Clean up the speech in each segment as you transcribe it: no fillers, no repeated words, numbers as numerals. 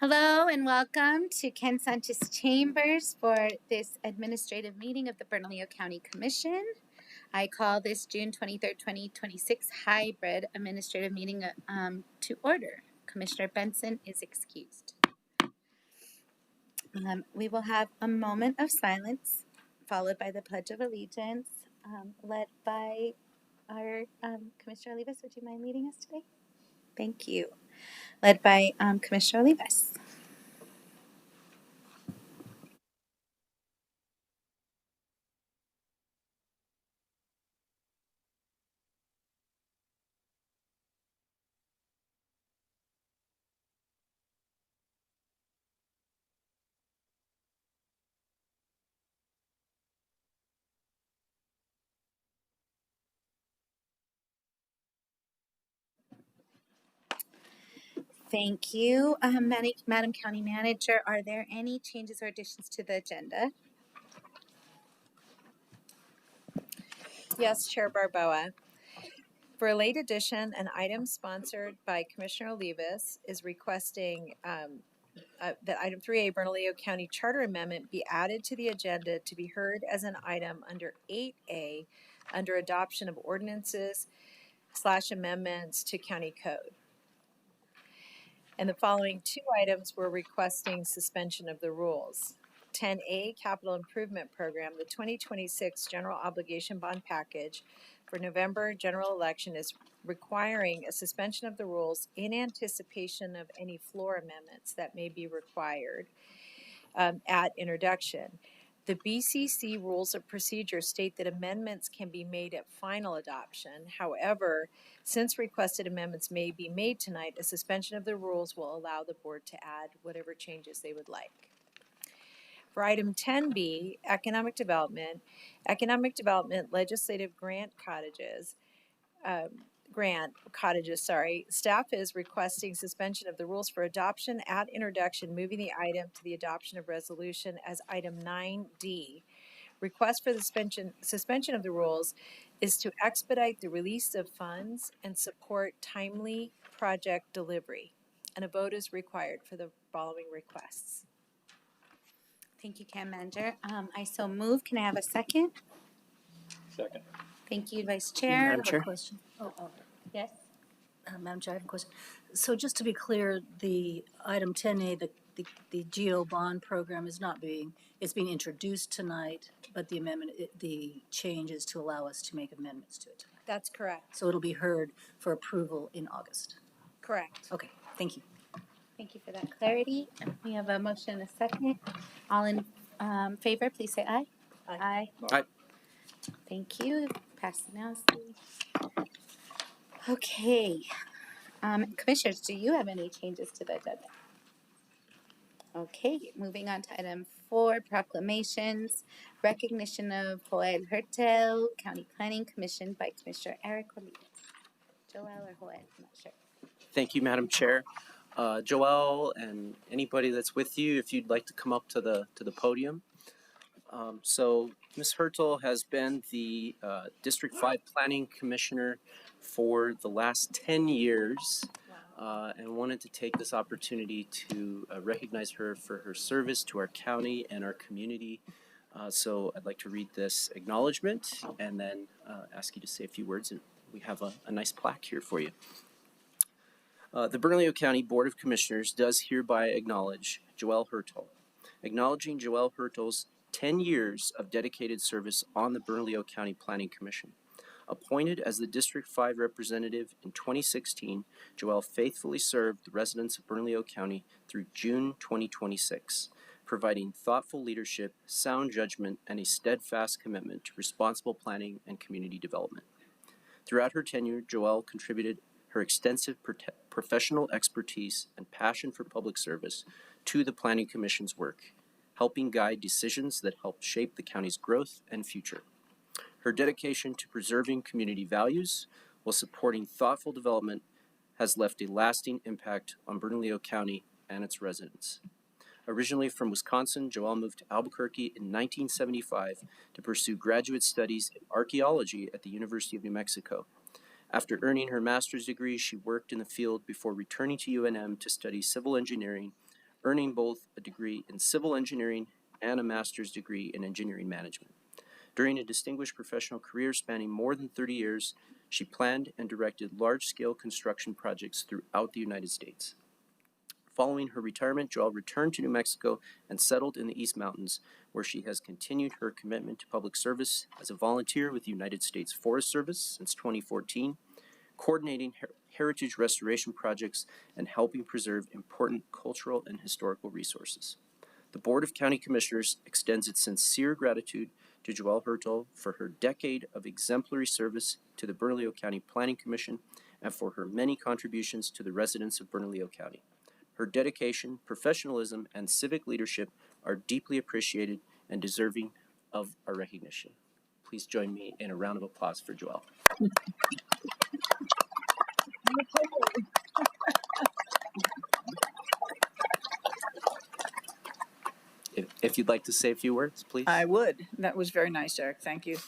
Hello and welcome to Ken Sanchez Chambers for this administrative meeting of the Bernalillo County Commission. I call this June 23rd, 2026 hybrid administrative meeting to order. Commissioner Benson is excused. We will have a moment of silence followed by the Pledge of Allegiance led by our Commissioner Olivas. Would you mind leading us today? Thank you. Led by Commissioner Olivas. Thank you. Madam County Manager, are there any changes or additions to the agenda? Yes, Chair Barboa. For a late addition, an item sponsored by Commissioner Olivas is requesting that item 3A, Bernalillo County Charter Amendment, be added to the agenda to be heard as an item under 8A under adoption of ordinances / amendments to county code. And the following two items were requesting suspension of the rules. 10A, Capital Improvement Program, the 2026 General Obligation Bond Package for November general election is requiring a suspension of the rules in anticipation of any floor amendments that may be required at introduction. The BCC rules of procedure state that amendments can be made at final adoption. However, since requested amendments may be made tonight, a suspension of the rules will allow the board to add whatever changes they would like. For item 10B, Economic Development Legislative Grant Cottages, staff is requesting suspension of the rules for adoption at introduction, moving the item to the adoption of resolution as item 9D. Request for the suspension of the rules is to expedite the release of funds and support timely project delivery. And a vote is required for the following requests. Thank you, County Manager. I so move. Can I have a second? Second. Thank you, Vice Chair. Madam Chair. Question. Yes. Madam Chair, I have a question. So just to be clear, the item 10A, the GO bond program is not being, it's being introduced tonight, but the amendment, the change is to allow us to make amendments to it tonight. That's correct. So it'll be heard for approval in August. Correct. Okay, thank you. Thank you for that clarity. We have a motion and a second. All in favor, please say aye. Aye. Aye. Thank you. Pass the mouse. Okay. Commissioners, do you have any changes to the agenda? Okay, moving on to item 4, proclamations. Recognition of Joel Hertel, County Planning Commission by Commissioner Eric Olivas. Joel or Joel, I'm not sure. Thank you, Madam Chair. Joel and anybody that's with you, if you'd like to come up to the podium. So Ms. Hertel has been the District 5 Planning Commissioner for the last 10 years and wanted to take this opportunity to recognize her for her service to our county and our community. So I'd like to read this acknowledgement and then ask you to say a few words, and we have a nice plaque here for you. The Bernalillo County Board of Commissioners does hereby acknowledge Joel Hertel. Acknowledging Joel Hertel's 10 years of dedicated service on the Bernalillo County Planning Commission. Appointed as the District 5 representative in 2016, Joel faithfully served the residents of Bernalillo County through June 2026, providing thoughtful leadership, sound judgment, and a steadfast commitment to responsible planning and community development. Throughout her tenure, Joel contributed her extensive professional expertise and passion for public service to the Planning Commission's work, helping guide decisions that help shape the county's growth and future. Her dedication to preserving community values while supporting thoughtful development has left a lasting impact on Bernalillo County and its residents. Originally from Wisconsin, Joel moved to Albuquerque in 1975 to pursue graduate studies in archaeology at the University of New Mexico. After earning her master's degree, she worked in the field before returning to UNM to study civil engineering, earning both a degree in civil engineering and a master's degree in engineering management. During a distinguished professional career spanning more than 30 years, she planned and directed large-scale construction projects throughout the United States. Following her retirement, Joelle returned to New Mexico and settled in the East Mountains, where she has continued her commitment to public service as a volunteer with the United States Forest Service since 2014, coordinating heritage restoration projects and helping preserve important cultural and historical resources. The Board of County Commissioners extends its sincere gratitude to Joelle Hertel for her decade of exemplary service to the Bernalillo County Planning Commission and for her many contributions to the residents of Bernalillo County. Her dedication, professionalism, and civic leadership are deeply appreciated and deserving of our recognition. Please join me in a round of applause for Joelle. If you'd like to say a few words, please. I would. That was very nice, Eric. Thank you.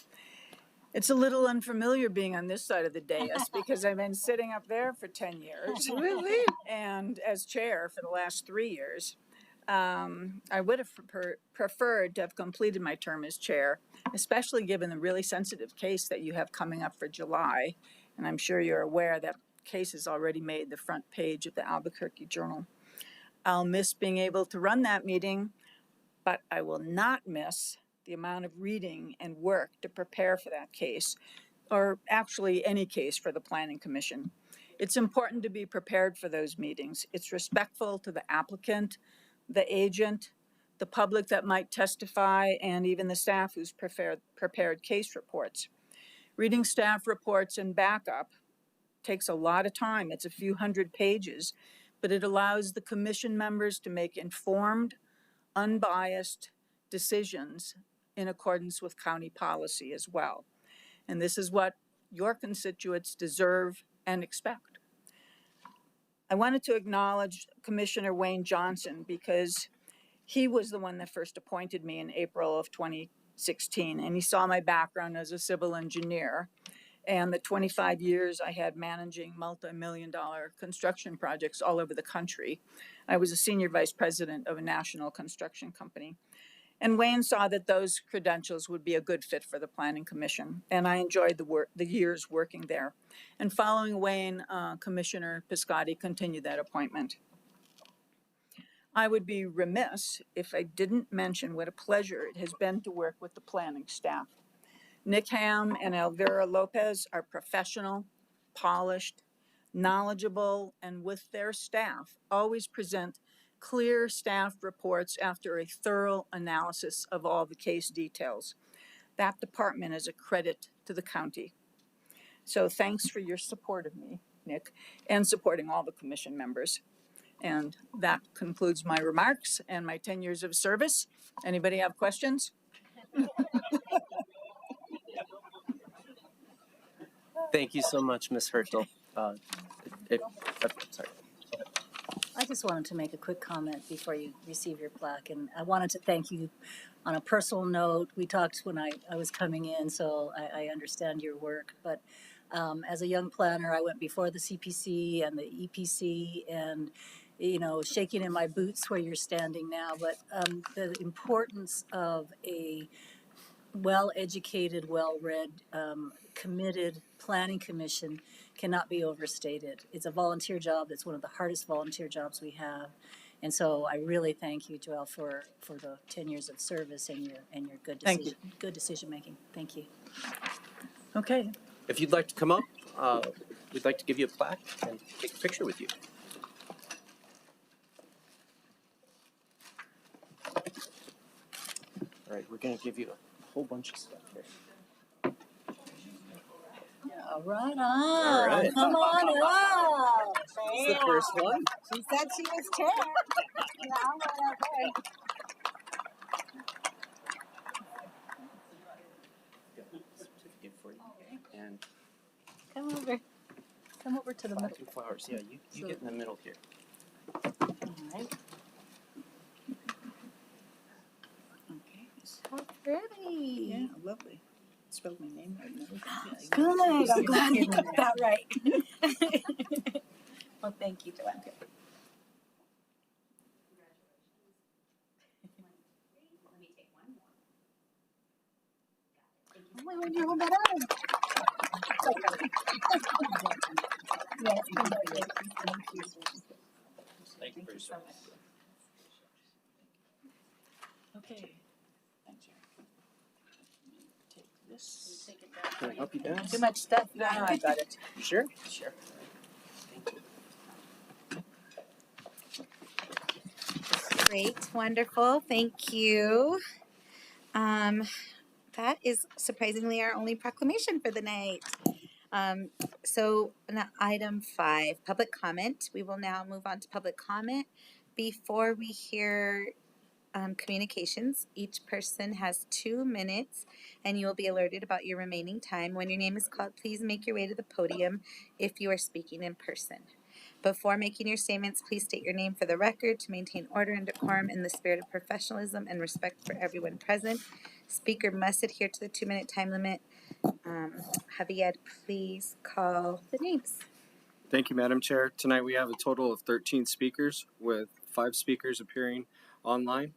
It's a little unfamiliar being on this side of the dais because I've been sitting up there for 10 years and as chair for the last 3 years. I would have preferred to have completed my term as chair, especially given the really sensitive case that you have coming up for July. And I'm sure you're aware that case has already made the front page of the Albuquerque Journal. I'll miss being able to run that meeting, but I will not miss the amount of reading and work to prepare for that case, or actually any case for the Planning Commission. It's important to be prepared for those meetings. It's respectful to the applicant, the agent, the public that might testify, and even the staff who's prepared case reports. Reading staff reports and backup takes a lot of time. It's a few hundred pages, but it allows the commission members to make informed, unbiased decisions in accordance with county policy as well. And this is what your constituents deserve and expect. I wanted to acknowledge Commissioner Wayne Johnson because he was the one that first appointed me in April of 2016, and he saw my background as a civil engineer and the 25 years I had managing multi-million-dollar construction projects all over the country. I was a senior vice president of a national construction company. And Wayne saw that those credentials would be a good fit for the Planning Commission, and I enjoyed the years working there. And following Wayne, Commissioner Piscotti continued that appointment. I would be remiss if I didn't mention what a pleasure it has been to work with the planning staff. Nick Ham and Elvira Lopez are professional, polished, knowledgeable, and with their staff always present clear staff reports after a thorough analysis of all the case details. That department is a credit to the county. So thanks for your support of me, Nick, and supporting all the commission members. And that concludes my remarks and my 10 years of service. Anybody have questions? Thank you so much, Ms. Hertel. Sorry. I just wanted to make a quick comment before you receive your plaque, and I wanted to thank you on a personal note. We talked when I was coming in, so I understand your work, but as a young planner, I went before the CPC and the EPC, and shaking in my boots where you're standing now, but the importance of a well-educated, well-read, committed planning commission cannot be overstated. It's a volunteer job. It's one of the hardest volunteer jobs we have. And so I really thank you, Joelle, for the 10 years of service and your good decision making. Thank you. Okay. If you'd like to come up, we'd like to give you a plaque and take a picture with you. All right, we're going to give you a whole bunch of stuff here. All right, All right. come on up. This is the first one. She said she was chair. Yeah, I'm right up there. Got a certificate for you. And Come over to the middle. two flowers. Yeah, you get in the middle here. All right. Okay. How pretty. Yeah, lovely. Spelled my name right and everything. Yeah, Good. I'm glad you got that right. Well, thank you, Joanne. Why would you hold that up? Thank you for your service. Okay. Thanks, Eric. Take this. Can I help you down? Too much stuff. No, I got it. You sure? Sure. Great, wonderful, thank you. That is surprisingly our only proclamation for the night. So item 5, public comment. We will now move on to public comment. Before we hear communications, each person has 2 minutes and you will be alerted about your remaining time. When your name is called, please make your way to the podium if you are speaking in person. Before making your statements, please state your name for the record to maintain order and decorum in the spirit of professionalism and respect for everyone present. Speaker must adhere to the 2-minute time limit. Javier, please call the names. Thank you, Madam Chair. Tonight we have a total of 13 speakers with 5 speakers appearing online.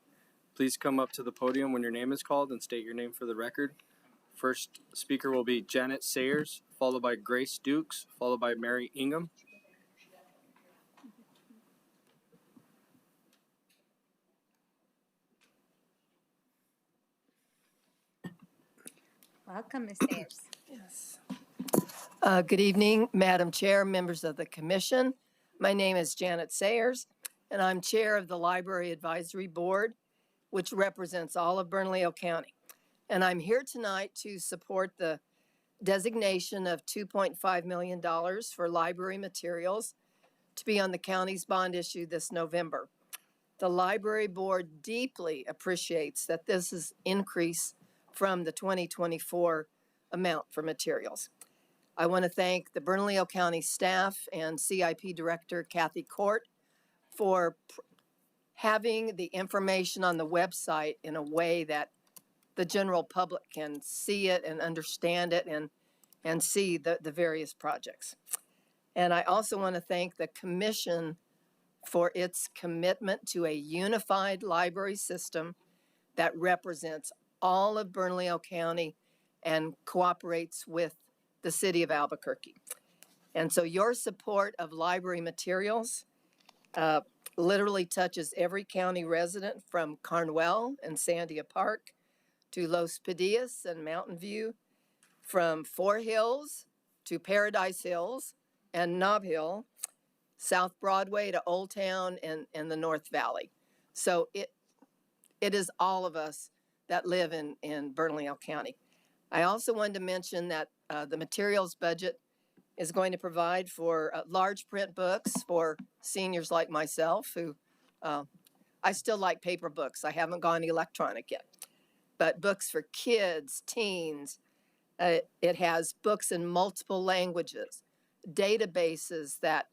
Please come up to the podium when your name is called and state your name for the record. First speaker will be Janet Sayers, followed by Grace Dukes, followed by Mary Ingham. Welcome, Ms. Sayers. Yes. Good evening, Madam Chair, members of the Commission. My name is Janet Sayers, and I'm Chair of the Library Advisory Board, which represents all of Bernalillo County. And I'm here tonight to support the designation of $2.5 million for library materials to be on the county's bond issue this November. The Library Board deeply appreciates that this is increase from the 2024 amount for materials. I want to thank the Bernalillo County staff and CIP Director Kathy Court for having the information on the website in a way that the general public can see it and understand it and see the various projects. And I also want to thank the Commission for its commitment to a unified library system that represents all of Bernalillo County and cooperates with the city of Albuquerque. And so your support of library materials literally touches every county resident from Carnwell and Sandia Park to Los Padillas and Mountain View, from Four Hills to Paradise Hills and Nob Hill, South Broadway to Old Town and the North Valley. So it is all of us that live in Bernalillo County. I also wanted to mention that the materials budget is going to provide for large print books for seniors like myself who, I still like paper books. I haven't gone electronic yet. But books for kids, teens, it has books in multiple languages, databases that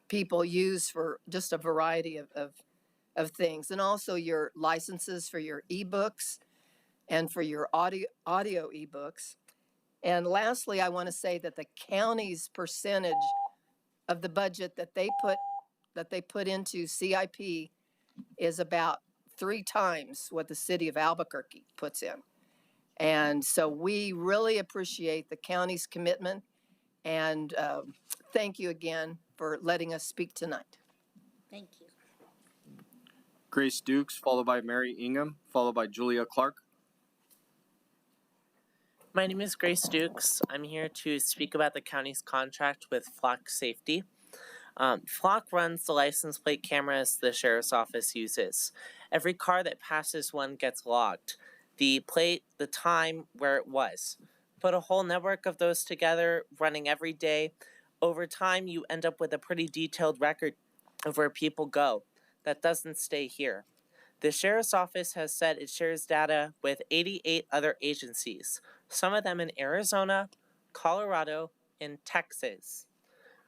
people use for just a variety of things, and also your licenses for your ebooks and for your audio ebooks. And lastly, I want to say that the county's percentage of the budget that they put into CIP is about 3 times what the city of Albuquerque puts in. And so we really appreciate the county's commitment, and thank you again for letting us speak tonight. Thank you. Grace Dukes, followed by Mary Ingham, followed by Julia Clark. My name is Grace Dukes. I'm here to speak about the county's contract with Flock Safety. Flock runs the license plate cameras the sheriff's office uses. Every car that passes one gets logged. The plate, the time, where it was. Put a whole network of those together, running every day. Over time, you end up with a pretty detailed record of where people go. That doesn't stay here. The sheriff's office has said it shares data with 88 other agencies, some of them in Arizona, Colorado, and Texas.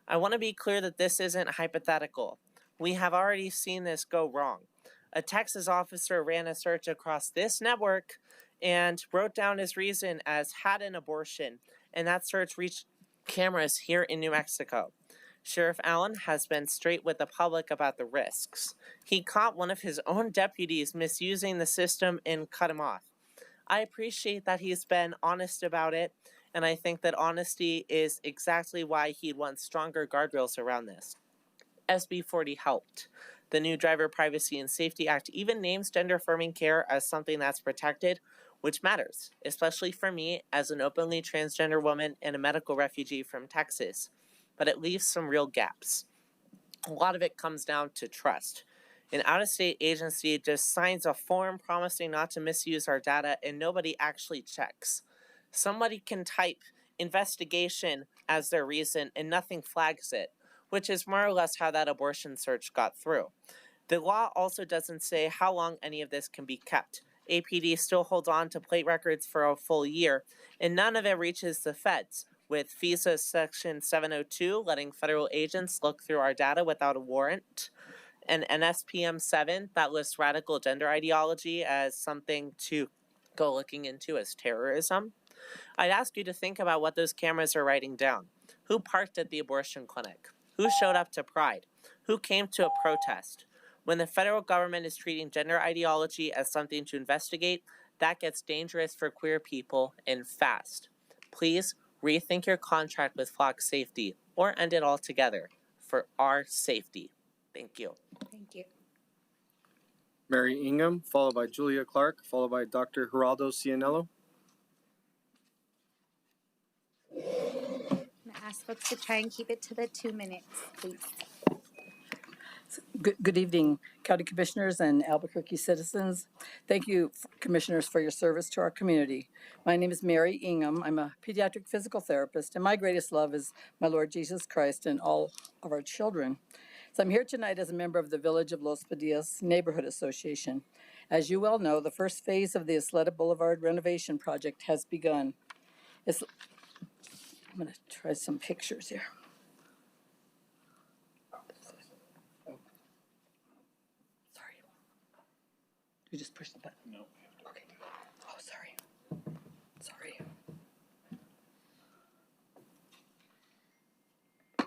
I want to be clear that this isn't hypothetical. We have already seen this go wrong. A Texas officer ran a search across this network and wrote down his reason as had an abortion, and that search reached cameras here in New Mexico. Sheriff Allen has been straight with the public about the risks. He caught one of his own deputies misusing the system and cut him off. I appreciate that he's been honest about it, and I think that honesty is exactly why he wants stronger guardrails around this. SB 40 helped. The new Driver Privacy and Safety Act even names gender affirming care as something that's protected, which matters, especially for me as an openly transgender woman and a medical refugee from Texas. But it leaves some real gaps. A lot of it comes down to trust. An out-of-state agency just signs a form promising not to misuse our data and nobody actually checks. Somebody can type investigation as their reason and nothing flags it, which is more or less how that abortion search got through. The law also doesn't say how long any of this can be kept. APD still holds on to plate records for a full year, and none of it reaches the feds, with FISA Section 702 letting federal agents look through our data without a warrant, and NSPM 7 that lists radical gender ideology as something to go looking into as terrorism. I'd ask you to think about what those cameras are writing down. Who parked at the abortion clinic? Who showed up to Pride? Who came to a protest? When the federal government is treating gender ideology as something to investigate, that gets dangerous for queer people and fast. Please rethink your contract with Flock Safety or end it altogether for our safety. Thank you. Thank you. Mary Ingham, followed by Julia Clark, followed by Dr. Geraldo Cianello. I'm going to ask folks to try and keep it to the 2 minutes, please. Good evening, County Commissioners and Albuquerque citizens. Thank you, Commissioners, for your service to our community. My name is Mary Ingham. I'm a pediatric physical therapist, and my greatest love is my Lord Jesus Christ and all of our children. So I'm here tonight as a member of the Village of Los Padillas Neighborhood Association. As you well know, the first phase of the Isleta Boulevard renovation project has begun. I'm going to try some pictures here. You just push the button? No. Okay. Oh, sorry. Sorry. Oh,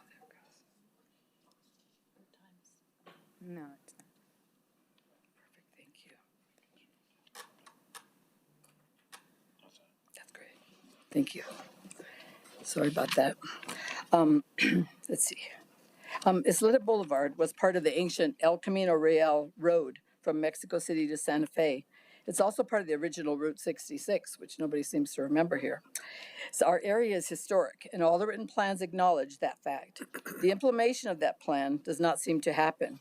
there it goes. No, it's not. Perfect. Thank you. That's great. Thank you. Sorry about that. Let's see. Isleta Boulevard was part of the ancient El Camino Real Road from Mexico City to Santa Fe. It's also part of the original Route 66, which nobody seems to remember here. So our area is historic, and all the written plans acknowledge that fact. The implementation of that plan does not seem to happen.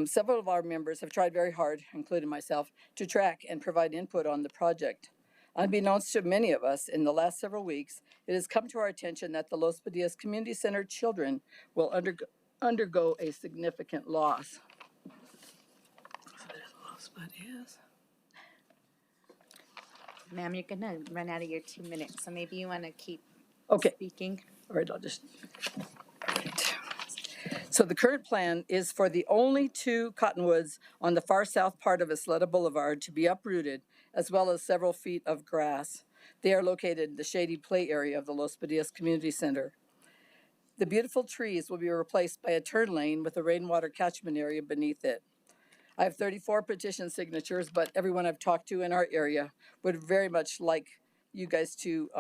Several of our members have tried very hard, including myself, to track and provide input on the project. Unbeknownst to many of us, in the last several weeks, it has come to our attention that the Los Padillas Community Center children will undergo a significant loss. Los Padillas. Ma'am, you're going to run out of your 2 minutes, so maybe you want to keep speaking. All right, I'll just. So the current plan is for the only 2 cottonwoods on the far south part of Isleta Boulevard to be uprooted, as well as several feet of grass. They are located in the shady play area of the Los Padillas Community Center. The beautiful trees will be replaced by a turn lane with a rainwater catchment area beneath it. I have 34 petition signatures, but everyone I've talked to in our area would very much like you guys to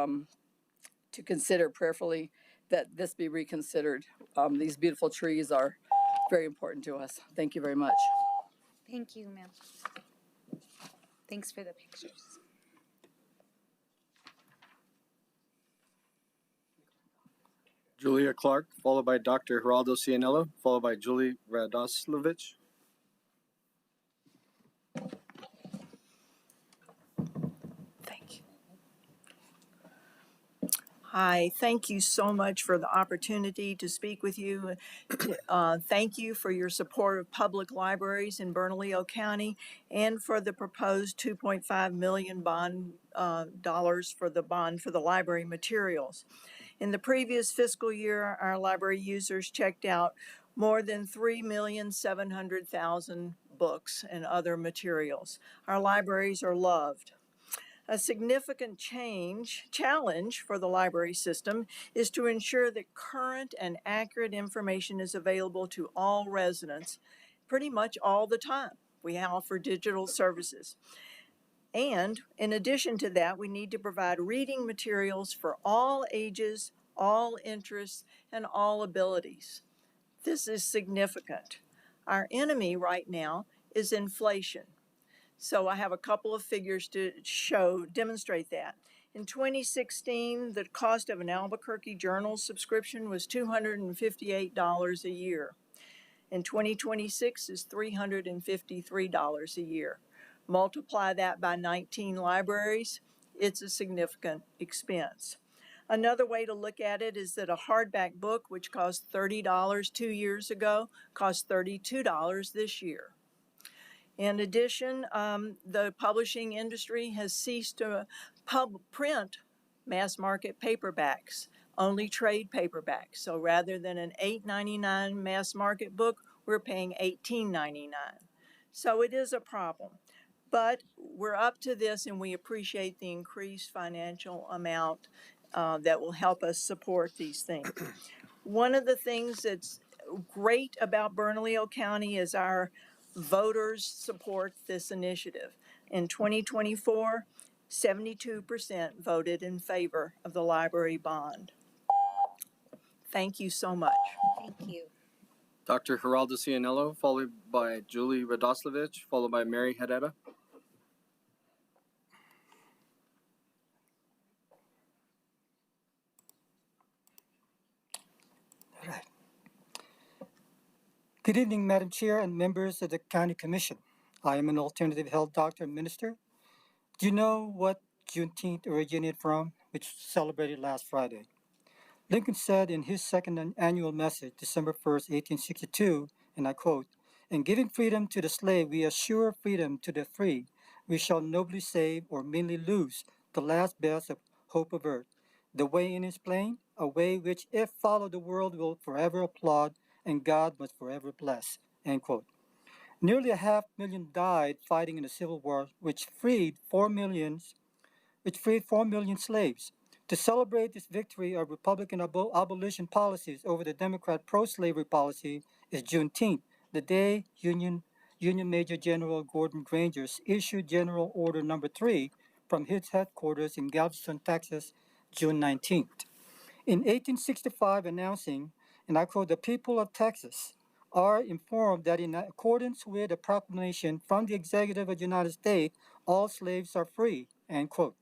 consider prayerfully that this be reconsidered. These beautiful trees are very important to us. Thank you very much. Thank you, ma'am. Thanks for the pictures. Julia Clark, followed by Dr. Geraldo Cianello, followed by Julie Radoslavich. Thank you. Hi, thank you so much for the opportunity to speak with you. Thank you for your support of public libraries in Bernalillo County and for the proposed $2.5 million dollars for the bond for the library materials. In the previous fiscal year, our library users checked out more than 3,700,000 books and other materials. Our libraries are loved. A significant challenge for the library system is to ensure that current and accurate information is available to all residents pretty much all the time. We offer digital services. And in addition to that, we need to provide reading materials for all ages, all interests, and all abilities. This is significant. Our enemy right now is inflation. So I have a couple of figures to demonstrate that. In 2016, the cost of an Albuquerque Journal subscription was $258 a year. In 2026 is $353 a year. Multiply that by 19 libraries, it's a significant expense. Another way to look at it is that a hardback book, which cost $30 2 years ago, costs $32 this year. In addition, the publishing industry has ceased to print mass market paperbacks, only trade paperbacks. So rather than an $8.99 mass market book, we're paying $18.99. So it is a problem. But we're up to this, and we appreciate the increased financial amount that will help us support these things. One of the things that's great about Bernalillo County is our voters support this initiative. In 2024, 72% voted in favor of the library bond. Thank you so much. Thank you. Dr. Geraldo Cianello, followed by Julie Radoslavich, followed by Mary Herrera. All right. Good evening, Madam Chair and members of the County Commission. I am an alternative health doctor and minister. Do you know what Juneteenth originated from, which was celebrated last Friday? Lincoln said in his second annual message, December 1st, 1862, and I quote, "In giving freedom to the slave, we assure freedom to the free. We shall nobly save or meanly lose the last best of hope of earth. The way in is plain, a way which, if followed, the world will forever applaud, and God must forever bless." End quote. Nearly 500,000 died fighting in the Civil War, which freed 4 million slaves. To celebrate this victory of Republican abolition policies over the Democrat pro-slavery policy is Juneteenth, the day Union Major General Gordon Granger issued General Order No. 3 from his headquarters in Galveston, Texas, June 19th. In 1865, announcing, and I quote, "The people of Texas are informed that in accordance with a proclamation from the Executive of the United States, all slaves are free," end quote.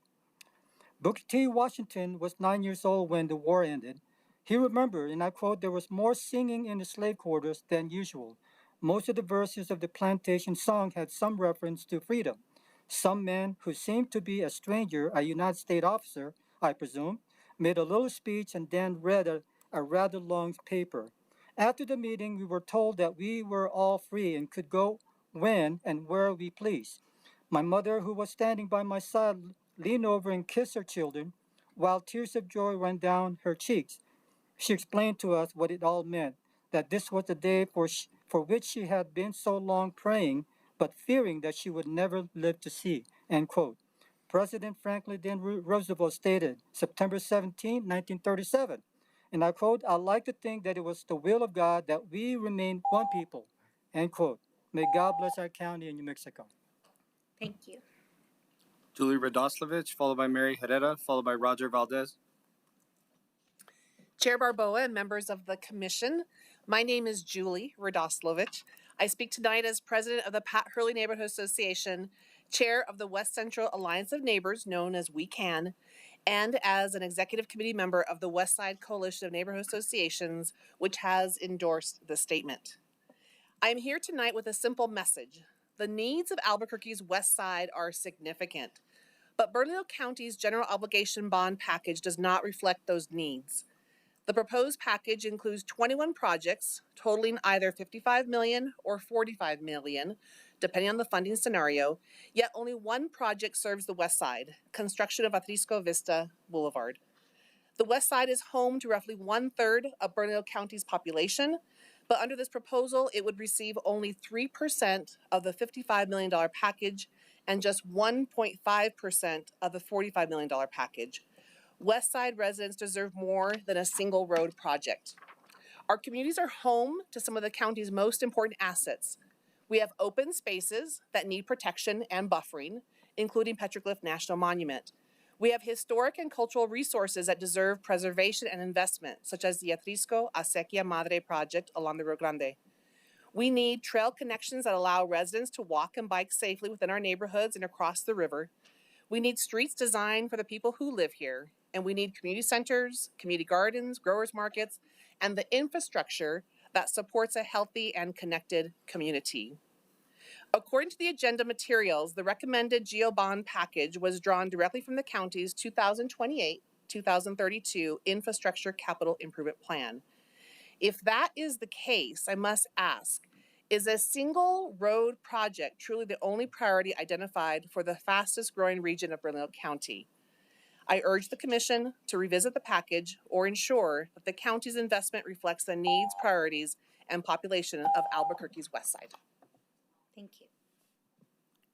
Booker T. Washington was 9 years old when the war ended. He remembered, and I quote, "There was more singing in the slave quarters than usual. Most of the verses of the plantation song had some reference to freedom. Some man who seemed to be a stranger, a United States officer, I presume, made a little speech and then read a rather long paper. After the meeting, we were told that we were all free and could go when and where we pleased. My mother, who was standing by my side, leaned over and kissed her children, while tears of joy ran down her cheeks. She explained to us what it all meant, that this was the day for which she had been so long praying, but fearing that she would never live to see," end quote. President Franklin D. Roosevelt stated, September 17, 1937, and I quote, "I'd like to think that it was the will of God that we remain one people," end quote. May God bless our county and New Mexico. Thank you. Julie Radoslavich, followed by Mary Herrera, followed by Roger Valdez. Chair Barboa and members of the commission, my name is Julie Radoslavich. I speak tonight as president of the Pat Hurley Neighborhood Association, chair of the West Central Alliance of Neighbors, known as We Can, and as an executive committee member of the West Side Coalition of Neighborhood Associations, which has endorsed the statement. I am here tonight with a simple message. The needs of Albuquerque's West Side are significant, but Bernalillo County's general obligation bond package does not reflect those needs. The proposed package includes 21 projects totaling either $55 million or $45 million, depending on the funding scenario, yet only one project serves the West Side, construction of Atrisco Vista Boulevard. The West Side is home to roughly 1/3 of Bernalillo County's population, but under this proposal, it would receive only 3% of the $55 million package and just 1.5% of the $45 million package. West Side residents deserve more than a single road project. Our communities are home to some of the county's most important assets. We have open spaces that need protection and buffering, including Petroglyph National Monument. We have historic and cultural resources that deserve preservation and investment, such as the Atrisco Acequia Madre project along the Rio Grande. We need trail connections that allow residents to walk and bike safely within our neighborhoods and across the river. We need streets designed for the people who live here, and we need community centers, community gardens, growers markets, and the infrastructure that supports a healthy and connected community. According to the agenda materials, the recommended GEO bond package was drawn directly from the county's 2028-2032 Infrastructure Capital Improvement Plan. If that is the case, I must ask, is a single road project truly the only priority identified for the fastest growing region of Bernalillo County? I urge the Commission to revisit the package or ensure that the county's investment reflects the needs, priorities, and population of Albuquerque's West Side. Thank you.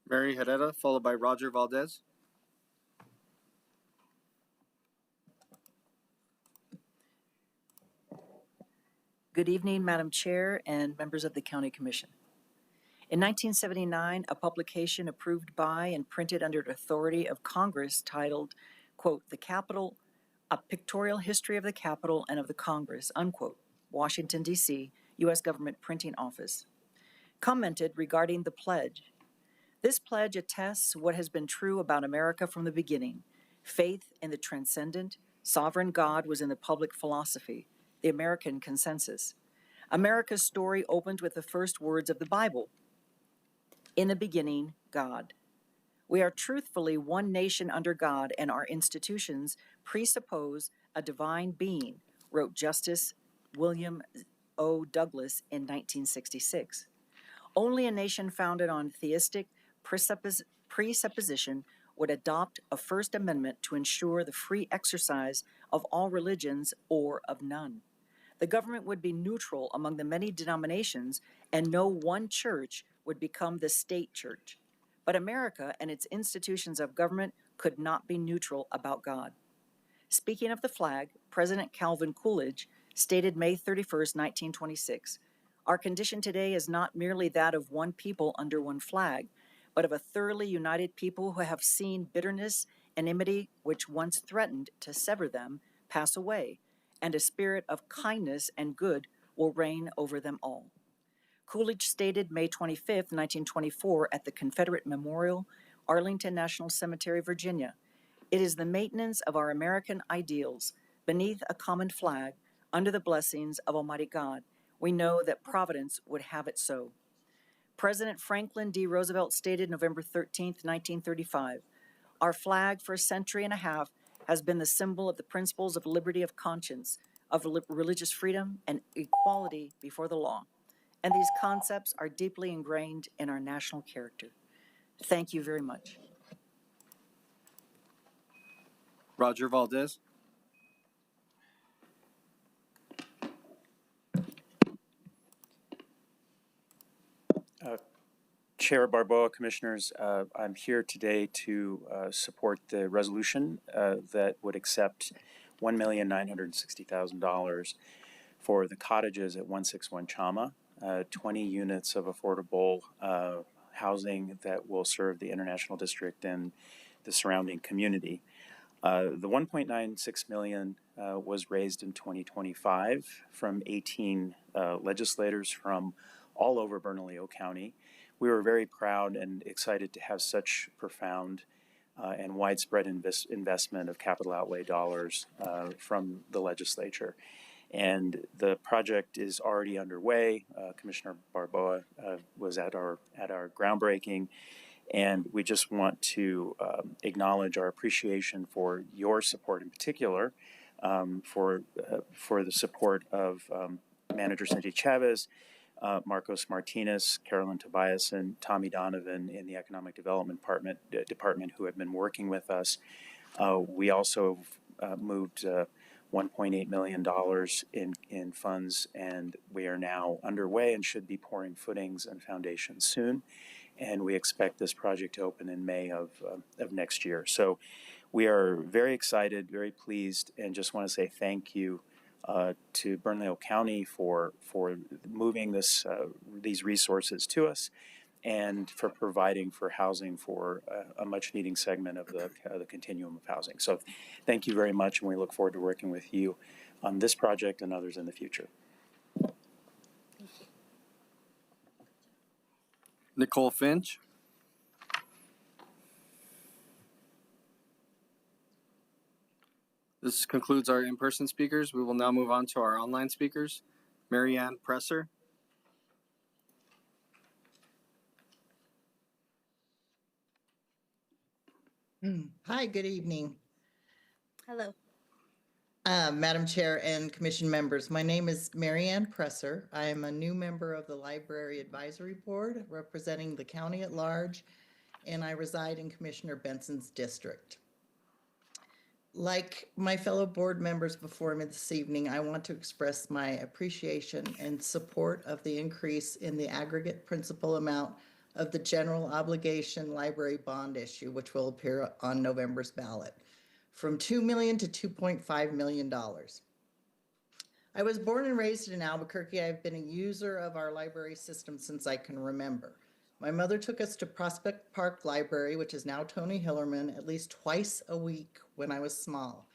Mary Herrera, followed by Roger Valdez. Good evening, Madam Chair and members of the County Commission. In 1979, a publication approved by and printed under the authority of Congress titled, quote, "The Capitol, A Pictorial History of the Capitol and of the Congress," unquote, Washington, D.C., U.S. Government Printing Office, commented regarding the pledge. This pledge attests what has been true about America from the beginning. Faith in the transcendent, sovereign God was in the public philosophy, the American consensus. America's story opened with the first words of the Bible. In the beginning, God. We are truthfully one nation under God, and our institutions presuppose a divine being, wrote Justice William O. Douglas in 1966. Only a nation founded on theistic presupposition would adopt a First Amendment to ensure the free exercise of all religions or of none. The government would be neutral among the many denominations, and no one church would become the state church. But America and its institutions of government could not be neutral about God. Speaking of the flag, President Calvin Coolidge stated May 31st, 1926, "Our condition today is not merely that of one people under one flag, but of a thoroughly united people who have seen bitterness and enmity which once threatened to sever them pass away, and a spirit of kindness and good will reign over them all." Coolidge stated May 25, 1924, at the Confederate Memorial, Arlington National Cemetery, Virginia, "It is the maintenance of our American ideals beneath a common flag, under the blessings of Almighty God. We know that Providence would have it so." President Franklin D. Roosevelt stated November 13, 1935, "Our flag for a century and a half has been the symbol of the principles of liberty of conscience, of religious freedom, and equality before the law. And these concepts are deeply ingrained in our national character." Thank you very much. Roger Valdez. Chair Barboa, Commissioners, I'm here today to support the resolution that would accept $1,960,000 for the cottages at 161 Chama, 20 units of affordable housing that will serve the International District and the surrounding community. The $1.96 million was raised in 2025 from 18 legislators from all over Bernalillo County. We were very proud and excited to have such profound and widespread investment of capital outlay dollars from the legislature. And the project is already underway. Commissioner Barboa was at our groundbreaking, and we just want to acknowledge our appreciation for your support in particular, for the support of Manager Cindy Chavez, Marcos Martinez, Carolyn Tobias, and Tommy Donovan in the Economic Development Department who have been working with us. We also moved $1.8 million in funds, and we are now underway and should be pouring footings and foundations soon. and we expect this project to open in May of next year. So we are very excited, very pleased, and just want to say thank you to Bernalillo County for moving these resources to us, and for providing for housing for a much needing segment of the continuum of housing. So thank you very much, and we look forward to working with you on this project and others in the future. Nicole Finch. This concludes our in-person speakers. We will now move on to our online speakers. Marianne Presser. Hi, good evening. Hello. Madam Chair and Commission members, my name is Marianne Presser. I am a new member of the Library Advisory Board representing the county at large, and I reside in Commissioner Benson's district. Like my fellow board members before me this evening, I want to express my appreciation and support of the increase in the aggregate principal amount of the general obligation library bond issue, which will appear on November's ballot, from $2 million to $2.5 million. I was born and raised in Albuquerque. I've been a user of our library system since I can remember. My mother took us to Prospect Park Library, which is now Tony Hillerman, at least twice a week when I was small.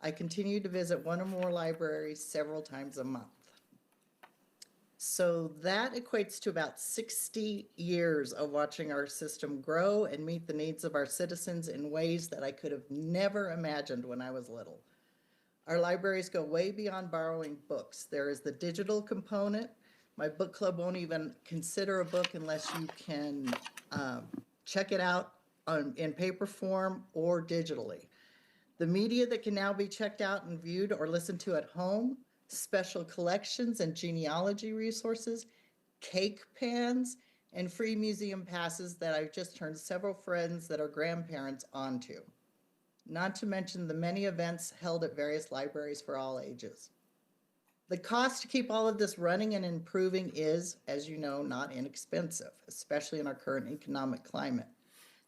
I continued to visit one or more libraries several times a month. So that equates to about 60 years of watching our system grow and meet the needs of our citizens in ways that I could have never imagined when I was little. Our libraries go way beyond borrowing books. There is the digital component. My book club won't even consider a book unless you can check it out in paper form or digitally. The media that can now be checked out and viewed or listened to at home, special collections and genealogy resources, cake pans, and free museum passes that I've just turned several friends that are grandparents onto. Not to mention the many events held at various libraries for all ages. The cost to keep all of this running and improving is, as you know, not inexpensive, especially in our current economic climate.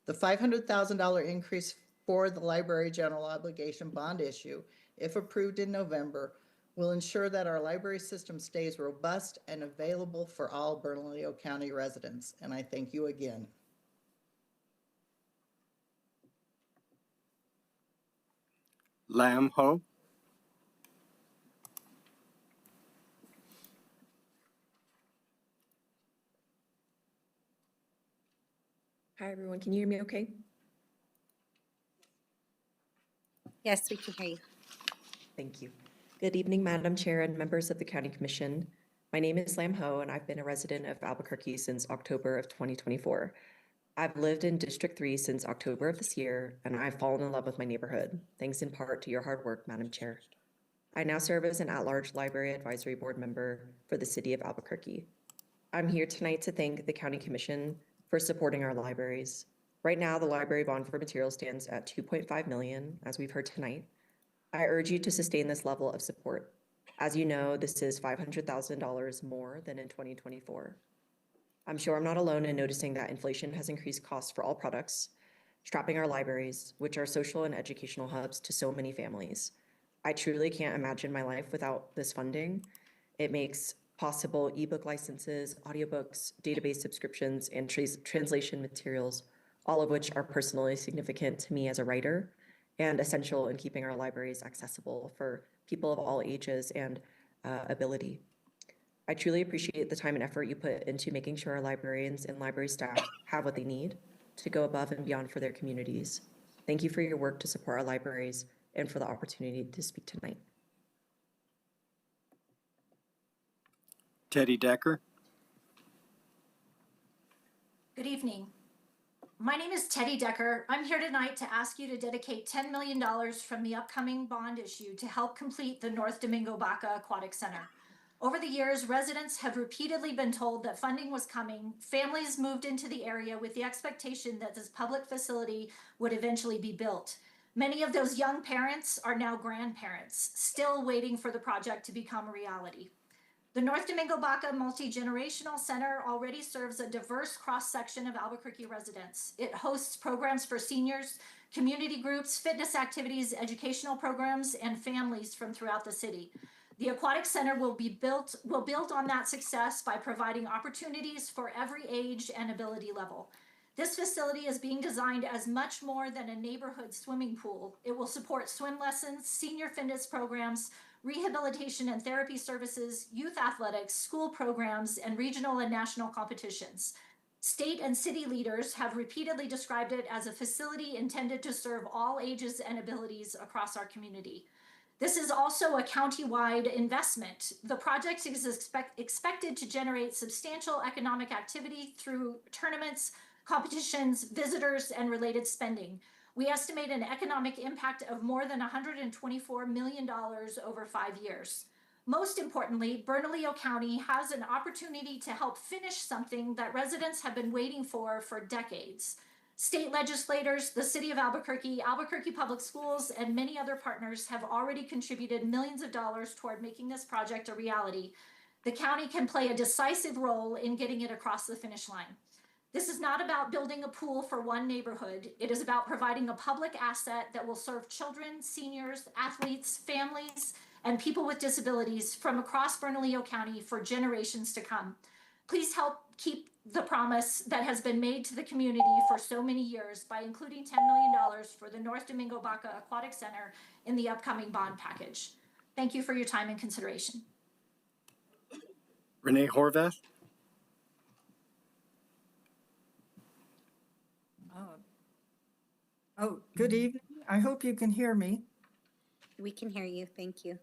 The $500,000 increase for the library general obligation bond issue, if approved in November, will ensure that our library system stays robust and available for all Bernalillo County residents. And I thank you again. Lam Ho. Hi, everyone. Can you hear me okay? Yes, we can hear you. Thank you. Good evening, Madam Chair and members of the County Commission. My name is Lam Ho, and I've been a resident of Albuquerque since October of 2024. I've lived in District 3 since October of this year, and I've fallen in love with my neighborhood, thanks in part to your hard work, Madam Chair. I now serve as an at-large Library Advisory Board member for the City of Albuquerque. I'm here tonight to thank the County Commission for supporting our libraries. Right now, the library bond for materials stands at $2.5 million, as we've heard tonight. I urge you to sustain this level of support. As you know, this is $500,000 more than in 2024. I'm sure I'm not alone in noticing that inflation has increased costs for all products, strapping our libraries, which are social and educational hubs to so many families. I truly can't imagine my life without this funding. It makes possible ebook licenses, audiobooks, database subscriptions, and translation materials, all of which are personally significant to me as a writer and essential in keeping our libraries accessible for people of all ages and ability. I truly appreciate the time and effort you put into making sure our librarians and library staff have what they need to go above and beyond for their communities. Thank you for your work to support our libraries and for the opportunity to speak tonight. Teddy Decker. Good evening. My name is Teddy Decker. I'm here tonight to ask you to dedicate $10 million from the upcoming bond issue to help complete the North Domingo Baca Aquatic Center. Over the years, residents have repeatedly been told that funding was coming. Families moved into the area with the expectation that this public facility would eventually be built. Many of those young parents are now grandparents, still waiting for the project to become a reality. The North Domingo Baca Multi-Generational Center already serves a diverse cross-section of Albuquerque residents. It hosts programs for seniors, community groups, fitness activities, educational programs, and families from throughout the city. The Aquatic Center will build on that success by providing opportunities for every age and ability level. This facility is being designed as much more than a neighborhood swimming pool. It will support swim lessons, senior fitness programs, rehabilitation and therapy services, youth athletics, school programs, and regional and national competitions. State and city leaders have repeatedly described it as a facility intended to serve all ages and abilities across our community. This is also a county-wide investment. The project is expected to generate substantial economic activity through tournaments, competitions, visitors, and related spending. We estimate an economic impact of more than $124 million over 5 years. Most importantly, Bernalillo County has an opportunity to help finish something that residents have been waiting for decades. State legislators, the City of Albuquerque, Albuquerque Public Schools, and many other partners have already contributed millions of dollars toward making this project a reality. The county can play a decisive role in getting it across the finish line. This is not about building a pool for one neighborhood. It is about providing a public asset that will serve children, seniors, athletes, families, and people with disabilities from across Bernalillo County for generations to come. Please help keep the promise that has been made to the community for so many years by including $10 million for the North Domingo Baca Aquatic Center in the upcoming bond package. Thank you for your time and consideration. Renee Horvath. Oh, good evening. I hope you can hear me. We can hear you. Thank you.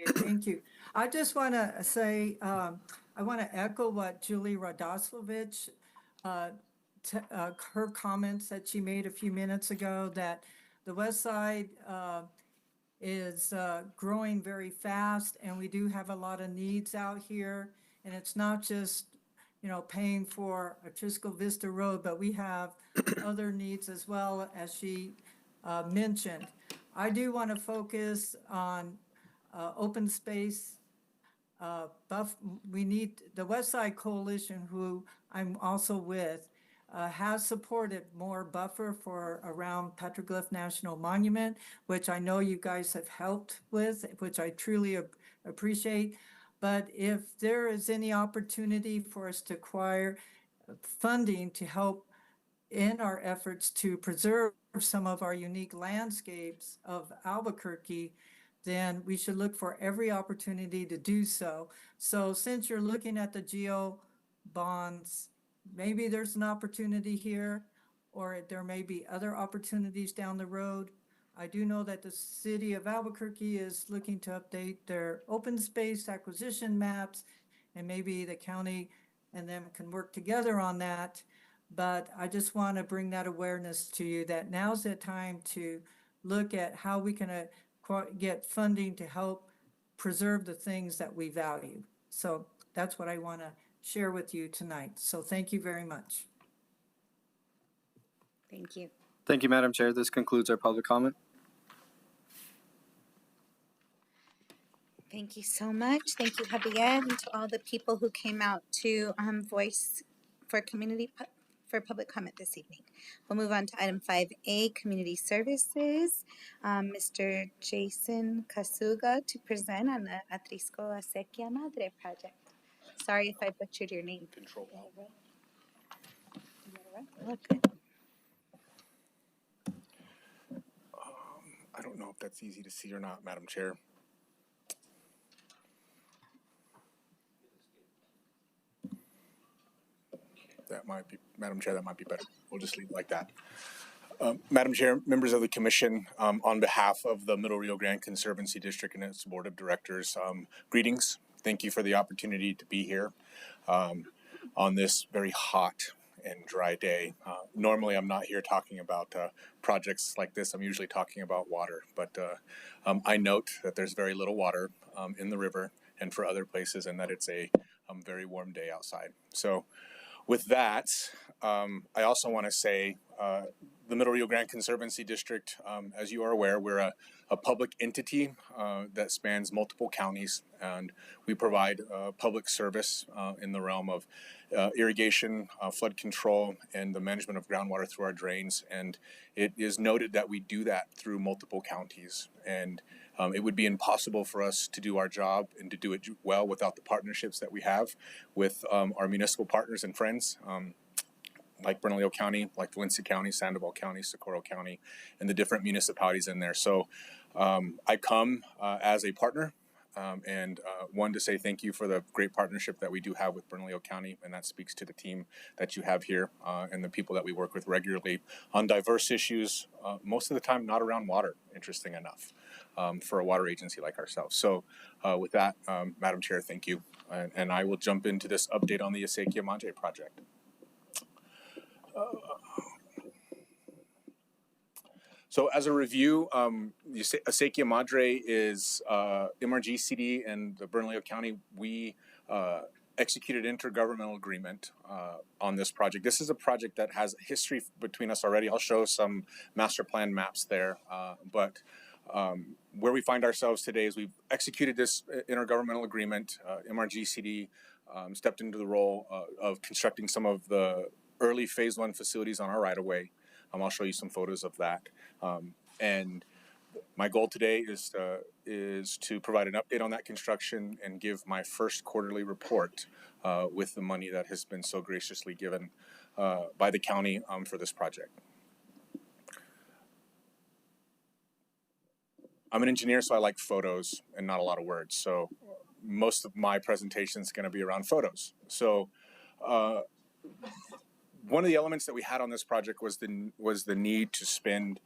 Thank you. I just want to say, I want to echo what Julie Radoslovich, her comments that she made a few minutes ago, that the West Side is growing very fast, and we do have a lot of needs out here. And it's not just, paying for a Trisco Vista Road, but we have other needs as well, as she mentioned. I do want to focus on open space. We need the West Side Coalition, who I'm also with, has supported more buffer for around Petroglyph National Monument, which I know you guys have helped with, which I truly appreciate. But if there is any opportunity for us to acquire funding to help in our efforts to preserve some of our unique landscapes of Albuquerque, then we should look for every opportunity to do so. So since you're looking at the GEO bonds, maybe there's an opportunity here, or there may be other opportunities down the road. I do know that the city of Albuquerque is looking to update their open space acquisition maps, and maybe the county and them can work together on that. But I just want to bring that awareness to you that now's the time to look at how we can get funding to help preserve the things that we value. So that's what I want to share with you tonight. So thank you very much. Thank you. Thank you, Madam Chair. This concludes our public comment. Thank you so much. Thank you, Javier, and to all the people who came out to voice for public comment this evening. We'll move on to item 5A, Community Services. Mr. Jason Kasuga to present on the Atrisco Acequia Madre project. Sorry if I butchered your name. Control. Okay. I don't know if that's easy to see or not, Madam Chair. That might be, Madam Chair, that might be better. We'll just leave it like that. Madam Chair, members of the Commission, on behalf of the Middle Rio Grande Conservancy District and its Board of Directors, greetings. Thank you for the opportunity to be here on this very hot and dry day. Normally, I'm not here talking about projects like this. I'm usually talking about water, but I note that there's very little water in the river and for other places, and that it's a very warm day outside. So with that, I also want to say the Middle Rio Grande Conservancy District, as you are aware, we're a public entity that spans multiple counties, and we provide public service in the realm of irrigation, flood control, and the management of groundwater through our drains. And it is noted that we do that through multiple counties. And it would be impossible for us to do our job and to do it well without the partnerships that we have with our municipal partners and friends. Like Bernalillo County, like Valencia County, Sandoval County, Socorro County, and the different municipalities in there. So I come as a partner and one to say thank you for the great partnership that we do have with Bernalillo County, and that speaks to the team that you have here and the people that we work with regularly on diverse issues, most of the time not around water, interesting enough, for a water agency like ourselves. So with that, Madam Chair, thank you. And I will jump into this update on the Acequia Madre project. So as a review, Acequia Madre is MRGCD and the Bernalillo County. We executed intergovernmental agreement on this project. This is a project that has a history between us already. I'll show some master plan maps there, but where we find ourselves today is we've executed this intergovernmental agreement. MRGCD stepped into the role of constructing some of the early phase 1 facilities on our right-of-way. I'll show you some photos of that. And my goal today is to provide an update on that construction and give my first quarterly report with the money that has been so graciously given by the county for this project. I'm an engineer, so I like photos and not a lot of words. So most of my presentation is going to be around photos. So one of the elements that we had on this project was the need to spend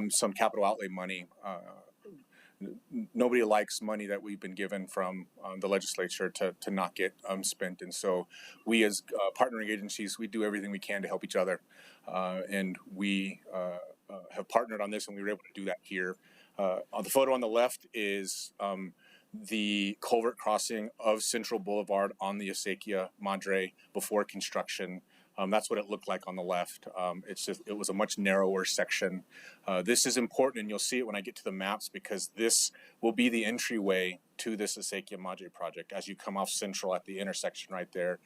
some capital outlay money. Nobody likes money that we've been given from the legislature to not get spent, and so we as partnering agencies, we do everything we can to help each other, and we have partnered on this, and we were able to do that here. On the photo on the left is the culvert crossing of Central Boulevard on the Acequia Madre before construction. That's what it looked like on the left. It was a much narrower section. This is important, and you'll see it when I get to the maps, because this will be the entryway to this Acequia Madre project. As you come off Central at the intersection right there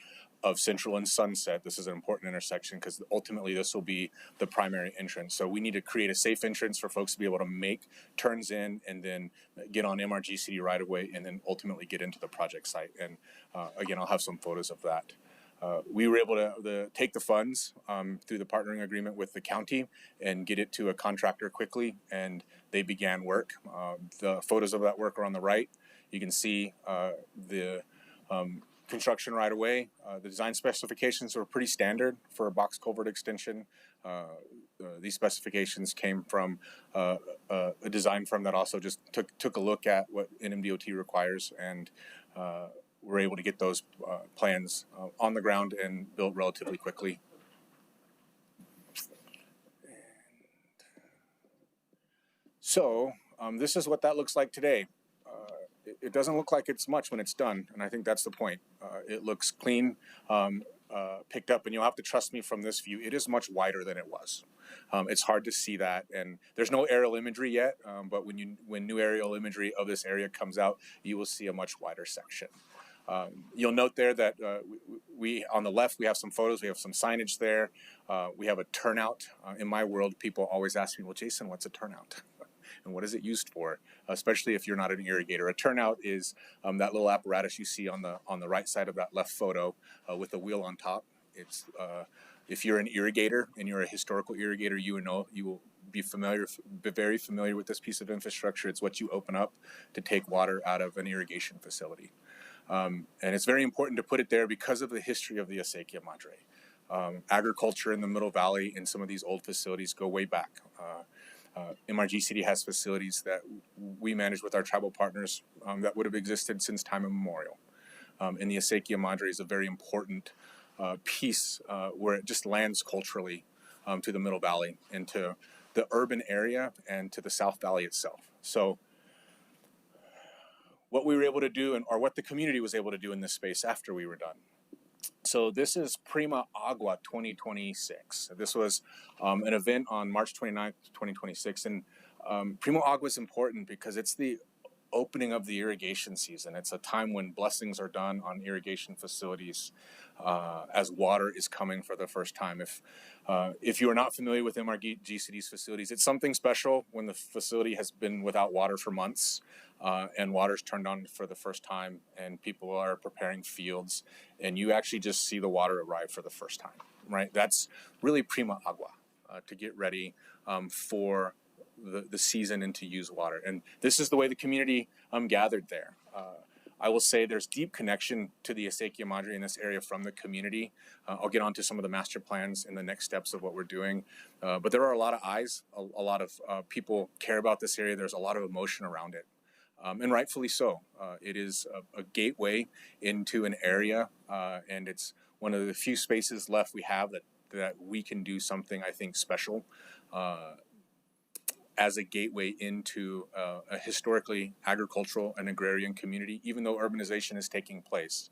of Central and Sunset, this is an important intersection because ultimately this will be the primary entrance. So we need to create a safe entrance for folks to be able to make turns in and then get on MRGCD right away and then ultimately get into the project site. And again, I'll have some photos of that. We were able to take the funds through the partnering agreement with the county and get it to a contractor quickly, and they began work. The photos of that work are on the right. You can see the construction right away. The design specifications were pretty standard for a box culvert extension. These specifications came from a design firm that also just took a look at what NMDOT requires, and we're able to get those plans on the ground and built relatively quickly. So this is what that looks like today. It doesn't look like it's much when it's done, and I think that's the point. It looks clean, picked up, and you'll have to trust me from this view. It is much wider than it was. It's hard to see that, and there's no aerial imagery yet, but when new aerial imagery of this area comes out, you will see a much wider section. You'll note there that we on the left, we have some photos, we have some signage there. We have a turnout. In my world, people always ask me, well, Jason, what's a turnout? And what is it used for? Especially if you're not an irrigator. A turnout is that little apparatus you see on the right side of that left photo with the wheel on top. It's if you're an irrigator and you're a historical irrigator, you will be very familiar with this piece of infrastructure. It's what you open up to take water out of an irrigation facility. And it's very important to put it there because of the history of the Acequia Madre. Agriculture in the Middle Valley and some of these old facilities go way back. MRGCD has facilities that we manage with our tribal partners that would have existed since time immemorial. And the Acequia Madre is a very important piece where it just lands culturally to the Middle Valley and to the urban area and to the South Valley itself. So what we were able to do, or what the community was able to do in this space after we were done. So this is Prima Agua 2026. This was an event on March 29th, 2026. And Prima Agua is important because it's the opening of the irrigation season. It's a time when blessings are done on irrigation facilities as water is coming for the first time. If you are not familiar with MRGCD's facilities, it's something special when the facility has been without water for months and water's turned on for the first time and people are preparing fields and you actually just see the water arrive for the first time, right? That's really Prima Agua to get ready for the season and to use water. And this is the way the community gathered there. I will say there's deep connection to the Acequia Madre in this area from the community. I'll get onto some of the master plans and the next steps of what we're doing. But there are a lot of eyes, a lot of people care about this area. There's a lot of emotion around it. And rightfully so. It is a gateway into an area, and it's one of the few spaces left we have that we can do something, I think, special as a gateway into a historically agricultural and agrarian community, even though urbanization is taking place.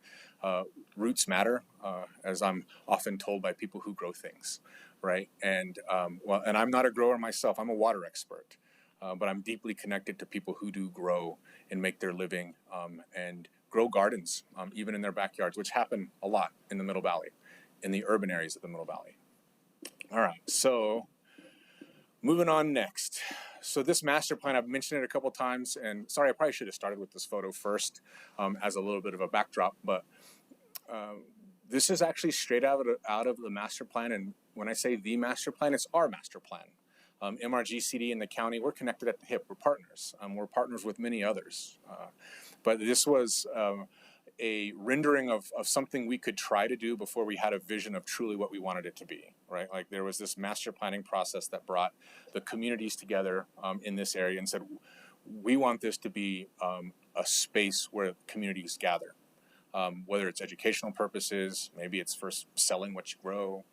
Roots matter, as I'm often told by people who grow things, right? And and I'm not a grower myself, I'm a water expert, but I'm deeply connected to people who do grow and make their living and grow gardens, even in their backyards, which happen a lot in the Middle Valley, in the urban areas of the Middle Valley. All right, so moving on next. So this master plan, I've mentioned it a couple times, and sorry, I probably should have started with this photo first as a little bit of a backdrop, but this is actually straight out of the master plan, and when I say the master plan, it's our master plan. MRGCD and the county, we're connected at the hip, we're partners. We're partners with many others. But this was a rendering of something we could try to do before we had a vision of truly what we wanted it to be, right? Like there was this master planning process that brought the communities together in this area and said, we want this to be a space where communities gather, whether it's educational purposes, maybe it's for selling what you grow,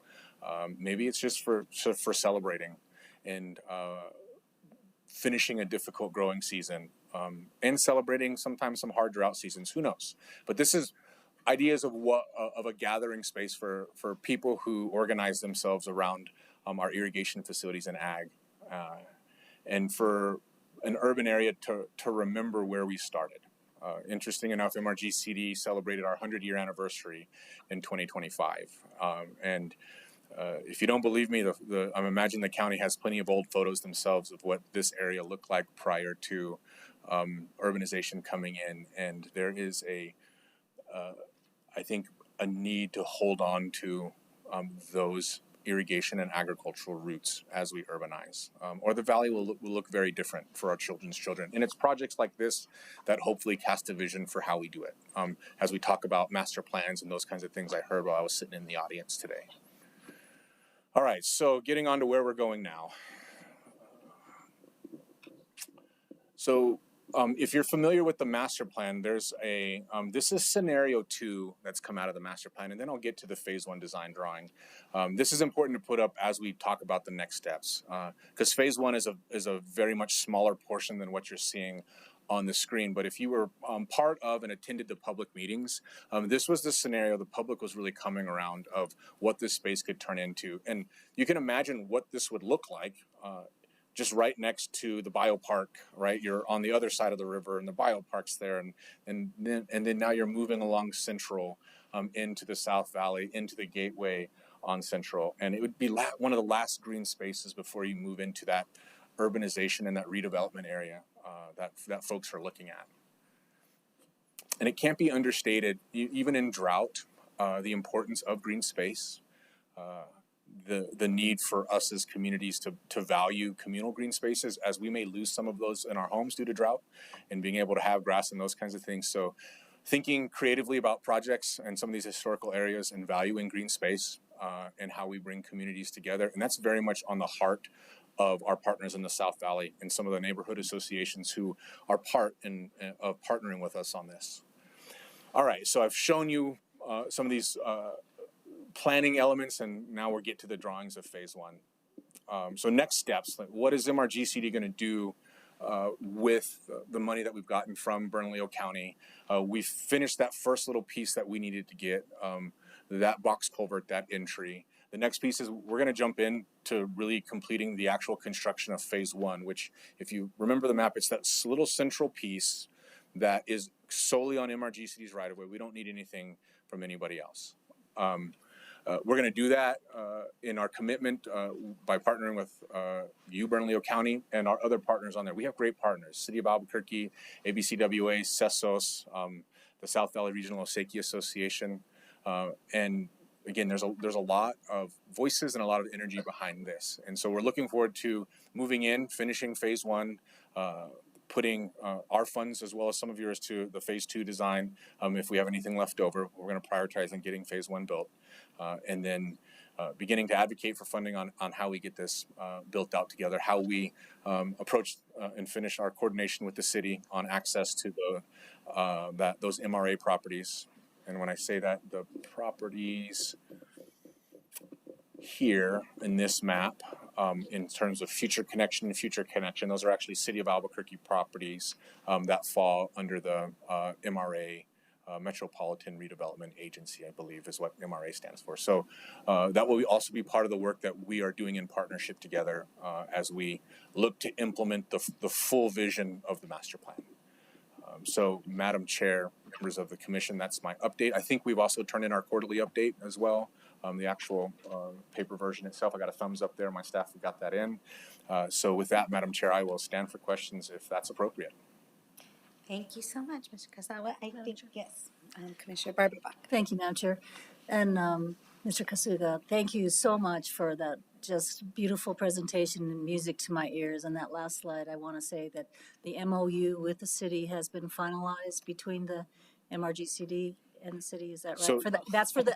maybe it's just for celebrating and finishing a difficult growing season and celebrating sometimes some hard drought seasons, who knows? But this is ideas of a gathering space for people who organize themselves around our irrigation facilities and ag, and for an urban area to remember where we started. Interesting enough, MRGCD celebrated our 100-year anniversary in 2025, and if you don't believe me, I imagine the county has plenty of old photos themselves of what this area looked like prior to urbanization coming in, and there is I think, a need to hold on to those irrigation and agricultural roots as we urbanize, or the valley will look very different for our children's children. And it's projects like this that hopefully cast a vision for how we do it. As we talk about master plans and those kinds of things I heard while I was sitting in the audience today. All right, so getting on to where we're going now. So if you're familiar with the master plan, there's this is scenario 2 that's come out of the master plan, and then I'll get to the phase 1 design drawing. This is important to put up as we talk about the next steps, because phase 1 is a very much smaller portion than what you're seeing on the screen. But if you were part of and attended the public meetings, this was the scenario the public was really coming around of what this space could turn into. And you can imagine what this would look like just right next to the biopark, right? You're on the other side of the river and the biopark's there. And then now you're moving along Central into the South Valley, into the gateway on Central. And it would be one of the last green spaces before you move into that urbanization and that redevelopment area that folks are looking at. And it can't be understated, even in drought, the importance of green space, the need for us as communities to value communal green spaces, as we may lose some of those in our homes due to drought, and being able to have grass and those kinds of things. So thinking creatively about projects and some of these historical areas and valuing green space and how we bring communities together. And that's very much on the heart of our partners in the South Valley and some of the neighborhood associations who are part of partnering with us on this. All right, so I've shown you some of these planning elements, and now we'll get to the drawings of phase 1. So next steps, like what is MRGCD going to do with the money that we've gotten from Bernalillo County? We've finished that first little piece that we needed to get. that box culvert, that entry. The next piece is we're going to jump in to really completing the actual construction of phase one, which, if you remember the map, it's that little central piece that is solely on MRGCD's right of way. We don't need anything from anybody else. We're going to do that in our commitment by partnering with Bernalillo County and our other partners on there. We have great partners: City of Albuquerque, ABCWA, CESOS, the South Valley Regional Osaki Association, and again, there's a lot of voices and a lot of energy behind this. And so we're looking forward to moving in, finishing phase one, putting our funds as well as some of yours to the phase two design. If we have anything left over, we're going to prioritize on getting phase one built, and then beginning to advocate for funding on how we get this built out together, how we approach and finish our coordination with the city on access to those MRA properties. And when I say that, the properties here in this map, in terms of future connection, those are actually City of Albuquerque properties that fall under the MRA, Metropolitan Redevelopment Agency, I believe is what MRA stands for. So that will also be part of the work that we are doing in partnership together as we look to implement the full vision of the master plan. So, Madam Chair, members of the Commission, that's my update. I think we've also turned in our quarterly update as well, the actual paper version itself. I got a thumbs up there. My staff got that in. So with that, Madam Chair, I will stand for questions if that's appropriate. Thank you so much, Mr. Kazawa. I think, yes, Commissioner Barberbach. Thank you, Madam Chair. And Mr. Kasuga, thank you so much for that just beautiful presentation and music to my ears. And that last slide, I want to say that the MOU with the city has been finalized between the MRGCD and the city. Is that right? So, that's for the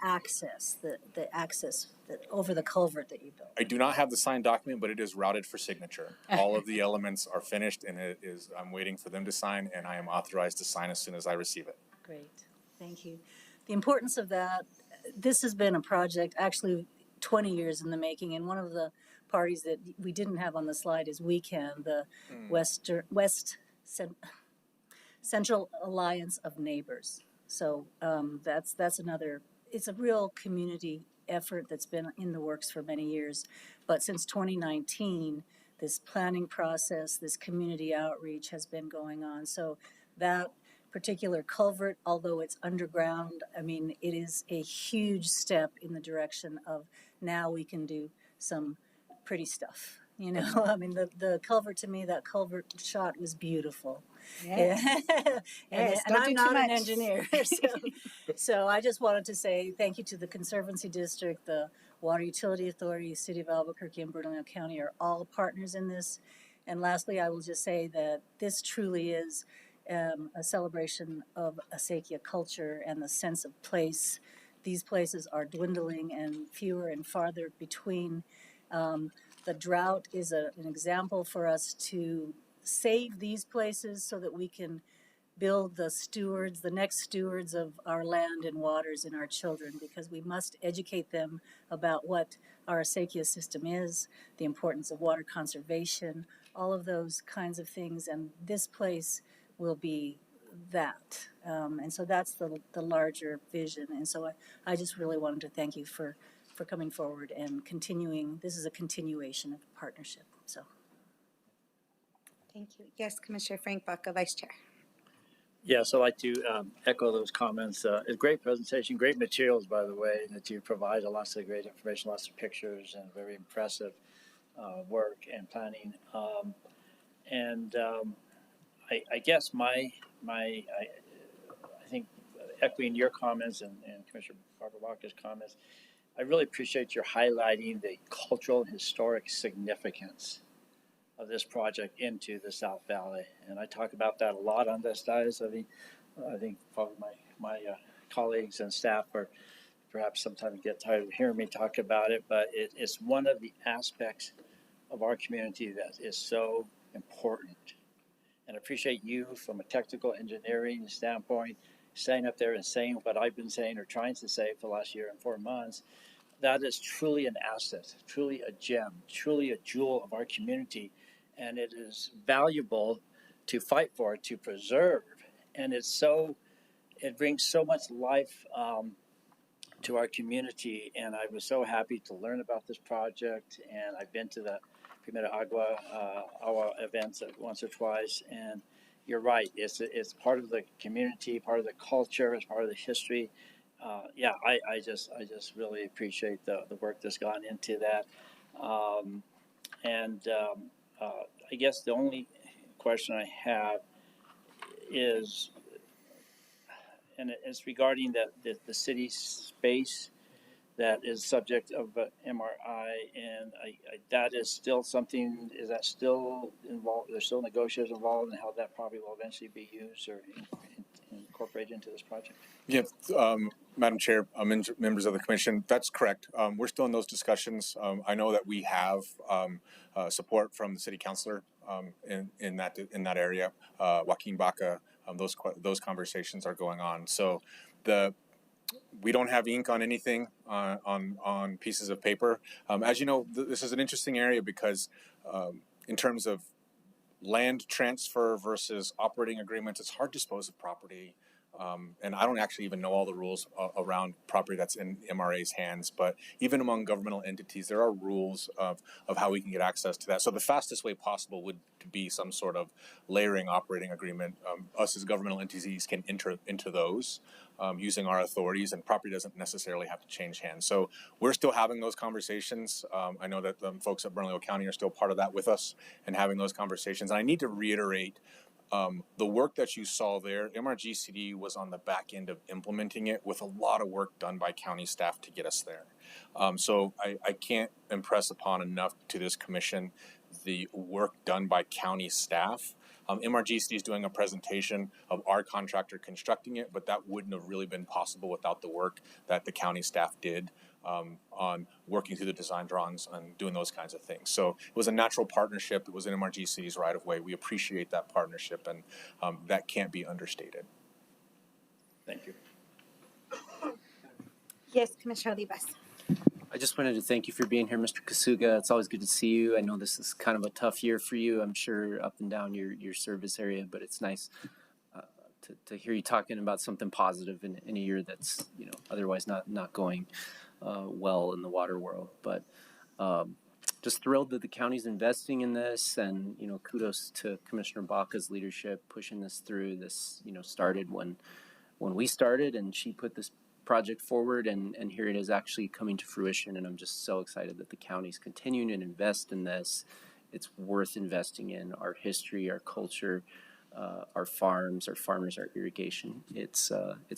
access, the access over the culvert that you built. I do not have the signed document, but it is routed for signature. All of the elements are finished, and I'm waiting for them to sign, and I am authorized to sign as soon as I receive it. Great, thank you. The importance of that, this has been a project actually 20 years in the making, and one of the parties that we didn't have on the slide is WECAN, the Central Alliance of Neighbors. So that's another, it's a real community effort that's been in the works for many years. But since 2019, this planning process, this community outreach has been going on. So that particular culvert, although it's underground, I mean, it is a huge step in the direction of now we can do some pretty stuff. You know, I mean, the culvert, to me, that culvert shot was beautiful. Yes. And don't I'm do not too an much. engineer. So I just wanted to say thank you to the Conservancy District, the Water Utility Authority, City of Albuquerque, and Bernalillo County are all partners in this. And lastly, I will just say that this truly is a celebration of Acequia culture and the sense of place. These places are dwindling and fewer and farther between. The drought is an example for us to save these places so that we can build the next stewards of our land and waters and our children, because we must educate them about what our Acequia system is, the importance of water conservation, all of those kinds of things. And this place will be that. And so that's the larger vision. And so I just really wanted to thank you for coming forward and continuing. This is a continuation of the partnership. So, Thank you. Yes, Commissioner Frank Baca, Vice Chair. Yes, I'd like to echo those comments. It's a great presentation, great materials, by the way, that you provided. Lots of great information, lots of pictures, and very impressive work and planning. I guess I think echoing your comments and Commissioner Barber-Baca's comments, I really appreciate your highlighting the cultural and historic significance of this project into the South Valley. And I talk about that a lot on this diet. I think probably my colleagues and staff are perhaps sometimes get tired of hearing me talk about it, but it's one of the aspects of our community that is so important. And I appreciate you from a technical engineering standpoint, standing up there and saying what I've been saying or trying to say for the last year and 4 months. That is truly an asset, truly a gem, truly a jewel of our community. And it is valuable to fight for, to preserve. And it brings so much life to our community, and I was so happy to learn about this project. And I've been to the Primera Agua events once or twice, and you're right. It's part of the community, part of the culture, it's part of the history. I just really appreciate the work that's gone into that. I guess the only question I have is, and it's regarding the city space that is subject of MRI, and that is still something. Is that still involved? There's still negotiators involved in how that probably will eventually be used or incorporated into this project. Yeah, Madam Chair, members of the commission, that's correct. We're still in those discussions. I know that we have support from the city councilor in that area, Joaquin Baca. Those conversations are going on. So we don't have ink on anything on pieces of paper. As you know, this is an interesting area because in terms of land transfer versus operating agreements, it's hard to dispose of property. And I don't actually even know all the rules around property that's in MRA's hands, but even among governmental entities, there are rules of how we can get access to that. So the fastest way possible would be some sort of layering operating agreement. Us as governmental entities can enter into those using our authorities, and property doesn't necessarily have to change hands. So we're still having those conversations. I know that the folks at Bernalillo County are still part of that with us and having those conversations. And I need to reiterate, the work that you saw there, MRGCD was on the back end of implementing it with a lot of work done by county staff to get us there. So I can't impress upon enough to this commission the work done by county staff. MRGCD is doing a presentation of our contractor constructing it, but that wouldn't have really been possible without the work that the county staff did on working through the design drawings and doing those kinds of things. So it was a natural partnership. It was in MRGCD's right of way. We appreciate that partnership, and that can't be understated. Thank you. Yes, Commissioner Olivas. I just wanted to thank you for being here, Mr. Kasuga. It's always good to see you. I know this is kind of a tough year for you, I'm sure, up and down your service area, but it's nice to hear you talking about something positive in a year that's, otherwise not going well in the water world. But just thrilled that the county's investing in this, and, kudos to Commissioner Baca's leadership pushing this through. This, started when we started, and she put this project forward, and here it is actually coming to fruition, and I'm just so excited that the county's continuing to invest in this. It's worth investing in our history, our culture, our farms, our farmers, our irrigation. It's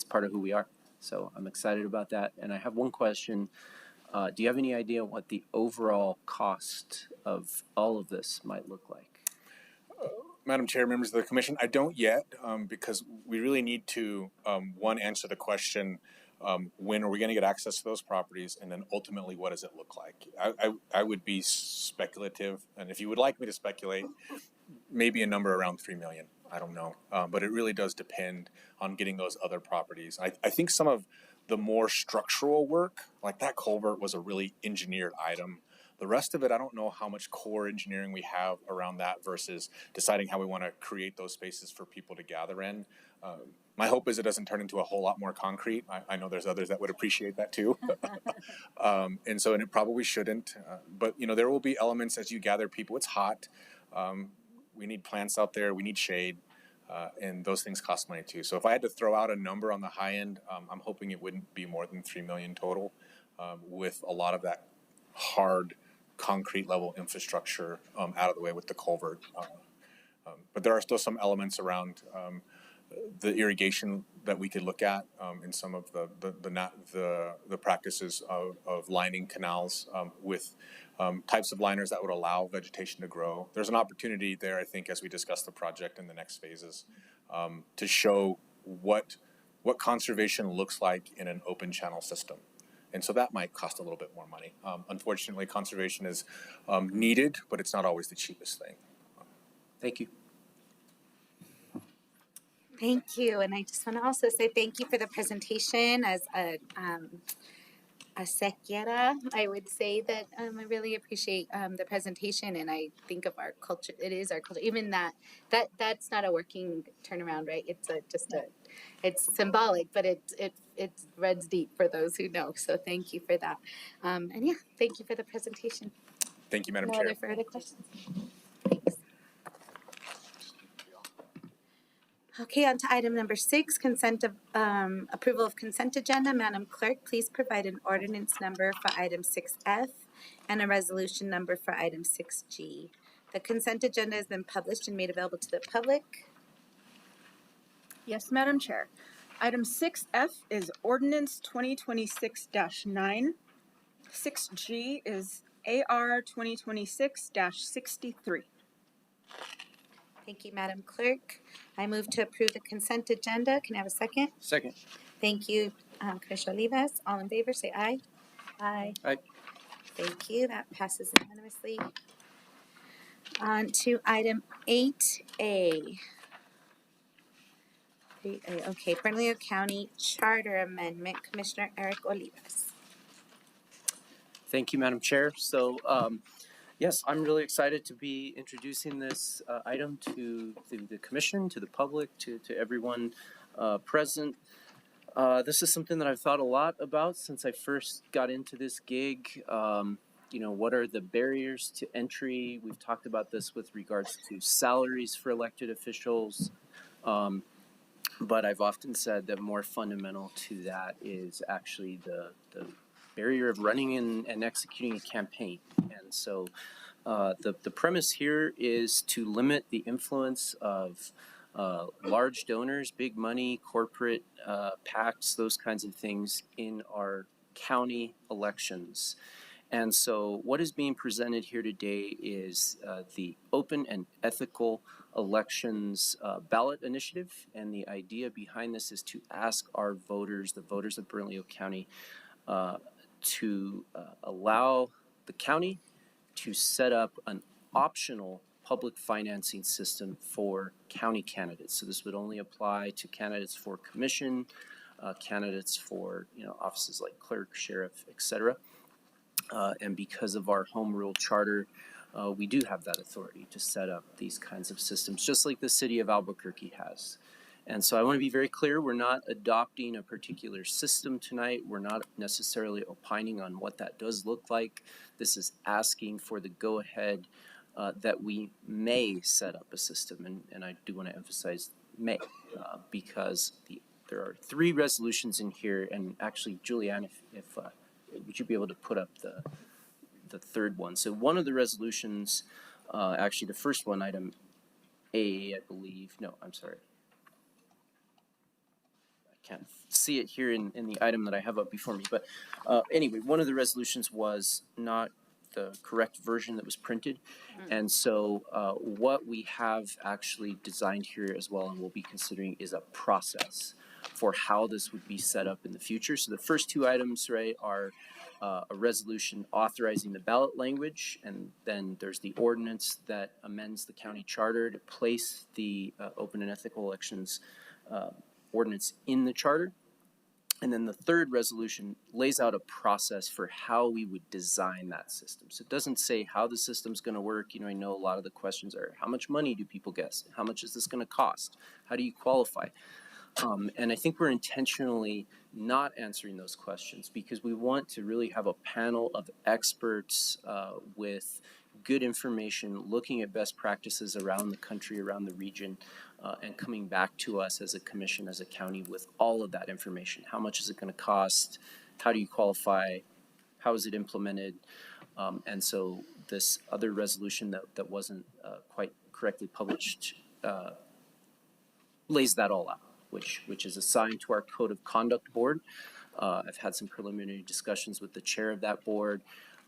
part of who we are. So I'm excited about that. And I have one question. Do you have any idea what the overall cost of all of this might look like? Madam Chair, members of the commission, I don't yet, because we really need to, one, answer the question, when are we going to get access to those properties, and then ultimately, what does it look like? I would be speculative, and if you would like me to speculate, maybe a number around $3 million. I don't know, but it really does depend on getting those other properties. I think some of the more structural work, like that culvert, was a really engineered item. The rest of it, I don't know how much core engineering we have around that versus deciding how we want to create those spaces for people to gather in. My hope is it doesn't turn into a whole lot more concrete. I know there's others that would appreciate that too. And it probably shouldn't. But, there will be elements as you gather people. It's hot. We need plants out there. We need shade. And those things cost money too. So if I had to throw out a number on the high end, I'm hoping it wouldn't be more than $3 million total, with a lot of that hard concrete level infrastructure out of the way with the culvert. But there are still some elements around the irrigation that we could look at in some of the practices of lining canals with types of liners that would allow vegetation to grow. There's an opportunity there, I think, as we discuss the project in the next phases, to show what conservation looks like in an open channel system. And so that might cost a little bit more money. Unfortunately, conservation is needed, but it's not always the cheapest thing. Thank you. Thank you. And I just want to also say thank you for the presentation. As a sequiera, I would say that I really appreciate the presentation, and I think of our culture. It is our culture. Even that's not a working turnaround, right? It's it's symbolic, but it it runs deep for those who know. So thank you for that. And yeah, thank you for the presentation. Thank you, Madam No Chair. other further questions? Thanks. Okay, on to item number 6, consent of approval of consent agenda. Madam Clerk, please provide an ordinance number for item 6F and a resolution number for item 6G. The consent agenda has been published and made available to the public. Yes, Madam Chair. Item 6F is Ordinance 2026-9. 6G is AR 2026-63. Thank you, Madam Clerk. I move to approve the consent agenda. Can I have a second? Second. Thank you, Commissioner Olivas. All in favor, say aye. Aye. Aye. Thank you. That passes unanimously. On to item 8A. 8A. Okay, Bernalillo County Charter Amendment. Commissioner Eric Olivas. Thank you, Madam Chair. So, yes, I'm really excited to be introducing this item to the commission, to the public, to everyone present. This is something that I've thought a lot about since I first got into this gig. What are the barriers to entry? We've talked about this with regards to salaries for elected officials. But I've often said that more fundamental to that is actually the barrier of running and executing a campaign. And so the premise here is to limit the influence of large donors, big money, corporate PACs, those kinds of things in our county elections. And so what is being presented here today is the Open and Ethical Elections Ballot Initiative. And the idea behind this is to ask our voters, the voters of Bernalillo County, to allow the county to set up an optional public financing system for county candidates. So this would only apply to candidates for commission, candidates for offices like clerk, sheriff, etc. And because of our home rule charter, we do have that authority to set up these kinds of systems, just like the city of Albuquerque has. And so I want to be very clear, we're not adopting a particular system tonight. We're not necessarily opining on what that does look like. This is asking for the go-ahead that we may set up a system. And I do want to emphasize may, because there are 3 resolutions in here. And actually, Julianne, if would you be able to put up the third one? So one of the resolutions, actually the first one, item A, I believe. No, I'm sorry. Can't see it here in the item that I have up before me. But anyway, one of the resolutions was not the correct version that was printed. And so what we have actually designed here as well, and we'll be considering, is a process for how this would be set up in the future. So the first 2 items, right, are a resolution authorizing the ballot language, and then there's the ordinance that amends the county charter to place the open and ethical elections ordinance in the charter. And then the third resolution lays out a process for how we would design that system. So it doesn't say how the system's going to work. I know a lot of the questions are, how much money do people get? How much is this going to cost? How do you qualify? And I think we're intentionally not answering those questions because we want to really have a panel of experts with good information, looking at best practices around the country, around the region, and coming back to us as a commission, as a county, with all of that information. How much is it going to cost? How do you qualify? How is it implemented? And so this other resolution that wasn't quite correctly published lays that all out, which is assigned to our Code of Conduct Board. I've had some preliminary discussions with the chair of that board.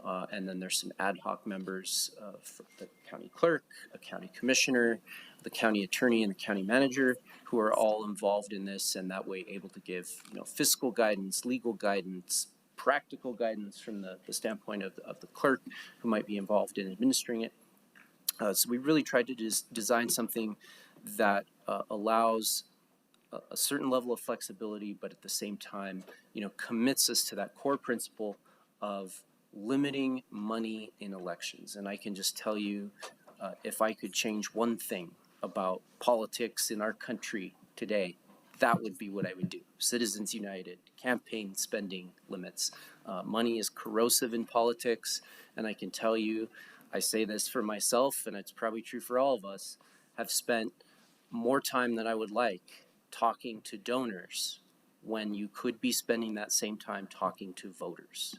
And then there's some ad hoc members for the county clerk, a county commissioner, the county attorney, and the county manager, who are all involved in this, and that way able to give fiscal guidance, legal guidance, practical guidance from the standpoint of the clerk who might be involved in administering it. So we really tried to design something that allows a certain level of flexibility, but at the same time, commits us to that core principle of limiting money in elections. And I can just tell you, if I could change one thing about politics in our country today, that would be what I would do. Citizens United, campaign spending limits. Money is corrosive in politics, and I can tell you, I say this for myself, and it's probably true for all of us, have spent more time than I would like talking to donors when you could be spending that same time talking to voters.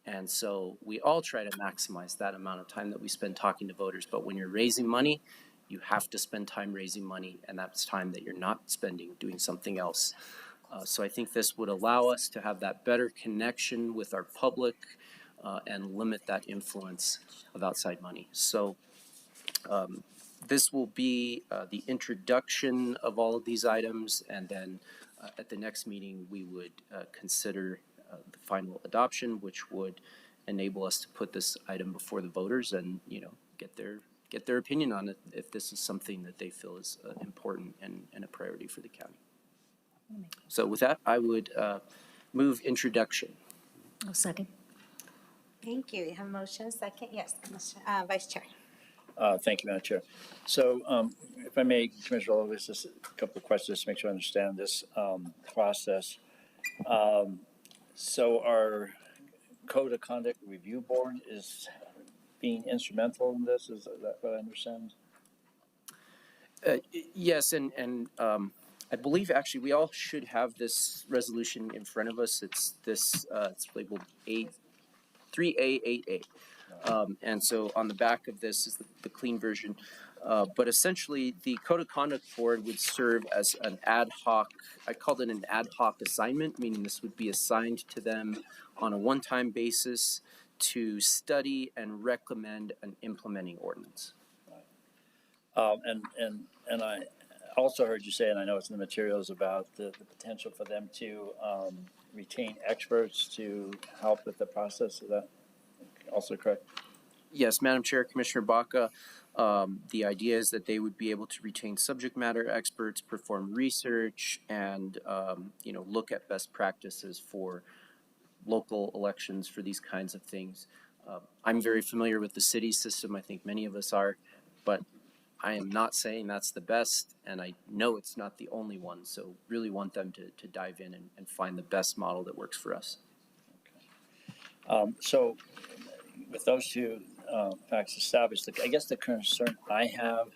And so we all try to maximize that amount of time that we spend talking to voters. But when you're raising money, you have to spend time raising money, and that's time that you're not spending doing something else. So I think this would allow us to have that better connection with our public and limit that influence of outside money. So this will be the introduction of all of these items, and then at the next meeting we would consider the final adoption, which would enable us to put this item before the voters and, get their opinion on it if this is something that they feel is important and a priority for the county. So with that, I would move introduction. I'll second. Thank you. You have a motion, second? Yes, Vice Chair. Thank you, Madam Chair. So if I may, Commissioner Olivas, just a couple of questions to make sure I understand this process. So our Code of Conduct Review Board is being instrumental in this? Is that what I understand? Yes, and I believe actually we all should have this resolution in front of us. It's this, it's labeled 3A8A. And so on the back of this is the clean version. But essentially, the Code of Conduct Board would serve as an ad hoc, I called it an ad hoc assignment, meaning this would be assigned to them on a one-time basis to study and recommend an implementing ordinance. And I also heard you say, and I know it's in the materials, about the potential for them to retain experts to help with the process. Is that also correct? Yes, Madam Chair, Commissioner Baca, the idea is that they would be able to retain subject matter experts, perform research, and look at best practices for local elections for these kinds of things. I'm very familiar with the city system. I think many of us are, but I am not saying that's the best, and I know it's not the only one. So really want them to dive in and find the best model that works for us. Okay. So with those two facts established, I guess the concern I have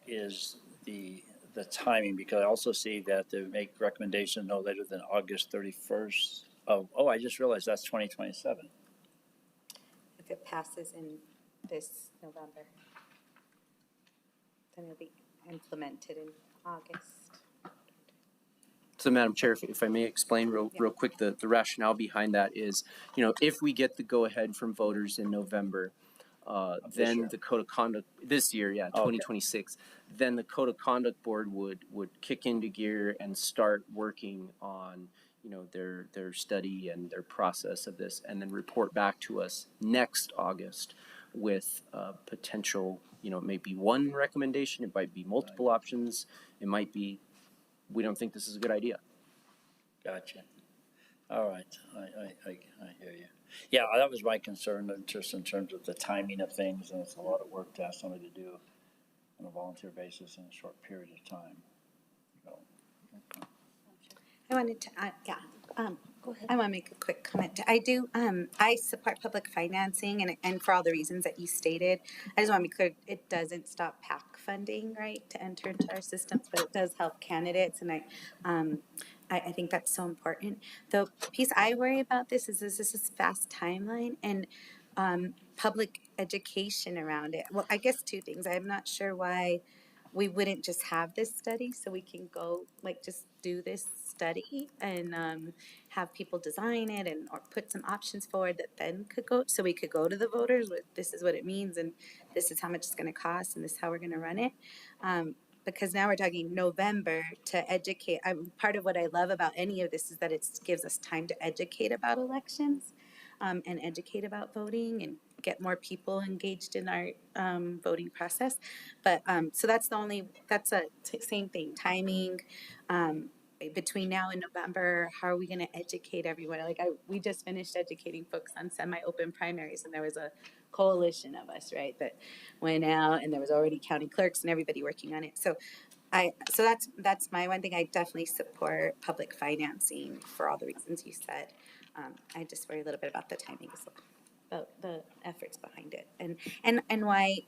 is the timing, because I also see that they make recommendations no later than August 31st. I just realized that's 2027. If it passes in this November, then it'll be implemented in August. So, Madam Chair, if I may explain real quick, the rationale behind that is, if we get the go-ahead from voters in November, then the Code of Conduct, this year, 2026, then the Code of Conduct Board would kick into gear and start working on, their study and their process of this, and then report back to us next August with potential, it may be one recommendation, it might be multiple options, it might be, we don't think this is a good idea. Gotcha. All right. I hear you. Yeah, that was my concern, just in terms of the timing of things, and it's a lot of work to ask somebody to do on a volunteer basis in a short period of time. So, okay. I wanted to, go ahead. I want to make a quick comment. I support public financing, and for all the reasons that you stated. I just want to be clear, it doesn't stop PAC funding, right, to enter into our systems, but it does help candidates, and I think that's so important. The piece I worry about this is a fast timeline and public education around it. Well, I guess two things. I'm not sure why we wouldn't just have this study so we can go, just do this study and have people design it or put some options forward that then could go, so we could go to the voters with, this is what it means and this is how much it's going to cost and this is how we're going to run it. Because now we're talking November to educate. Part of what I love about any of this is that it gives us time to educate about elections and educate about voting and get more people engaged in our voting process. But so that's same thing, timing. Between now and November, how are we going to educate everyone? We just finished educating folks on semi-open primaries, and there was a coalition of us, right, that went out, and there was already county clerks and everybody working on it. So So that's my one thing. I definitely support public financing for all the reasons you said. I just worry a little bit about the timing as well, about the efforts behind it, and why.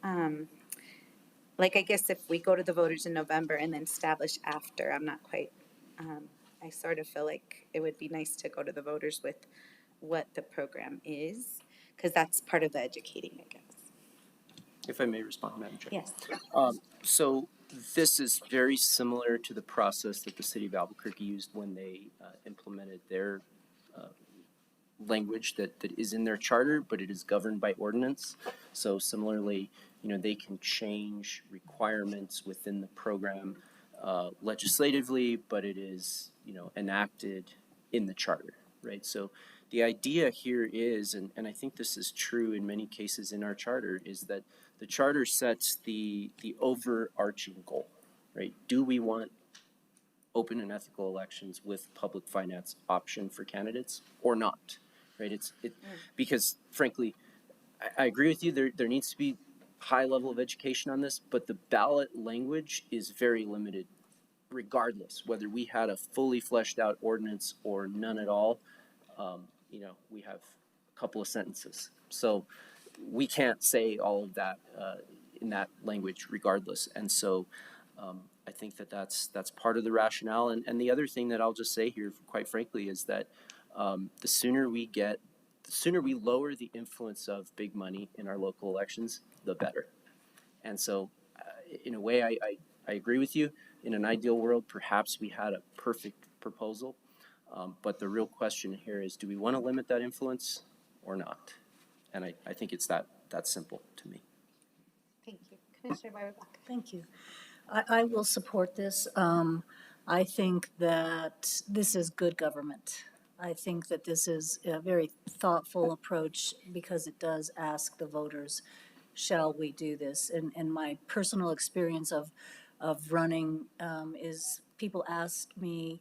Like, I guess if we go to the voters in November and then establish after, I'm not quite. I sort of feel like it would be nice to go to the voters with what the program is, because that's part of the educating, I guess. If I may respond, Madam Chair. Yes. So this is very similar to the process that the city of Albuquerque used when they implemented their language that is in their charter, but it is governed by ordinance. So similarly, they can change requirements within the program legislatively, but it is, enacted in the charter, right? So the idea here is, and I think this is true in many cases in our charter, is that the charter sets the overarching goal, right? Do we want open and ethical elections with public finance option for candidates or not, right? Because frankly, I agree with you, there needs to be high level of education on this, but the ballot language is very limited regardless, whether we had a fully fleshed out ordinance or none at all. We have a couple of sentences. So we can't say all of that in that language regardless. And so I think that's part of the rationale. And the other thing that I'll just say here, quite frankly, is that the sooner we lower the influence of big money in our local elections, the better. And so in a way, I agree with you. In an ideal world, perhaps we had a perfect proposal. But the real question here is, do we want to limit that influence or not? And I think it's that simple to me. Thank you. Commissioner Barbach. Thank you. I will support this. I think that this is good government. I think that this is a very thoughtful approach because it does ask the voters, shall we do this? And my personal experience of running is people ask me,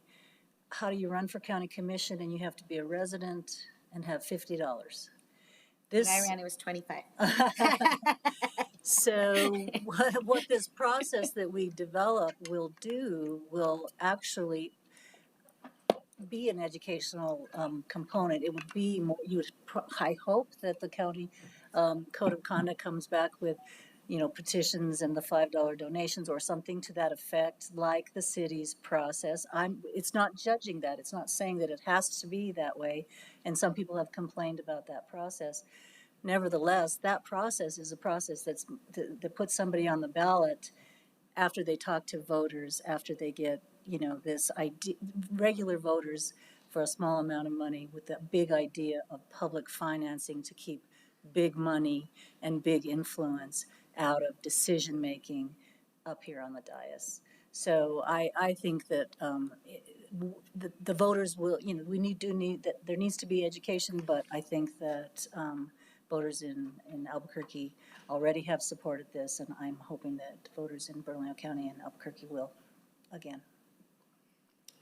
how do you run for county commission and you have to be a resident and have $50? When I ran, it was 25. So what this process that we develop will do will actually be an educational component. It would be more, I hope that the county code of conduct comes back with, petitions and the $5 donations or something to that effect, like the city's process. It's not judging that. It's not saying that it has to be that way. And some people have complained about that process. Nevertheless, that process is a process that puts somebody on the ballot after they talk to voters, after they get, this idea, regular voters for a small amount of money with that big idea of public financing to keep big money and big influence out of decision-making up here on the dais. So I think that the voters will, we need that there needs to be education, but I think that voters in Albuquerque already have supported this, and I'm hoping that voters in Bernalillo County and Albuquerque will again.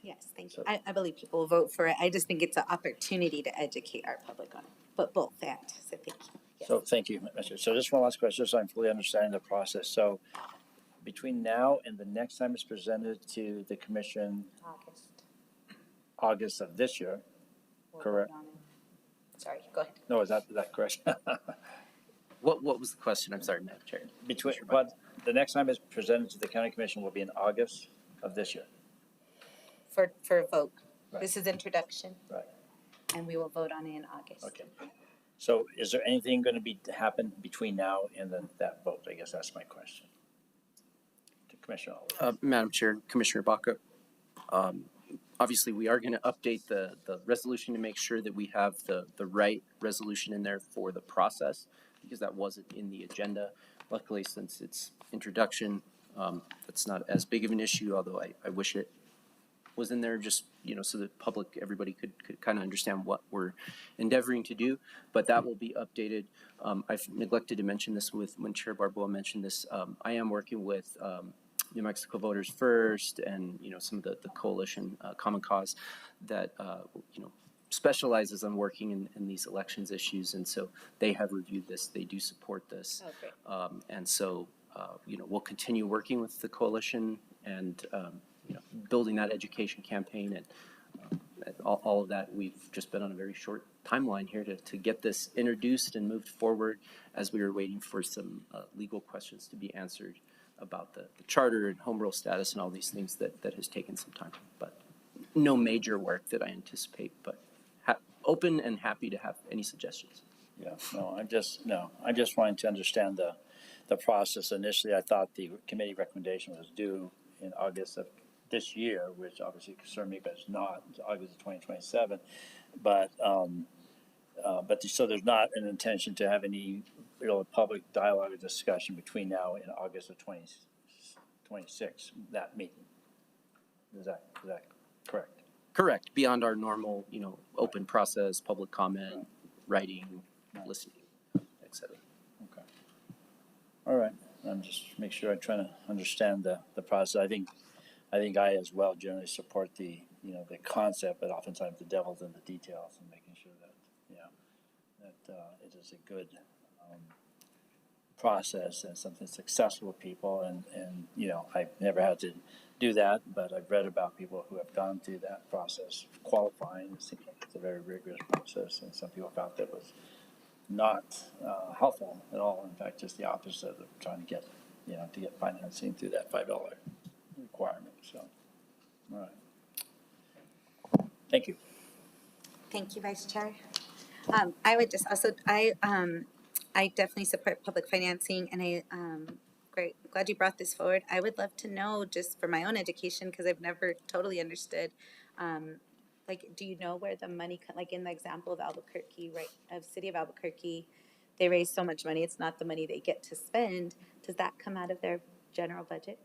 Yes, thank you. I believe people will vote for it. I just think it's an opportunity to educate our public on it, but both that. So thank you. Yes. So thank you, Mr. So just one last question, so I'm fully understanding the process. So between now and the next time it's presented to the commission, August of this year, correct? Sorry, go ahead. No, is that correct? What was the question? I'm sorry, Madam Chair. The next time it's presented to the county commission will be in August of this year. For a vote. Right. This is introduction. Right. And we will vote on it in August. Okay. So is there anything going to happen between now and then that vote? I guess that's my question. To Commissioner Oliver. Madam Chair, Commissioner Baca, obviously we are going to update the resolution to make sure that we have the right resolution in there for the process, because that wasn't in the agenda. Luckily, since it's introduction, that's not as big of an issue, although I wish it was in there, just so the public, everybody could kind of understand what we're endeavoring to do. But that will be updated. I've neglected to mention this when Chair Barboa mentioned this. I am working with New Mexico Voters First and some of the coalition Common Cause that specializes on working in these elections issues, and so they have reviewed this. They do support this, and so we'll continue working with the coalition and building that education campaign and all of that. We've just been on a very short timeline here to get this introduced and moved forward as we were waiting for some legal questions to be answered about the charter and home rule status and all these things that has taken some time. But no major work that I anticipate, but open and happy to have any suggestions. Yeah, I'm just wanting to understand the process. Initially, I thought the committee recommendation was due in August of this year, which obviously concerned me, but it's not. It's August of 2027. But so there's not an intention to have any real public dialogue or discussion between now and August of 2026, that meeting. Is that correct? Correct. Beyond our normal, open process, public comment, writing, listening, etc. Okay. All right. I'm just make sure I'm trying to understand the process. I think I as well generally support the concept, but oftentimes the devil's in the details and making sure that it is a good process and something that's accessible to people. And I've never had to do that, but I've read about people who have gone through that process, qualifying. It seems like it's a very rigorous process, and some people found that was not helpful at all. In fact, just the opposite of trying to get financing through that $5 requirement. So, all right. Thank you. Thank you, Vice Chair. I would just also, I definitely support public financing, and glad you brought this forward. I would love to know, just for my own education, because I've never totally understood, do you know where the money, like in the example of Albuquerque, right, of City of Albuquerque, they raise so much money, it's not the money they get to spend. Does that come out of their general budget?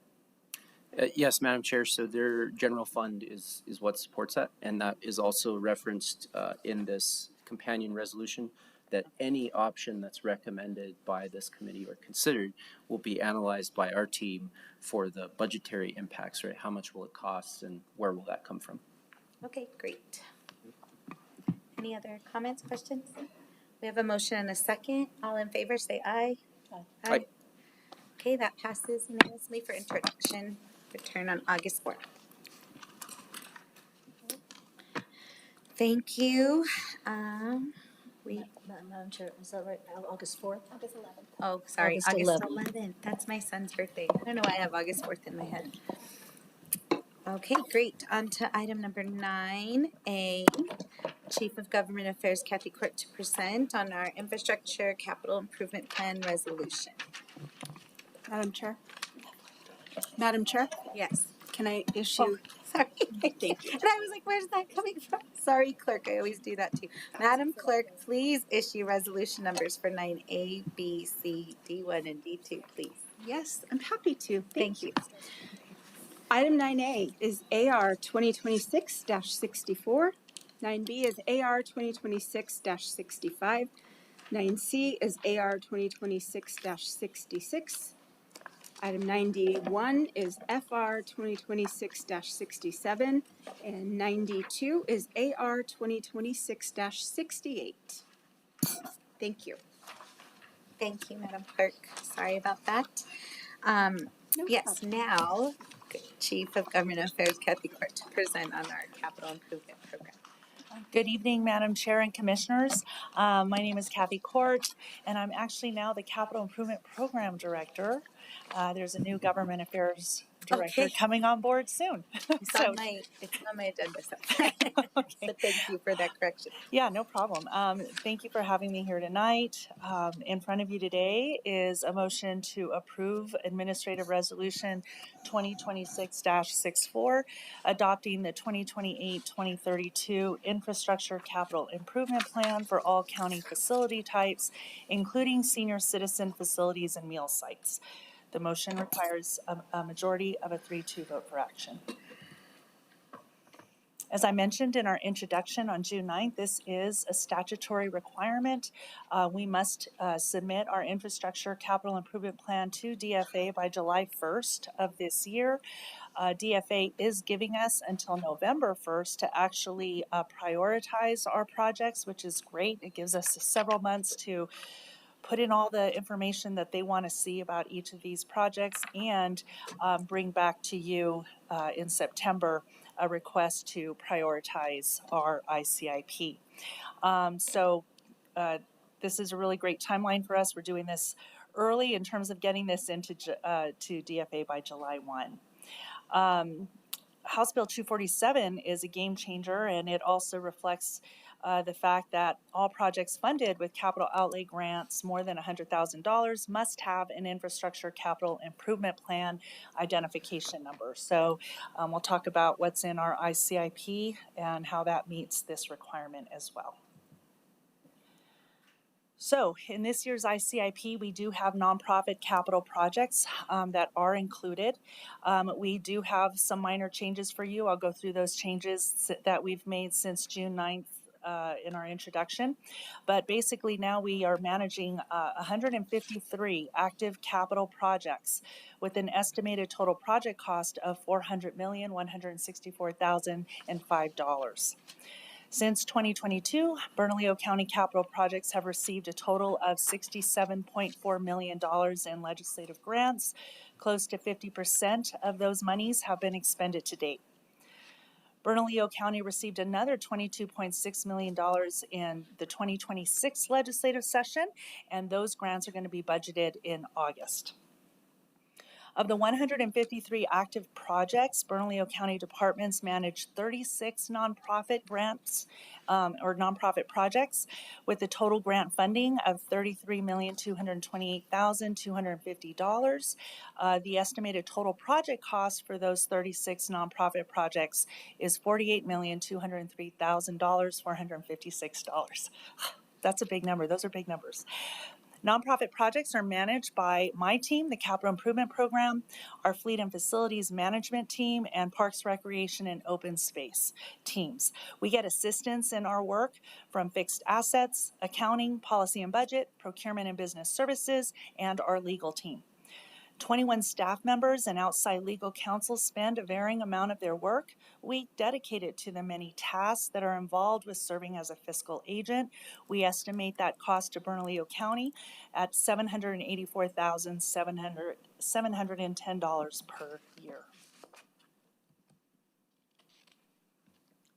Yes, Madam Chair. So their general fund is what supports that, and that is also referenced in this companion resolution, that any option that's recommended by this committee or considered will be analyzed by our team for the budgetary impacts, right? How much will it cost and where will that come from? Okay, great. Any other comments, questions? We have a motion and a second. All in favor, say aye. Aye. Okay, that passes unanimously for introduction. Return on August 4th. Thank you. Madam Chair, is that right? August 4th? August 11th. Oh, sorry, August 11th. That's my son's birthday. I don't know why I have August 4th in my head. Okay, great. On to item number 9A. Chief of Government Affairs Kathy Court to present on our infrastructure capital improvement plan resolution. Madam Chair? Madam Chair? Yes. Can I issue? Sorry. Thank you. And I was like, where's that coming from? Sorry, clerk. I always do that too. Madam Clerk, please issue resolution numbers for 9A, B, C, D1, and D2, please. Yes, I'm happy to. Thank you. Item 9A is AR 2026-64. 9B is AR 2026-65. 9C is AR 2026-66. Item 91 is FR 2026-67, and 92 is AR 2026-68. Thank you. Thank you, Madam Clerk. Sorry about that. Yes, now, Chief of Government Affairs Kathy Court to present on our capital improvement program. Good evening, Madam Chair and Commissioners. My name is Kathy Court, and I'm actually now the Capital Improvement Program Director. There's a new Government Affairs Director coming on board soon. It's on my agenda. Okay. So thank you for that correction. Yeah, no problem. Thank you for having me here tonight. In front of you today is a motion to approve Administrative Resolution 2026-64, adopting the 2028-2032 Infrastructure Capital Improvement Plan for all county facility types, including senior citizen facilities and meal sites. The motion requires a majority of a 3-2 vote for action. As I mentioned in our introduction on June 9th, this is a statutory requirement. We must submit our infrastructure capital improvement plan to DFA by July 1st of this year. DFA is giving us until November 1st to actually prioritize our projects, which is great. It gives us several months to put in all the information that they want to see about each of these projects and bring back to you in September a request to prioritize our ICIP. This is a really great timeline for us. We're doing this early in terms of getting this into to DFA by July 1. House Bill 247 is a game changer, and it also reflects the fact that all projects funded with capital outlay grants more than $100,000 must have an infrastructure capital improvement plan identification number. So we'll talk about what's in our ICIP and how that meets this requirement as well. So in this year's ICIP, we do have nonprofit capital projects that are included. We do have some minor changes for you. I'll go through those changes that we've made since June 9th in our introduction. But basically now we are managing 153 active capital projects with an estimated total project cost of $400,164,005. Since 2022, Bernalillo County capital projects have received a total of $67.4 million in legislative grants. Close to 50% of those monies have been expended to date. Bernalillo County received another $22.6 million in the 2026 legislative session, and those grants are going to be budgeted in August. Of the 153 active projects, Bernalillo County departments manage 36 nonprofit grants or nonprofit projects with a total grant funding of $33,228,250. The estimated total project cost for those 36 nonprofit projects is $48,203,456. That's a big number. Those are big numbers. Nonprofit projects are managed by my team, the Capital Improvement Program, our Fleet and Facilities Management team, and Parks, Recreation, and Open Space teams. We get assistance in our work from fixed assets, accounting, policy and budget, procurement and business services, and our legal team. 21 staff members and outside legal counsel spend a varying amount of their work week dedicated to the many tasks that are involved with serving as a fiscal agent. We estimate that cost to Bernalillo County at $784,710 per year.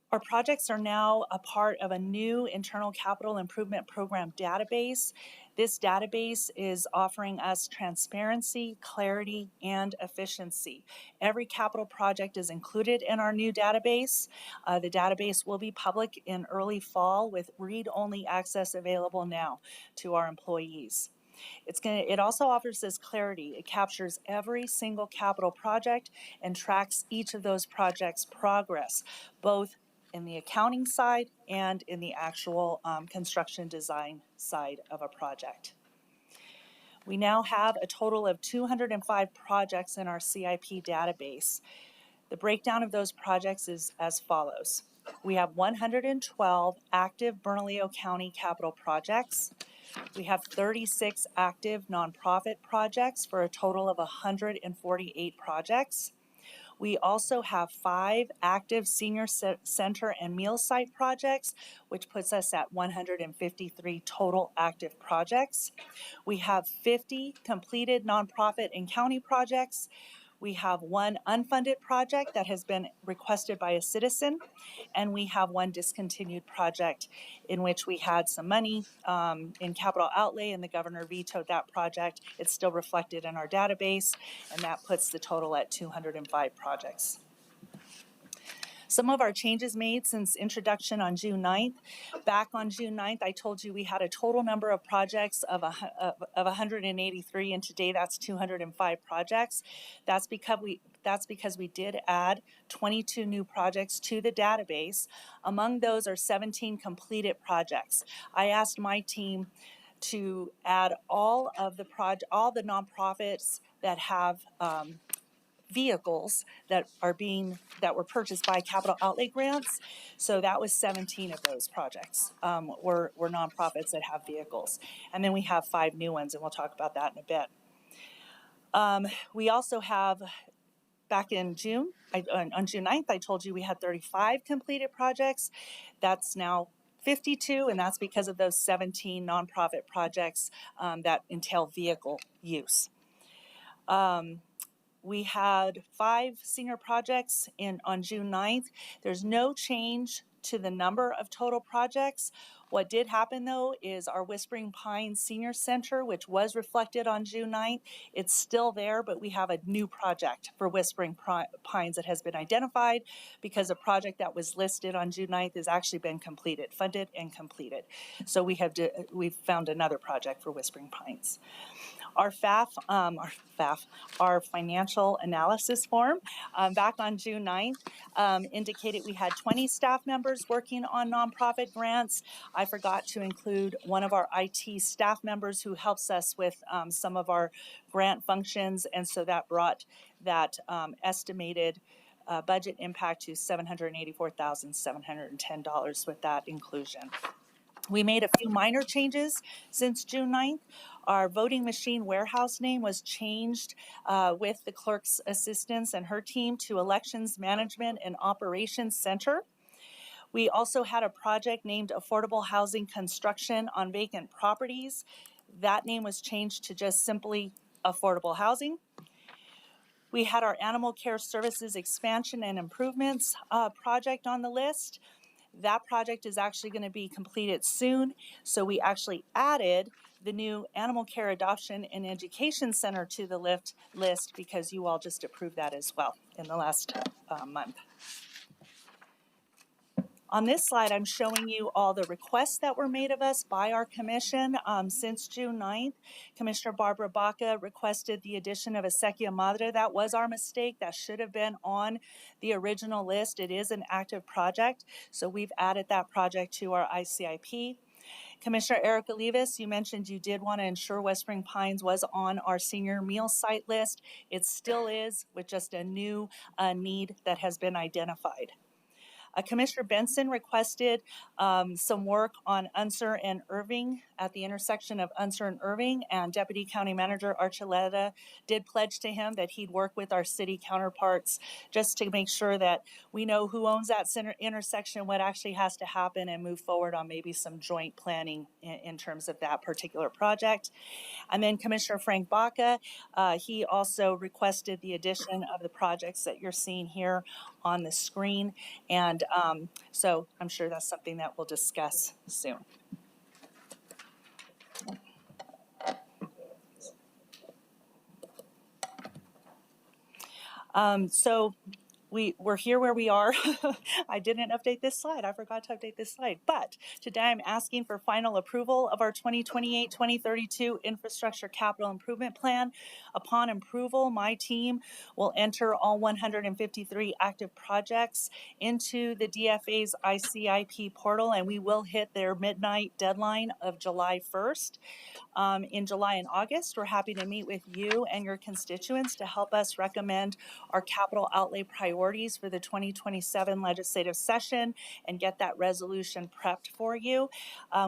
Our projects are now a part of a new internal capital improvement program database. This database is offering us transparency, clarity, and efficiency. Every capital project is included in our new database. The database will be public in early fall with read-only access available now to our employees. It also offers us clarity. It captures every single capital project and tracks each of those projects' progress, both in the accounting side and in the actual construction design side of a project. We now have a total of 205 projects in our CIP database. The breakdown of those projects is as follows. We have 112 active Bernalillo County capital projects. We have 36 active nonprofit projects for a total of 148 projects. We also have 5 active senior center and meal site projects, which puts us at 153 total active projects. We have 50 completed nonprofit and county projects. We have 1 unfunded project that has been requested by a citizen, and we have 1 discontinued project in which we had some money in capital outlay, and the governor vetoed that project. It's still reflected in our database, and that puts the total at 205 projects. Some of our changes made since introduction on June 9th. Back on June 9th, I told you we had a total number of projects of 183, and today that's 205 projects. That's because we did add 22 new projects to the database. Among those are 17 completed projects. I asked my team to add all the nonprofits that have vehicles that were purchased by capital outlay grants. So that was 17 of those projects were nonprofits that have vehicles. And then we have 5 new ones, and we'll talk about that in a bit. We also have, back in June, on June 9th, I told you we had 35 completed projects. That's now 52, and that's because of those 17 nonprofit projects that entail vehicle use. We had 5 senior projects on June 9th. There's no change to the number of total projects. What did happen though is our Whispering Pines Senior Center, which was reflected on June 9th, it's still there, but we have a new project for Whispering Pines that has been identified because a project that was listed on June 9th has actually been completed, funded and completed. So we've found another project for Whispering Pines. Our our financial analysis form back on June 9th indicated we had 20 staff members working on nonprofit grants. I forgot to include one of our IT staff members who helps us with some of our grant functions, and so that brought that estimated budget impact to $784,710 with that inclusion. We made a few minor changes since June 9th. Our voting machine warehouse name was changed with the clerk's assistance and her team to Elections Management and Operations Center. We also had a project named Affordable Housing Construction on Vacant Properties. That name was changed to just simply Affordable Housing. We had our Animal Care Services Expansion and Improvements project on the list. That project is actually going to be completed soon, so we actually added the new Animal Care Adoption and Education Center to the list because you all just approved that as well in the last month. On this slide, I'm showing you all the requests that were made of us by our commission since June 9th. Commissioner Barbara Baca requested the addition of a Sequia Madre. That was our mistake. That should have been on the original list. It is an active project, so we've added that project to our ICIP. Commissioner Eric Olivas, you mentioned you did want to ensure Whispering Pines was on our senior meal site list. It still is, with just a new need that has been identified. Commissioner Benson requested some work on Unser and Irving at the intersection of Unser and Irving, and Deputy County Manager Archuleta did pledge to him that he'd work with our city counterparts just to make sure that we know who owns that intersection, what actually has to happen, and move forward on maybe some joint planning in terms of that particular project. And then Commissioner Frank Baca, he also requested the addition of the projects that you're seeing here on the screen, and so I'm sure that's something that we'll discuss soon. So we're here where we are. I didn't update this slide. I forgot to update this slide. But today I'm asking for final approval of our 2028-2032 Infrastructure Capital Improvement Plan. Upon approval, my team will enter all 153 active projects into the DFA's ICIP portal, and we will hit their midnight deadline of July 1st. In July and August, we're happy to meet with you and your constituents to help us recommend our capital outlay priorities for the 2027 legislative session and get that resolution prepped for you.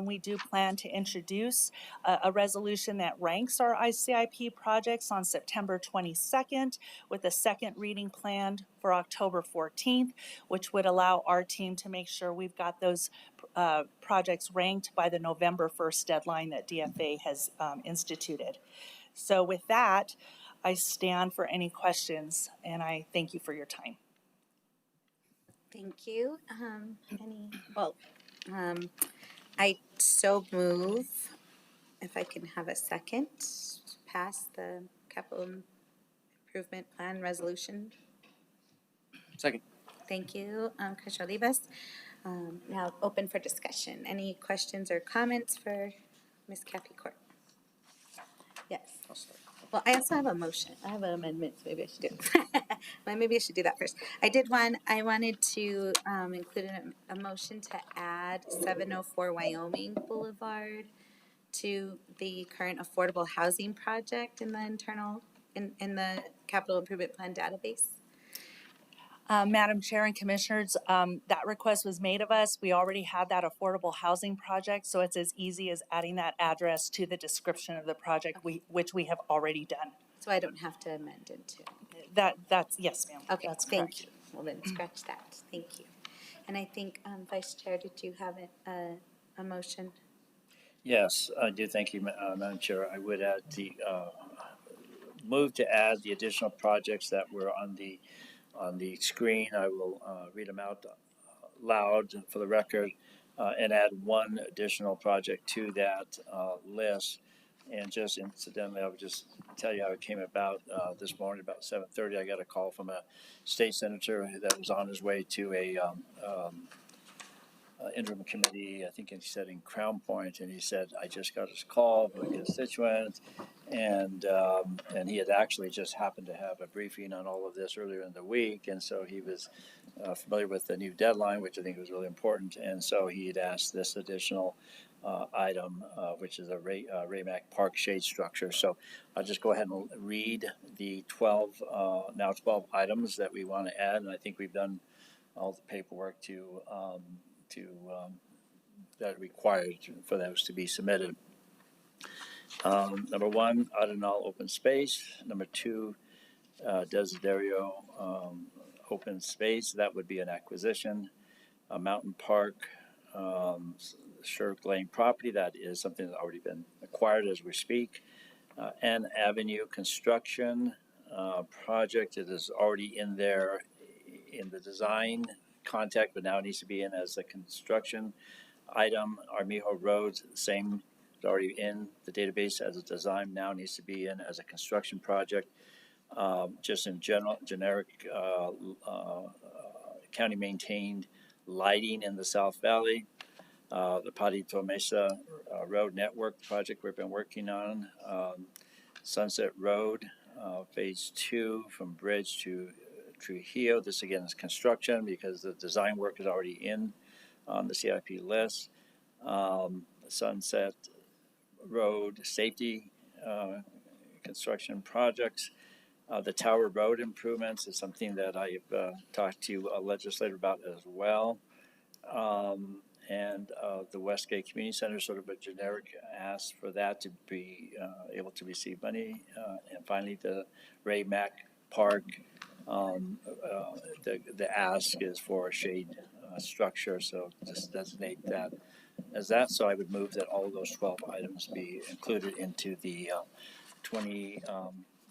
We do plan to introduce a resolution that ranks our ICIP projects on September 22nd with a second reading planned for October 14th, which would allow our team to make sure we've got those projects ranked by the November 1st deadline that DFA has instituted. So with that, I stand for any questions, and I thank you for your time. Thank you. I so move, if I can have a second, to pass the capital improvement plan resolution. Second. Thank you, Commissioner Olivas. Now open for discussion. Any questions or comments for Ms. Kathy Court? Yes. I'll start. Well, I also have a motion. I have an amendment, so maybe I should do it. Well, maybe I should do that first. I wanted to include a motion to add 704 Wyoming Boulevard to the current affordable housing project in the capital improvement plan database. Madam Chair and Commissioners, that request was made of us. We already have that affordable housing project, so it's as easy as adding that address to the description of the project, which we have already done. So I don't have to amend it to? That's yes, ma'am. Okay, that's thank correct. you. Well, then scratch that. Thank you. And I think, Vice Chair, did you have a motion? Yes, I do. Thank you, Madam Chair. I would add the move to add the additional projects that were on the screen. I will read them out loud for the record and add one additional project to that list. And just incidentally, I would just tell you how it came about. This morning about 7:30, I got a call from a state senator that was on his way to a interim committee, I think he said in Crown Point, and he said, I just got his call from a constituent, and he had actually just happened to have a briefing on all of this earlier in the week, and so he was familiar with the new deadline, which I think was really important, and so he had asked this additional item, which is a Raymac Park shade structure. So I'll just go ahead and read the 12 items that we want to add, and I think we've done all the paperwork that are required for those to be submitted. Number one, Adenal open space. Number two, Desiderio open space. That would be an acquisition. A mountain park, Shirk Lane property. That is something that's already been acquired as we speak. N Avenue construction project. It is already in there in the design contact, but now it needs to be in as a construction item. Armijo Road, same, it's already in the database as a design, now needs to be in as a construction project. Just in generic county maintained lighting in the South Valley. The Patito Mesa Road Network project we've been working on. Sunset Road, phase 2 from Bridge to Trujillo. This again is construction because the design work is already in on the CIP list. Sunset Road safety construction projects. The Tower Road improvements is something that I've talked to a legislator about as well. And the Westgate Community Center, sort of a generic ask for that to be able to receive money. And finally, the Ray Mack Park. The ask is for a shade structure, so just designate that as that. So I would move that all of those 12 items be included into the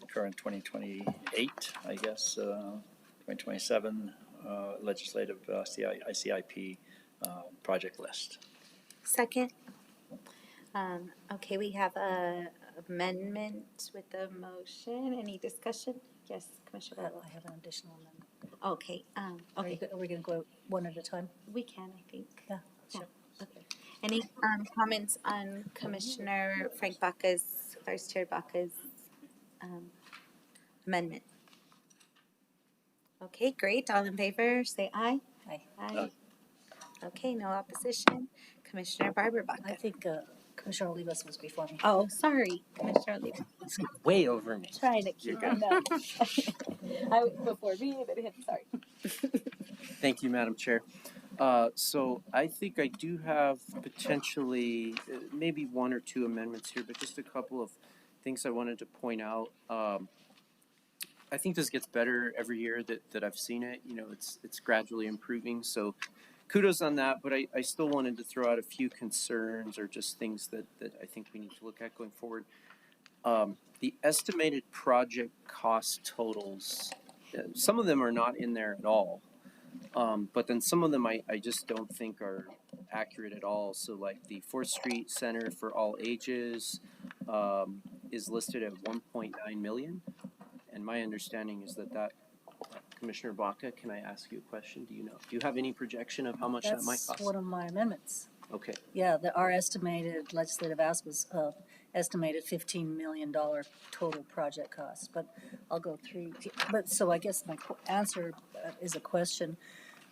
current 2028, I guess, 2027 legislative ICIP project list. Second. Okay, we have a amendment with the motion. Any discussion? Yes, Commissioner Barlow. I have an additional amendment. Okay, okay. Are we going to go one at a time? We can, I think. Yeah, sure. Okay. Any comments on Commissioner Frank Baca's, Vice Chair Baca's amendment? Okay, great. All in favor, say aye. Aye. Aye. Okay, no opposition. Commissioner Barbara Baca. I think Commissioner Olivas was before me. Oh, sorry, Commissioner Olivas. Way over me. Trying to keep it up. I was before me, but sorry. Thank you, Madam Chair. So I think I do have potentially maybe one or two amendments here, but just a couple of things I wanted to point out. I think this gets better every year that I've seen it. You know, it's gradually improving. So kudos on that, but I still wanted to throw out a few concerns or just things that I think we need to look at going forward. The estimated project cost totals, some of them are not in there at all. But then some of them I just don't think are accurate at all. So like the 4th Street Center for All Ages is listed at 1.9 million. And my understanding is that Commissioner Baca, can I ask you a question? Do you have any projection of how much that might cost? That's one of my amendments. Okay. Yeah, our estimated legislative ask was estimated $15 million total project cost, but I'll go through. But so I guess my answer is a question.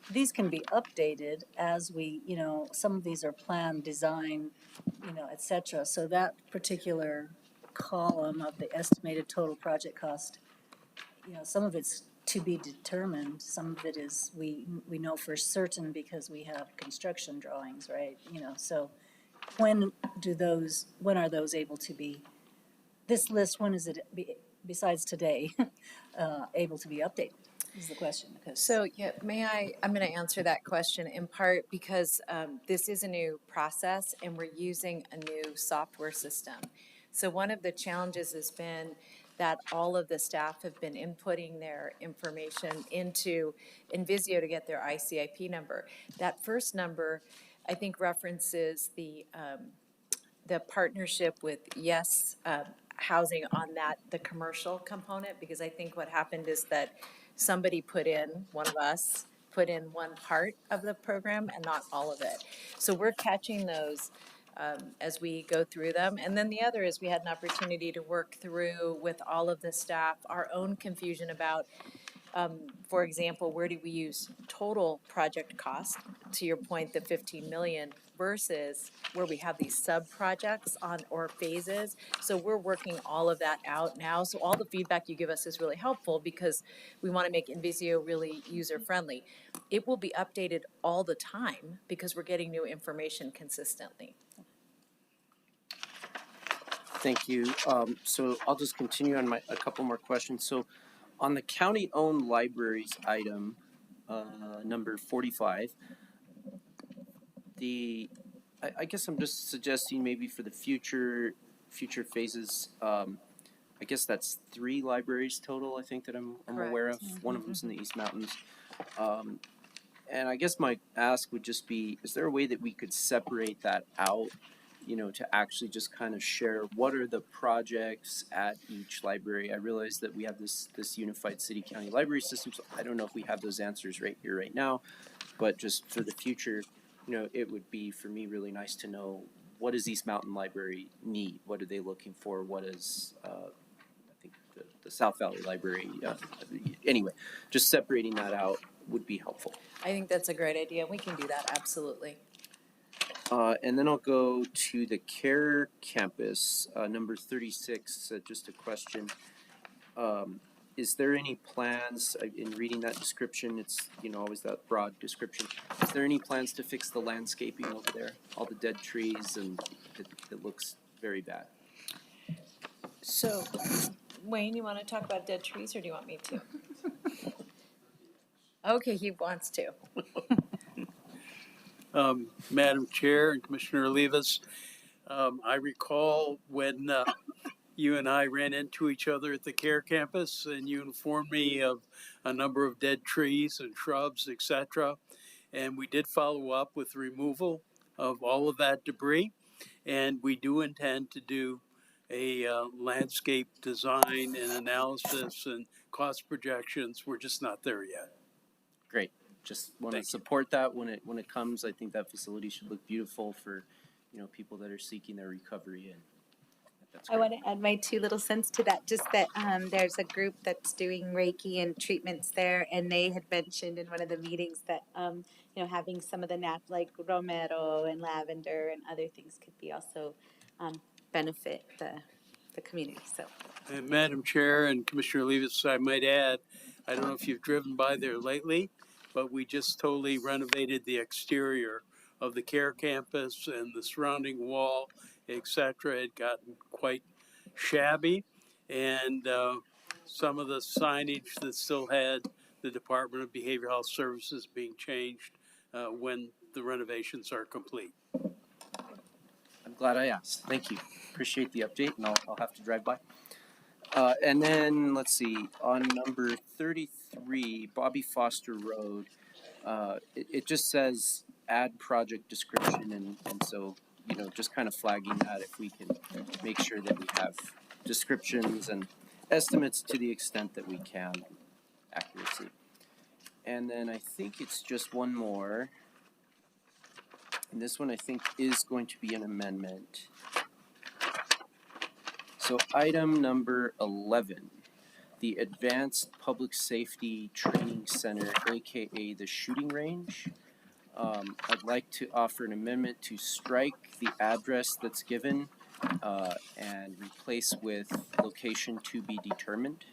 These can be updated as we, some of these are planned, design, et cetera. So that particular column of the estimated total project cost, some of it's to be determined. Some of it is we know for certain because we have construction drawings, right? So when are those able to be, this list, when is it, besides today, able to be updated? is the question. Because So, yeah, I'm going to answer that question in part because this is a new process and we're using a new software system. So one of the challenges has been that all of the staff have been inputting their information into Invisio to get their ICIP number. That first number, I think, references the partnership with Housing on the commercial component, because I think what happened is that one of us put in one part of the program and not all of it. So we're catching those as we go through them. And then the other is we had an opportunity to work through with all of the staff our own confusion about, for example, where do we use total project cost, to your point, the 15 million, versus where we have these sub-projects or phases. So we're working all of that out now. So all the feedback you give us is really helpful because we want to make Invisio really user-friendly. It will be updated all the time because we're getting new information consistently. Thank you. So I'll just continue on a couple more questions. So on the county-owned libraries item, number 45, I guess I'm just suggesting maybe for the future phases, I guess that's 3 libraries total, I think, that I'm aware of. One of them's in the East Mountains. And I guess my ask would just be, is there a way that we could separate that out, to actually just kind of share what are the projects at each library? I realize that we have this unified city-county library system, so I don't know if we have those answers right here, right now, but just for the future, it would be, for me, really nice to know, what does East Mountain Library need? What are they looking for? What is, I think, the South Valley Library? Anyway, just separating that out would be helpful. I think that's a great idea. We can do that, absolutely. And then I'll go to the CARE campus, number 36, just a question. Is there any plans, in reading that description, it's, always that broad description, is there any plans to fix the landscaping over there? All the dead trees, and it looks very bad. So, Wayne, you want to talk about dead trees, or do you want me to? Okay, he wants to. Madam Chair and Commissioner Olivas, I recall when you and I ran into each other at the CARE campus, and you informed me of a number of dead trees and shrubs, etc. And we did follow up with removal of all of that debris. And we do intend to do a landscape design and analysis and cost projections. We're just not there yet. Great. Just want to support that when it comes. I think that facility should look beautiful for, people that are seeking their recovery, and that's great. I want to add my 2 little cents to that. Just that there's a group that's doing Reiki and treatments there, and they had mentioned in one of the meetings that having some of the like romero and lavender and other things could be also benefit the community. So, And Madam Chair and Commissioner Olivas, I might add, I don't know if you've driven by there lately, but we just totally renovated the exterior of the CARE campus and the surrounding wall, etc. It had gotten quite shabby, and some of the signage that still had the Department of Behavioral Health Services being changed when the renovations are complete. I'm glad I asked. Thank you. Appreciate the update, and I'll have to drive by. And then, let's see, on number 33, Bobby Foster Road, it just says add project description, and so, just kind of flagging that if we can make sure that we have descriptions and estimates to the extent that we can, accuracy. And then I think it's just one more, and this one I think is going to be an amendment. So item number 11, the Advanced Public Safety Training Center, aka the shooting range. I'd like to offer an amendment to strike the address that's given and replace with location to be determined.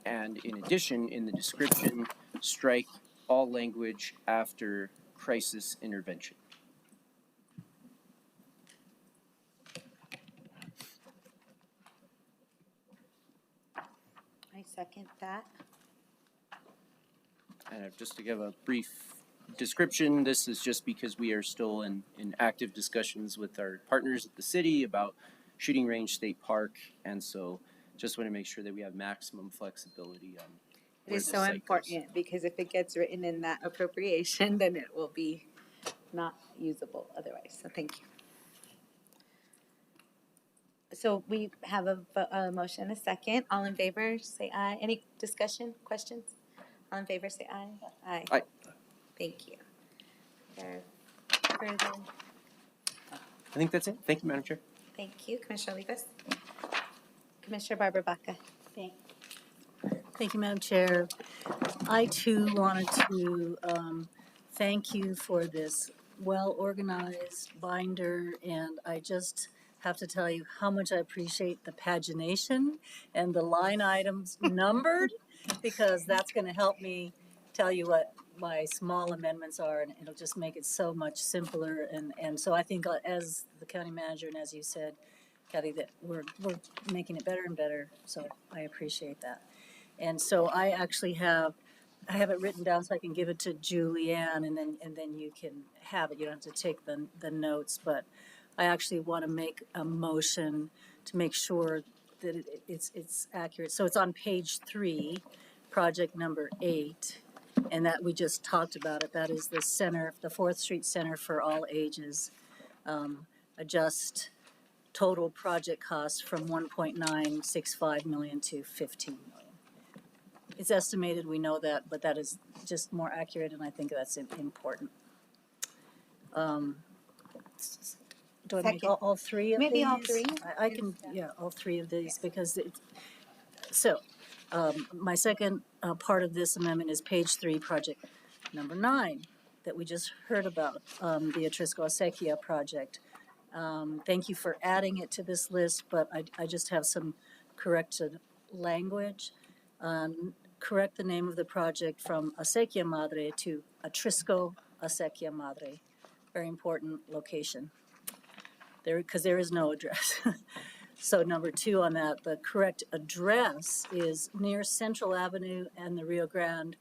And in addition, in the description, strike all language after crisis intervention. I second that. just to give a brief description, this is just because we are still in active discussions with our partners at the city about Shooting Range State Park, and so just want to make sure that we have maximum flexibility on It where is the so site important because if it gets written in that appropriation, then it will be not usable otherwise. So thank you. So we have a motion, a second. All in favor, say aye. Any discussion, questions? All in favor, say aye. Aye. Aye. Thank you. There further? I think that's it. Thank you, Madam Chair. Thank you, Commissioner Olivas. Commissioner Barbara Baca. Thank you, Madam Chair. I too wanted to thank you for this well-organized binder, and I just have to tell you how much I appreciate the pagination and the line items numbered, because that's going to help me tell you what my small amendments are, and it'll just make it so much simpler. And so I think as the county manager, and as you said, Kathy, that we're making it better and better, so I appreciate that. And so I actually have it written down so I can give it to Julianne, and then you can have it. You don't have to take the notes, but I actually want to make a motion to make sure that it's accurate. So it's on page 3, project number 8, and that we just talked about it. That is the 4th Street Center for All Ages. Adjust total project costs from 1.965 million to 15 million. It's estimated, we know that, but that is just more accurate, and I think that's important. Do I make all three of Maybe these? all three. I can, yeah, all three of these, because my second part of this amendment is page 3, project number 9, that we just heard about, the Atrisco Acequia project. Thank you for adding it to this list, but I just have some corrected language. Correct the name of the project from Acequia Madre to Atrisco Acequia Madre. Very important location. Because there is no address. So number 2 on that, the correct address is near Central Avenue and the Rio Grande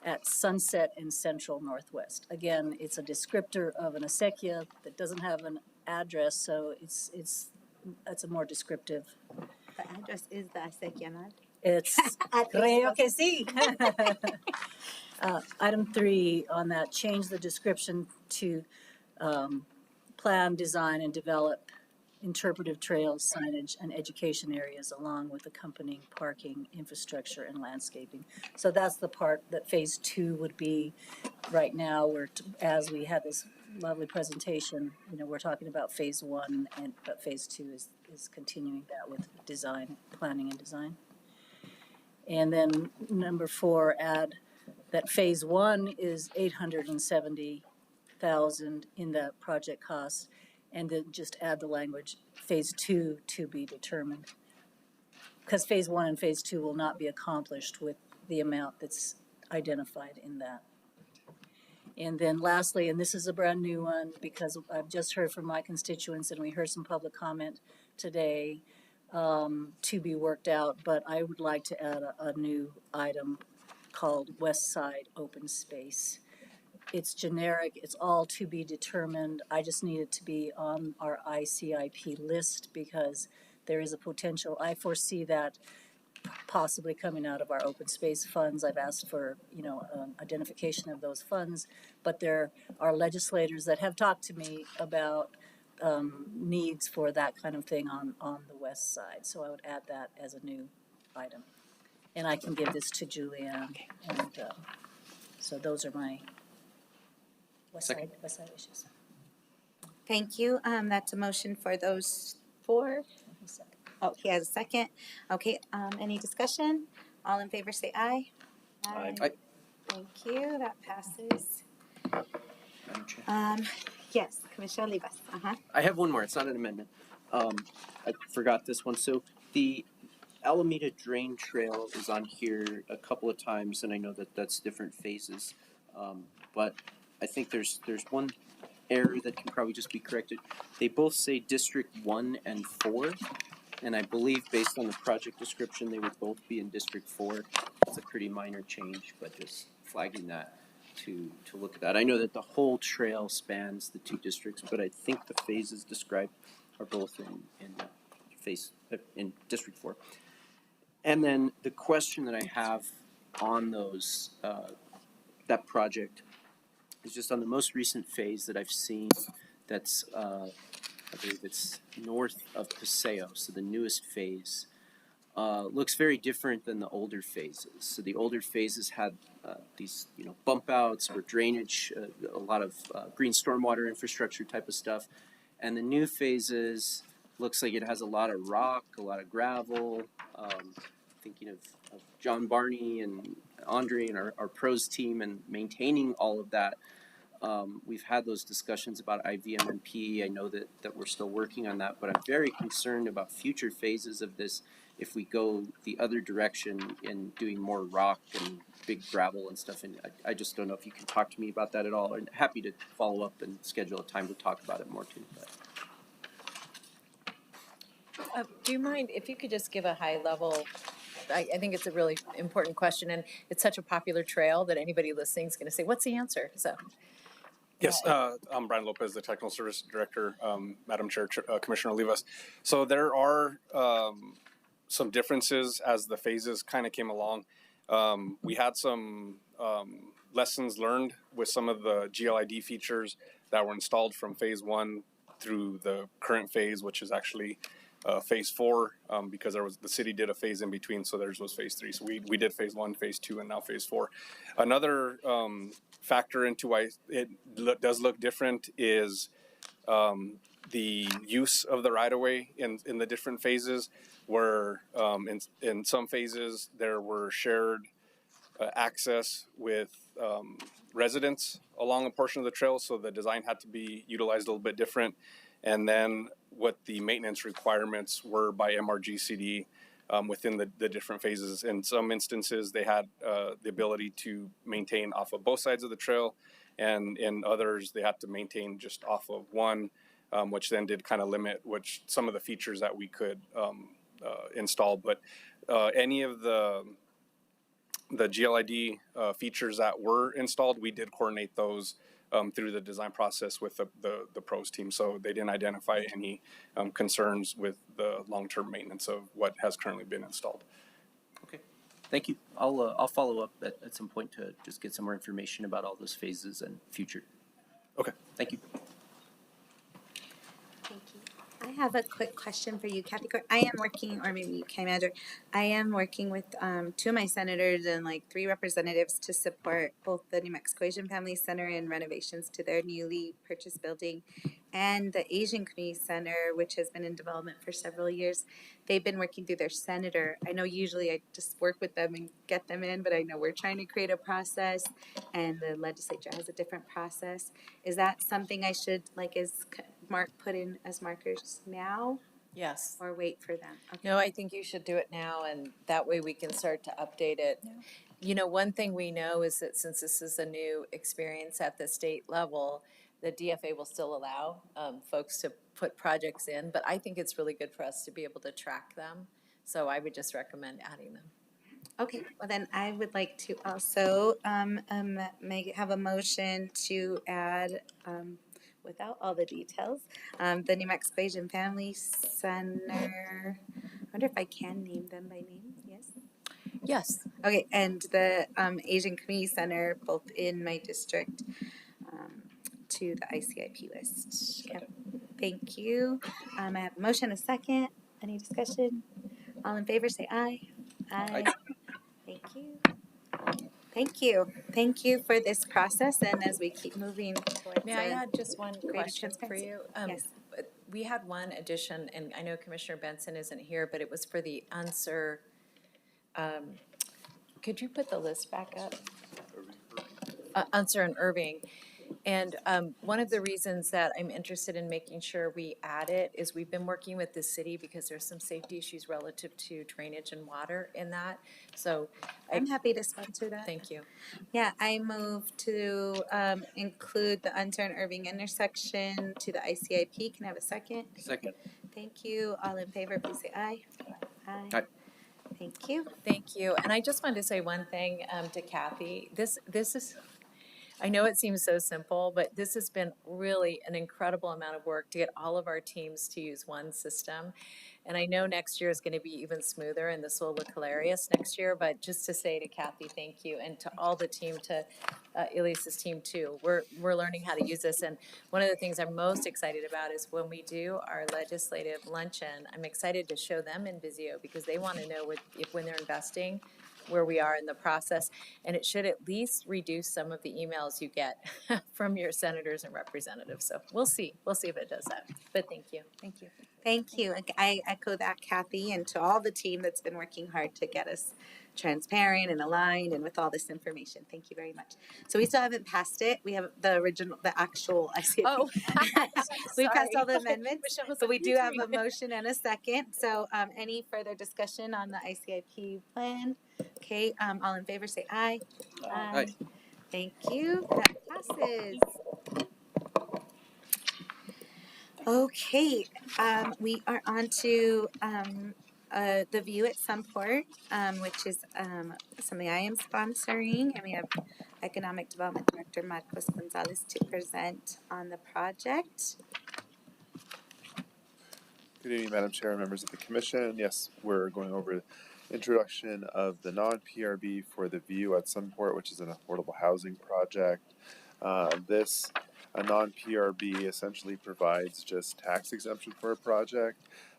at Sunset and Central Northwest. Again, it's a descriptor of an acequia that doesn't have an address, so it's a more descriptive. The address is the acequia, not? It's creo que sí. Item 3 on that, change the description to plan, design, and develop interpretive trails, signage, and education areas along with accompanying parking, infrastructure, and landscaping. So that's the part that phase 2 would be right now, where as we had this lovely presentation, we're talking about phase 1, but phase 2 is continuing that with design, planning and design. And then number 4, add that phase 1 is $870,000 in the project costs, and then just add the language phase 2 to be determined, because phase 1 and phase 2 will not be accomplished with the amount that's identified in that. And then lastly, and this is a brand new one because I've just heard from my constituents and we heard some public comment today, to be worked out, but I would like to add a new item called West Side Open Space. It's generic, it's all to be determined. I just need it to be on our ICIP list because there is a potential. I foresee that possibly coming out of our open space funds. I've asked for, identification of those funds, but there are legislators that have talked to me about needs for that kind of thing on the west side. So I would add that as a new item. And I can give this to Julianne. And so those are my west side issues. Thank you. That's a motion for those 4. Oh, he has a second. Okay, any discussion? All in favor say aye. Aye. Aye. Thank you, that passes. Madam Chair. Yes, Commissioner Olivas. I have one more. It's not an amendment. I forgot this one. So the Alameda Drain Trail is on here a couple of times, and I know that that's different phases. But I think there's one error that can probably just be corrected. They both say District 1 and 4, And I believe based on the project description, they would both be in District 4. It's a pretty minor change, but just flagging that to look at that. I know that the whole trail spans the two districts, but I think the phases described are both in District 4. And then the question that I have on those that project is just on the most recent phase that I've seen. That's I believe it's north of Paseo, so the newest phase. Looks very different than the older phases. So the older phases had these, bump outs or drainage, a lot of green stormwater infrastructure type of stuff. And the new phases looks like it has a lot of rock, a lot of gravel. Thinking of John Barney and Andre and our pros team and maintaining all of that. We've had those discussions about IVMMP. I know that we're still working on that, but I'm very concerned about future phases of this if we go the other direction in doing more rock and big gravel and stuff. And I just don't know if you can talk to me about that at all. I'm happy to follow up and schedule a time to talk about it more too. Do you mind if you could just give a high level? I think it's a really important question, and it's such a popular trail that anybody listening is going to say, "What's the answer?" So. Yes, I'm Brian Lopez, the Technical Service Director, Madam Chair, Commissioner Olivas. So there are some differences as the phases kind of came along. We had some lessons learned with some of the GLID features that were installed from phase 1 through the current phase, which is actually phase 4, because the city did a phase in between, so theirs was phase 3. So we did phase 1, phase 2, and now phase 4. Another factor into why it does look different is the use of the right-of-way in the different phases, where in some phases there were shared access with residents along a portion of the trail, so the design had to be utilized a little bit different. And then what the maintenance requirements were by MRGCD within the different phases. In some instances, they had the ability to maintain off of both sides of the trail, and in others, they had to maintain just off of one, which then did kind of limit some of the features that we could install. But any of the GLID features that were installed, we did coordinate those through the design process with the pros team. So they didn't identify any concerns with the long-term maintenance of what has currently been installed. Okay, thank you. I'll follow up at some point to just get some more information about all those phases and future. Okay. Thank you. Thank you. I have a quick question for you, Kathy. I am working, or maybe you can, Manager. I am working with 2 of my senators and 3 representatives to support both the New Mexico Asian Family Center and renovations to their newly purchased building, and the Asian Community Center, which has been in development for several years. They've been working through their senator. I know usually I just work with them and get them in, but I know we're trying to create a process, and the legislature has a different process. Is that something I should, put in as markers now? Yes. Or wait for them? Okay. No, I think you should do it now, and that way we can start to update it. Yeah. One thing we know is that since this is a new experience at the state level, the DFA will still allow folks to put projects in, but I think it's really good for us to be able to track them. So I would just recommend adding them. Okay, well then I would like to also have a motion to add, without all the details, the New Mexico Asian Family Center. I wonder if I can name them by name. Yes? Yes. Okay, and the Asian Community Center, both in my district, to the ICIP list. Okay. Thank you. I have a motion, a second. Any discussion? All in favor, say aye. Aye. Thank you. Thank you. Thank you for this process, and as we keep moving towards May I add just one question for you? Yes. We had one addition, and I know Commissioner Benson isn't here, but it was for the UNSER. Could you put the list back up? UNSER and Irving. And one of the reasons that I'm interested in making sure we add it is we've been working with the city because there's some safety issues relative to drainage and water in that. So I'm happy to sponsor that. Thank you. Yeah, I move to include the UNSER and Irving intersection to the ICIP. Can I have a second? Second. Thank you. All in favor, please say aye. Aye. Aye. Thank you. Thank you. And I just wanted to say one thing to Kathy. This is, I know it seems so simple, but this has been really an incredible amount of work to get all of our teams to use one system. And I know next year is going to be even smoother and this will look hilarious next year, but just to say to Kathy, thank you. And to all the team, to Elise's team too. We're learning how to use this. And one of the things I'm most excited about is when we do our legislative luncheon, I'm excited to show them in Visio because they want to know if when they're investing, where we are in the process, and it should at least reduce some of the emails you get from your senators and representatives. So we'll see if it does that. But thank you. Thank you. I echo that, Kathy, and to all the team that's been working hard to get us transparent and aligned and with all this information. Thank you very much. So we still haven't passed it. We have the actual ICIP. Oh, we passed all the sorry. amendments, but we do have a motion and a second. So any further discussion on the ICIP plan? Okay, all in favor say aye. Aye. Thank you. That passes. Okay, we are on to the View at Sunport, which is something I am sponsoring, and we have Economic Development Director Marcos Gonzalez to present on the project. Good evening, Madam Chair, members of the Commission. Yes, we're going over introduction of the non-PRB for the View at Sunport, which is an affordable housing project. A non-PRB essentially provides just tax exemption for a project,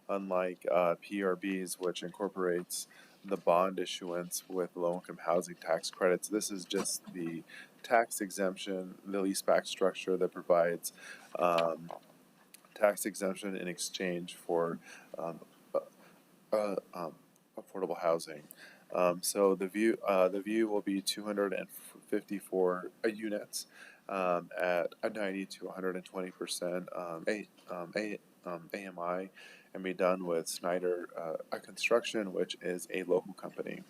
unlike PRBs, which incorporates the bond issuance with low-income housing tax credits. This is just the tax exemption, the leaseback structure that provides tax exemption in exchange for affordable housing. So the view will be 254 units at a 90 to 120% AMI, and be done with Snyder Construction, which is a local company.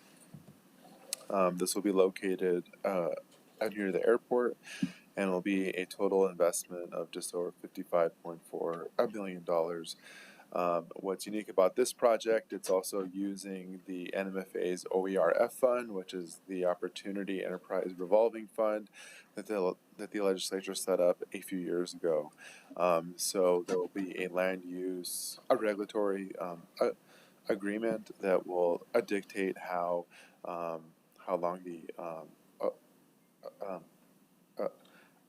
This will be located near the airport, and will be a total investment of just over $55.4 million. What's unique about this project, it's also using the NMFA's OERF fund, which is the Opportunity Enterprise Revolving Fund that the legislature set up a few years ago. So there will be a regulatory agreement that will dictate how long the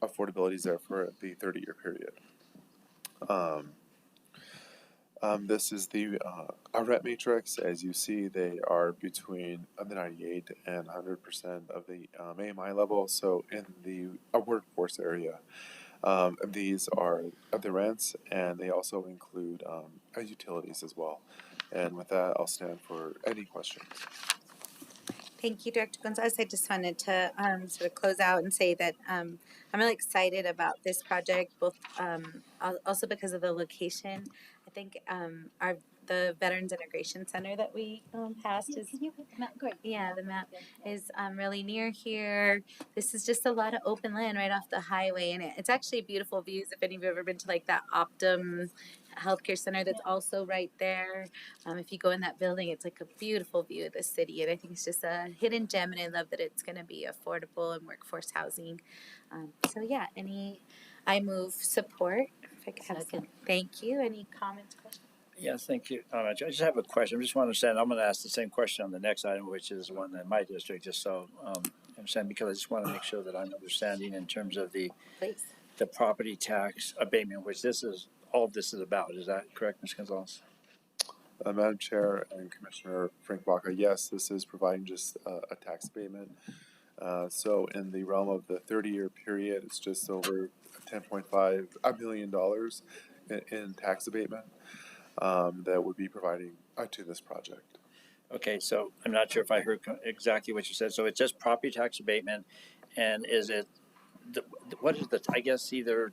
affordability is there for the 30-year period. This is the rent matrix. As you see, they are between the 98 and 100% of the AMI level, so in the workforce area. These are the rents, and they also include utilities as well. And with that, I'll stand for any questions. Thank you, Director Gonzalez. I just wanted to sort of close out and say that I'm really excited about this project, both also because of the location. I think the Veterans Integration Center that we passed is the map is really near here. This is just a lot of open land right off the highway, and it's actually beautiful views. If any of you have ever been to like that Optum healthcare center that's also right there. If you go in that building, it's like a beautiful view of the city, and I think it's just a hidden gem, and I love that it's going to be affordable and workforce housing. So yeah, I move support. If I could have some, thank you. Any comments, questions? Yes, thank you. I just have a question. I just want to understand. I'm going to ask the same question on the next item, which is one in my district, just so I understand, because I just want to make sure that I'm understanding in terms of the property tax abatement, which all of this is about. Is that correct, Ms. Gonzalez? Madam Chair and Commissioner Frank Baca, yes, this is providing just a tax abatement. So in the realm of the 30-year period, it's just over $10.5 million in tax abatement that would be providing to this project. Okay, so I'm not sure if I heard exactly what you said. So it's just property tax abatement, and is it, what is I guess either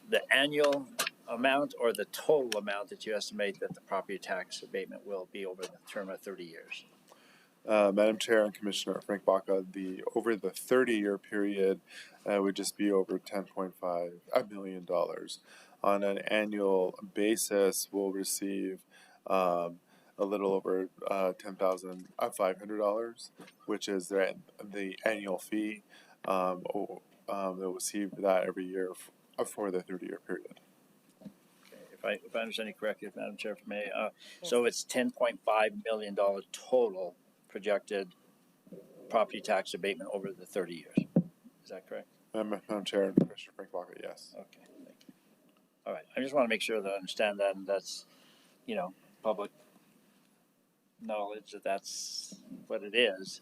the annual amount or the total amount that you estimate that the property tax abatement will be over the term of 30 years? Madam Chair and Commissioner Frank Baca, over the 30-year period would just be over $10.5 million. on an annual basis will receive a little over $10,500, which is the annual fee. They'll receive that every year for the 30-year period. If I understand you correctly, Madam Chair, if I may, so it's $10.5 million total projected property tax abatement over the 30 years. Is that correct? Madam Chair and Commissioner Frank Baca, yes. Okay, thank you. All right, I just want to make sure that I understand that, and that's, public knowledge that that's what it is.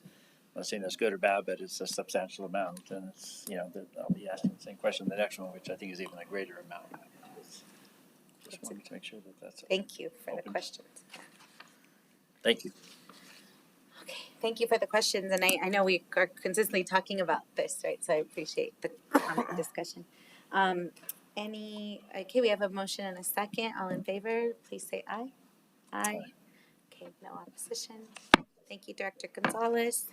I'm not saying that's good or bad, but it's a substantial amount, and it's, I'll be asking the same question the next one, which I think is even a greater amount. Just wanted to make sure that that's. Thank you for the questions. Thank you. Okay, thank you for the questions, and I know we are consistently talking about this, right? So I appreciate the comment and discussion. Okay, we have a motion and a second. All in favor, please say aye. Aye. Okay, no opposition. Thank you, Director Gonzalez.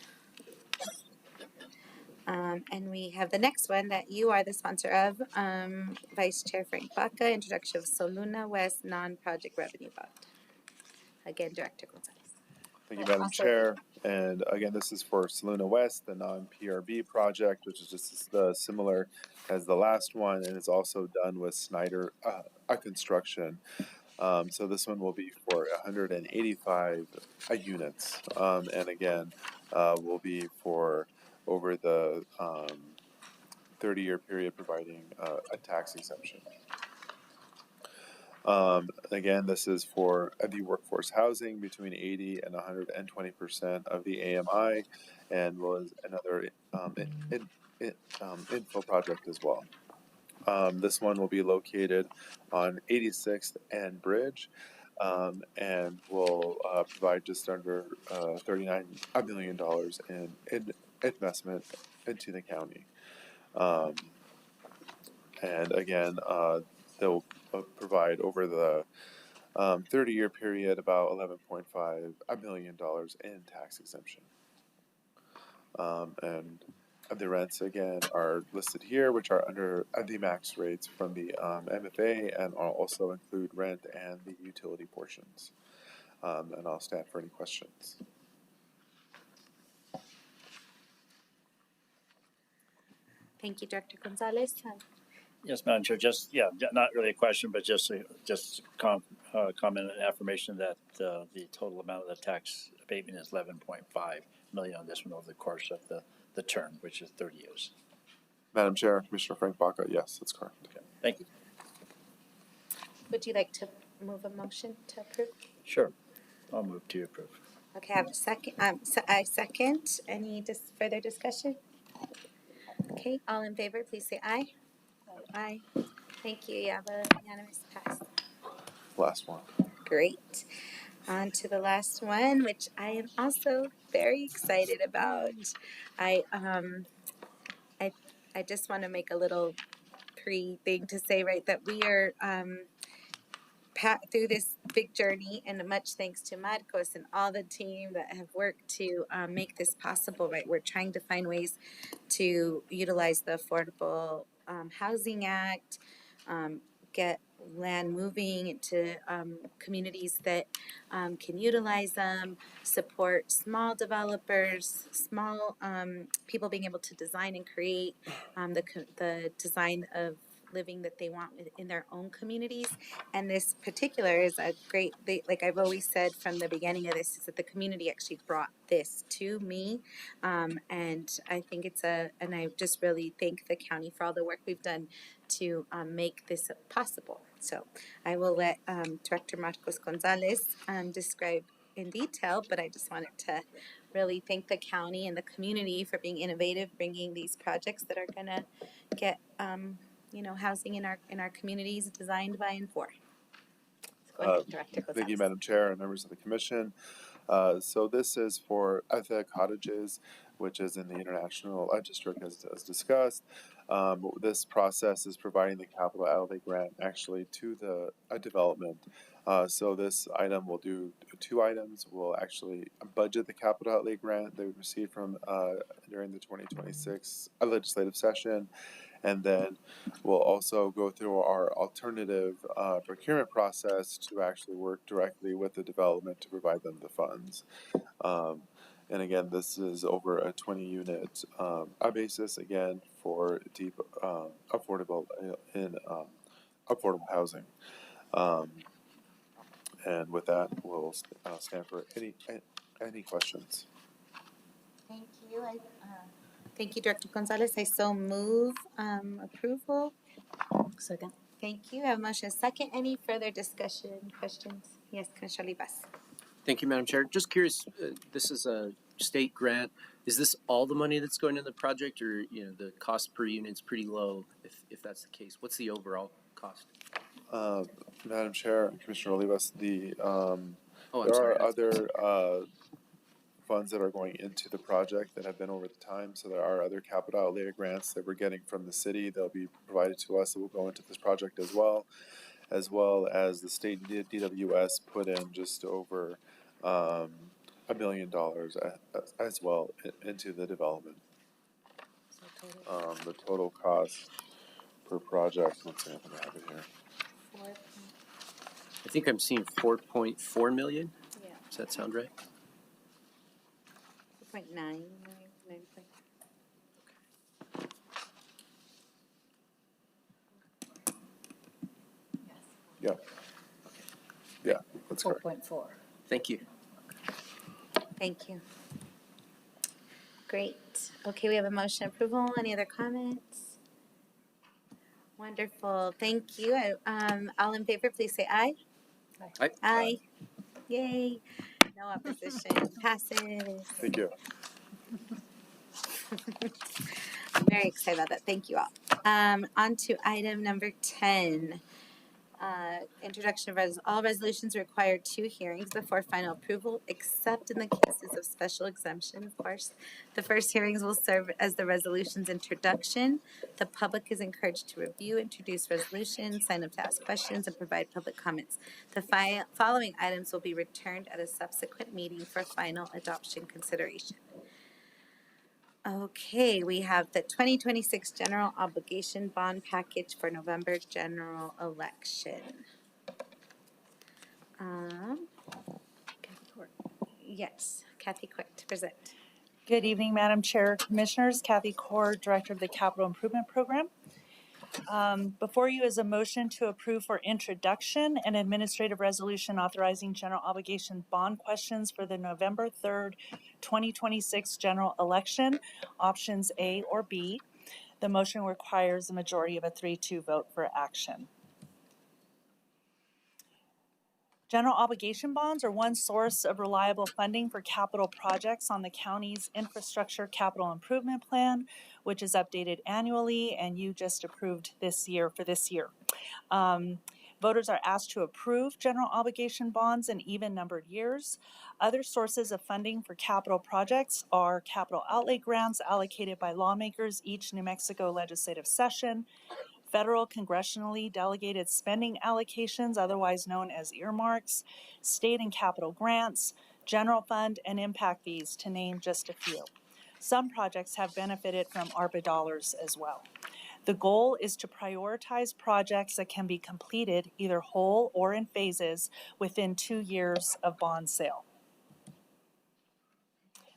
And we have the next one that you are the sponsor of, Vice Chair Frank Baca, introduction of Soluna West non-project revenue bond. Again, Director Gonzalez. Thank you, Madam Chair. And again, this is for Soluna West, the non-PRB project, which is just similar as the last one, and is also done with Snyder Construction. So this one will be for 185 units, and again, will be for over the 30-year period, providing a tax exemption. Again, this is for the workforce housing between 80 and 120% of the AMI, and was another infill project as well. This one will be located on 86th and Bridge, and will provide just under $39 million in investment into the county. And again, they'll provide over the 30-year period about $11.5 million in tax exemption. And the rents again are listed here, which are under the max rates from the MFA, and also include rent and the utility portions. And I'll stand for any questions. Thank you, Director Gonzalez. Yes, Madam Chair. Not really a question, but just comment and affirmation that the total amount of the tax abatement is $11.5 million on this one over the course of the term, which is 30 years. Madam Chair, Commissioner Frank Baca, yes, that's correct. Okay, thank you. Would you like to move a motion to approve? Sure, I'll move to approve. Okay, I have a second. I second. Any further discussion? Okay, all in favor, please say aye. Aye. Thank you. You have a unanimous pass. Last one. Great. On to the last one, which I am also very excited about. I just want to make a little pre-thing to say, right, that we are through this big journey, and much thanks to Marcos and all the team that have worked to make this possible, right? We're trying to find ways to utilize the Affordable Housing Act, get land moving into communities that can utilize them, support small developers, small people being able to design and create the design of living that they want in their own communities. And this particular is a great, like I've always said from the beginning of this, is that the community actually brought this to me. And I think and I just really thank the county for all the work we've done to make this possible. So I will let Director Marcos Gonzalez describe in detail, but I just wanted to really thank the county and the community for being innovative, bringing these projects that are gonna get housing in our communities designed by and for. So go ahead, Director Gonzalez. Thank you, Madam Chair and members of the Commission. So this is for the cottages, which is in the International District as discussed. This process is providing the capital outlay grant actually to the development So this item will do two items. We'll actually budget the capital outlay grant that we received from during the 2026 legislative session, and then we'll also go through our alternative procurement process to actually work directly with the development to provide them the funds. And again, this is over a 20-unit basis, again, for deep affordable housing. And with that, we'll stand for any questions. Thank you. Thank you, Director Gonzalez. I so move approval. Second. Thank you. I have a motion second. Any further discussion, questions? Yes, Commissioner Olivas. Thank you, Madam Chair. Just curious, this is a state grant. Is this all the money that's going into the project, or the cost per unit is pretty low? If that's the case, what's the overall cost? Madam Chair, Commissioner Olivas, there are other funds that are going into the project that have been over the time. So there are other capital outlay grants that we're getting from the city. They'll be provided to us that will go into this project as well as the state DWS put in just over $1 million as well into the development. The total cost per project, let's see if I have it here. I think I'm seeing 4.4 million. Yeah. Does that sound right? 4.9. Yeah. Yeah, that's correct. 4.4. Thank you. Thank you. Great. Okay, we have a motion approval. Any other comments? Wonderful. Thank you. All in favor, please say aye. Aye. Aye. Yay. No opposition. Passes. Thank you. I'm very excited about that. Thank you all. On to item number 10. Introduction of all resolutions require 2 hearings before final approval, except in the cases of special exemption, of course. The first hearings will serve as the resolution's introduction. The public is encouraged to review, introduce resolutions, sign up to ask questions, and provide public comments. The following items will be returned at a subsequent meeting for final adoption consideration. Okay, we have the 2026 general obligation bond package for November general election. Yes, Kathy Quick to present. Good evening, Madam Chair, Commissioners. Kathy Core, Director of the Capital Improvement Program. Before you is a motion to approve for introduction an administrative resolution authorizing general obligation bond questions for the November 3rd, 2026 general election, options A or B. The motion requires a majority of a 3-2 vote for action. General obligation bonds are one source of reliable funding for capital projects on the county's infrastructure capital improvement plan, which is updated annually, and you just approved this year for this year. Voters are asked to approve general obligation bonds in even-numbered years. Other sources of funding for capital projects are capital outlay grants allocated by lawmakers each New Mexico legislative session, federal congressionally delegated spending allocations, otherwise known as earmarks, state and capital grants, general fund, and impact fees, to name just a few. Some projects have benefited from ARPA dollars as well. The goal is to prioritize projects that can be completed either whole or in phases within 2 years of bond sale.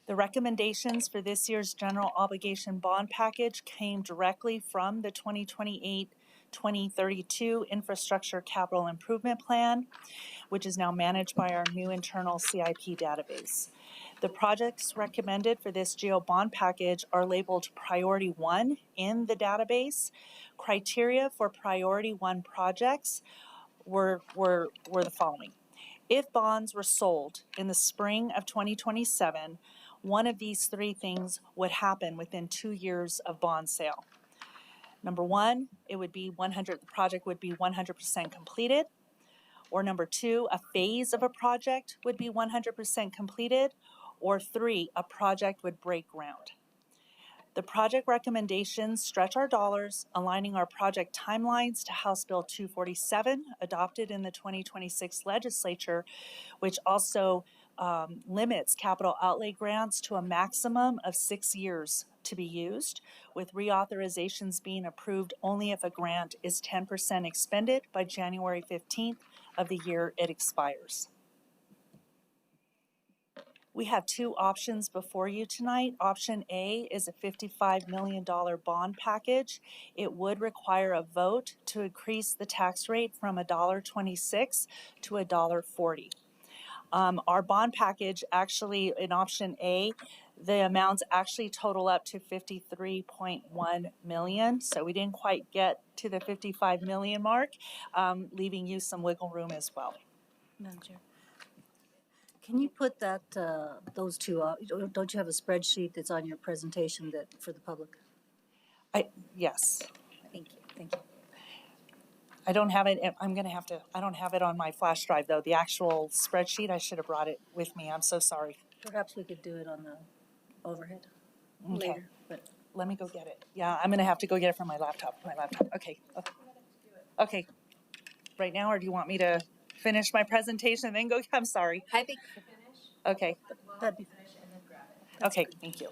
The recommendations for this year's general obligation bond package came directly from the 2028-2032 Infrastructure Capital Improvement Plan, which is now managed by our new internal CIP database. The projects recommended for this GO bond package are labeled Priority 1 in the database. Criteria for Priority 1 projects were the following. If bonds were sold in the spring of 2027, one of these 3 things would happen within 2 years of bond sale. Number 1, the project would be 100% completed. Or number 2, a phase of a project would be 100% completed. Or 3, a project would break ground. The project recommendations stretch our dollars, aligning our project timelines to House Bill 247, adopted in the 2026 legislature, which also limits capital outlay grants to a maximum of 6 years to be used, with reauthorizations being approved only if a grant is 10% expended by January 15th of the year it expires. We have two options before you tonight. Option A is a $55 million bond package. It would require a vote to increase the tax rate from $1.26 to $1.40. Our bond package actually, in option A, the amounts actually total up to 53.1 million. So we didn't quite get to the 55 million mark, leaving you some wiggle room as well. Madam Chair. Can you put that, those two, don't you have a spreadsheet that's on your presentation that, for the public? Yes. Thank you, thank you. I don't have it, I don't have it on my flash drive though. The actual spreadsheet, I should have brought it with me. I'm so sorry. Perhaps we could do it on the overhead Okay. later, but. Let me go get it. Yeah, I'm gonna have to go get it from my laptop. Okay. Okay. Right now, or do you want me to finish my presentation and then go? I'm sorry. I think finish. Okay. That'd be Finish and then grab it. Okay, thank you.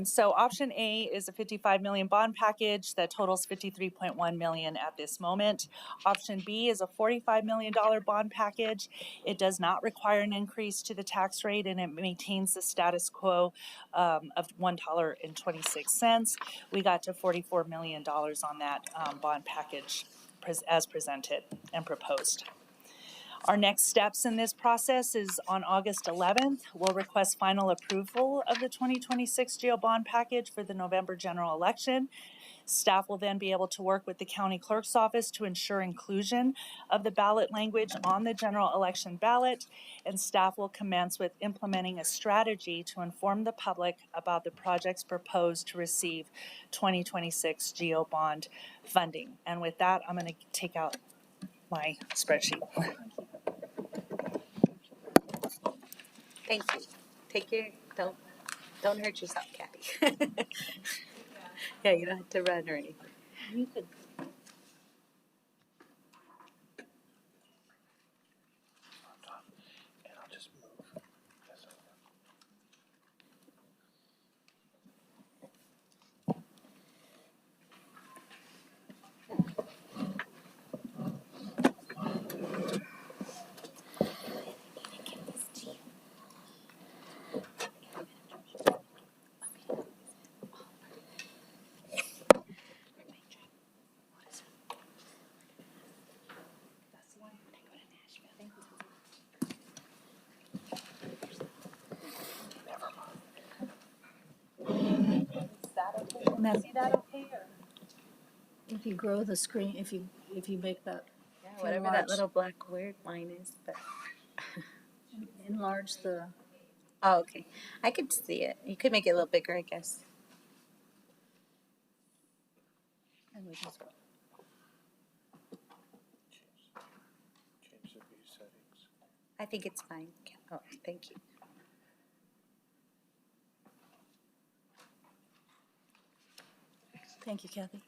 So option A is a 55 million bond package that totals 53.1 million at this moment. Option B is a $45 million bond package. It does not require an increase to the tax rate and it maintains the status quo of $1.26. We got to $44 million on that bond package as presented and proposed. Our next steps in this process is on August 11th, we'll request final approval of the 2026 GO bond package for the November general election. Staff will then be able to work with the county clerk's office to ensure inclusion of the ballot language on the general election ballot, and staff will commence with implementing a strategy to inform the public about the projects proposed to receive 2026 GO bond funding. And with that, I'm going to take out my spreadsheet. Thank you. Take your, don't hurt yourself, Kathy. Yeah, you don't have to run or anything. You could. See that okay? Or? If you grow the screen, if you make that. Yeah, whatever that little black weird line is, but. Enlarge the. Oh, okay. I could see it. You could make it a little bigger, I guess. And we can scroll. Change the view settings. I think it's fine. Oh, thank you. Thank you, Kathy.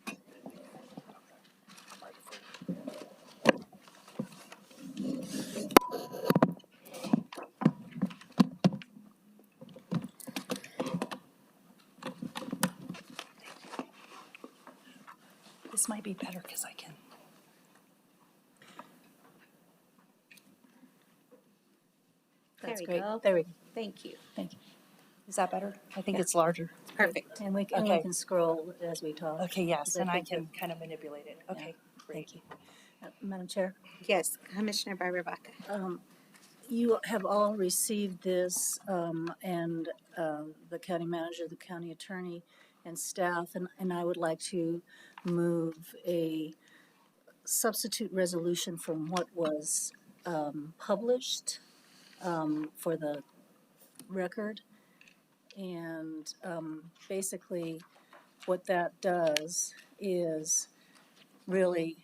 This might be better because I can. That's There we great. go. There we go. Thank you. Thank you. Is that better? I think it's larger. Perfect. And we Okay. can scroll as we talk. Okay, yes, and I think can kind of manipulate it. Okay, great. Thank you. Madam Chair, Yes, Commissioner Barbara Baca. you have all received this, and the county manager, the county attorney, and staff, and I would like to move a substitute resolution from what was published for the record. And basically, what that does is really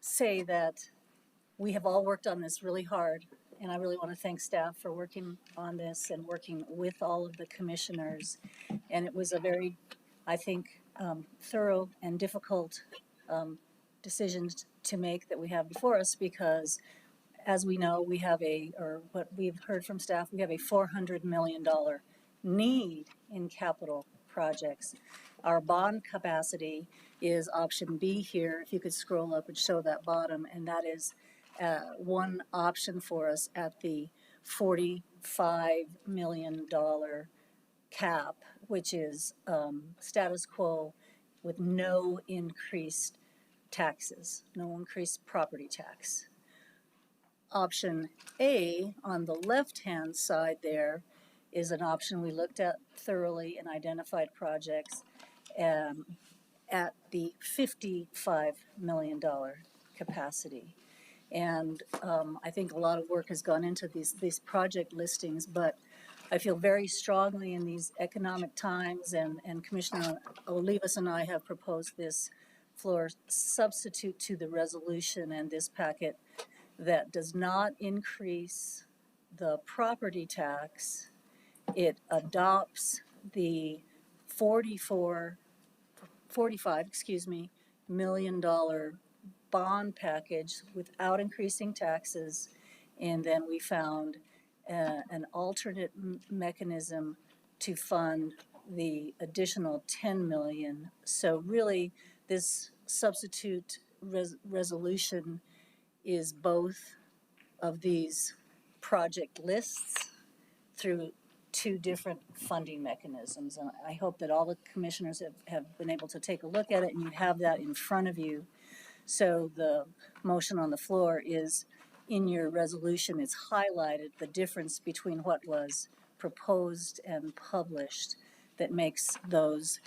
say that we have all worked on this really hard and I really want to thank staff for working on this and working with all of the commissioners. And it was a very, I think, thorough and difficult decisions to make that we have before us, because as we know, we have or what we've heard from staff, we have a $400 million need in capital projects. Our bond capacity is option B here. If you could scroll up and show that bottom, and that is one option for us at the $45 million cap, which is status quo with no increased taxes, no increased property tax. Option A on the left-hand side there is an option we looked at thoroughly and identified projects at the $55 million capacity. And I think a lot of work has gone into these project listings, but I feel very strongly in these economic times, and Commissioner Olivas and I have proposed this floor substitute to the resolution and this packet that does not increase the property tax. It adopts the $45 million bond package without increasing taxes. And then we found an alternate mechanism to fund the additional 10 million. So really, this substitute resolution is both of these project lists through two different funding mechanisms. And I hope that all the commissioners have been able to take a look at it, and you have that in front of you. So the motion on the floor is, in your resolution, it's highlighted the difference between what was proposed and published that makes those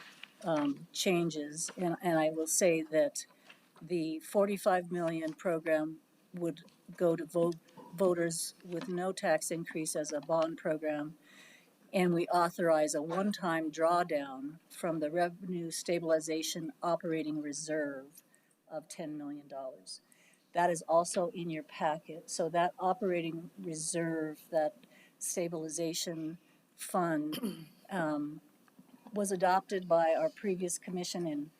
changes. And I will say that the 45 million program would go to voters with no tax increase as a bond program. And we authorize a one-time drawdown from the Revenue Stabilization Operating Reserve of $10 million. That is also in your packet. So that operating reserve, that stabilization fund, was adopted by our previous commission in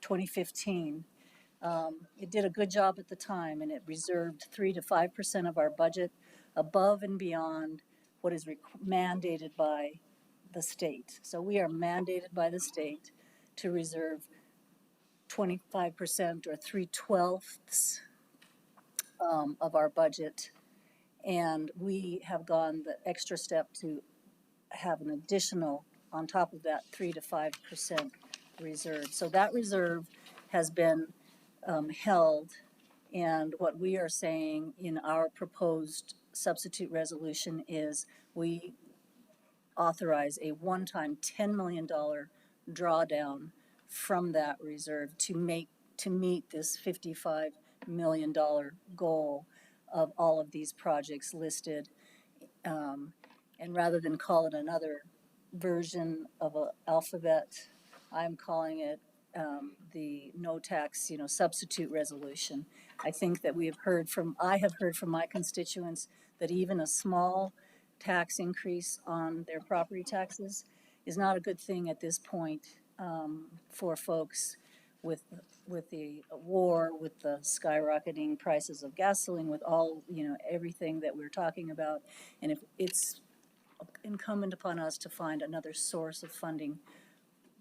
2015. It did a good job at the time, and it reserved 3 to 5% of our budget above and beyond what is mandated by the state. So we are mandated by the state to reserve 25% or 3/12 of our budget. And we have gone the extra step to have an additional, on top of that, 3 to 5% reserve. So that reserve has been held, and what we are saying in our proposed substitute resolution is we authorize a one-time $10 million drawdown from that reserve to meet this $55 million goal of all of these projects listed. And rather than call it another version of an alphabet, I'm calling it the no tax, substitute resolution. I think that I have heard from my constituents that even a small tax increase on their property taxes is not a good thing at this point for folks with the war, with the skyrocketing prices of gasoline, with all, everything that we're talking about. And if it's incumbent upon us to find another source of funding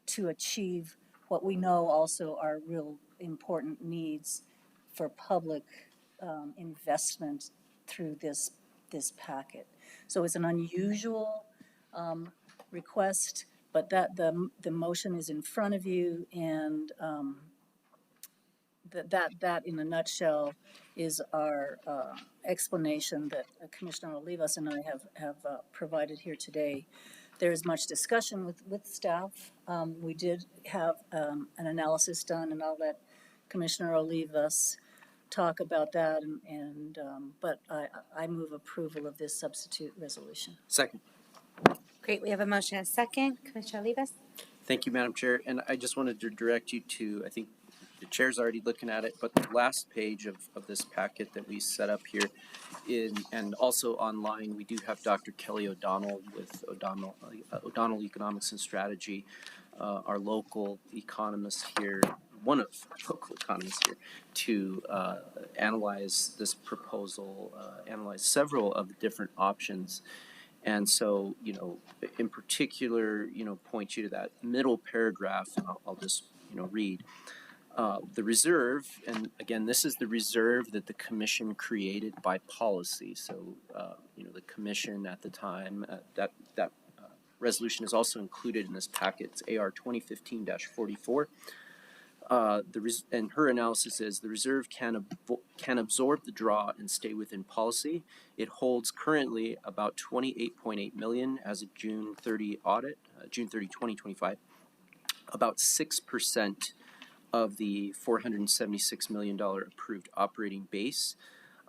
to achieve what we know also are real important needs for public investment through this packet. So it's an unusual request, but that the motion is in front of you, and that in a nutshell is our explanation that Commissioner Olivas and I have provided here today. There is much discussion with staff. We did have an analysis done, and I'll let Commissioner Olivas talk about that. But I move approval of this substitute resolution. Second. Great, we have a motion and a second. Commissioner Olivas? Thank you, Madam Chair. And I just wanted to direct you to, I think, the chair's already looking at it, but the last page of this packet that we set up here and also online, we do have Dr. Kelly O'Donnell with O'Donnell Economics and Strategy, our local economist here, one of local economists here, to analyze this proposal, analyze several of the different options. And so, in particular, point you to that middle paragraph, and I'll just, read. The reserve, and again, this is the reserve that the commission created by policy. So, the commission at the time, that resolution is also included in this packet. It's AR 2015-44. And her analysis is the reserve can absorb the draw and stay within policy. It holds currently about 28.8 million as of June 30 audit, June 30, 2025. About 6% of the $476 million approved operating base.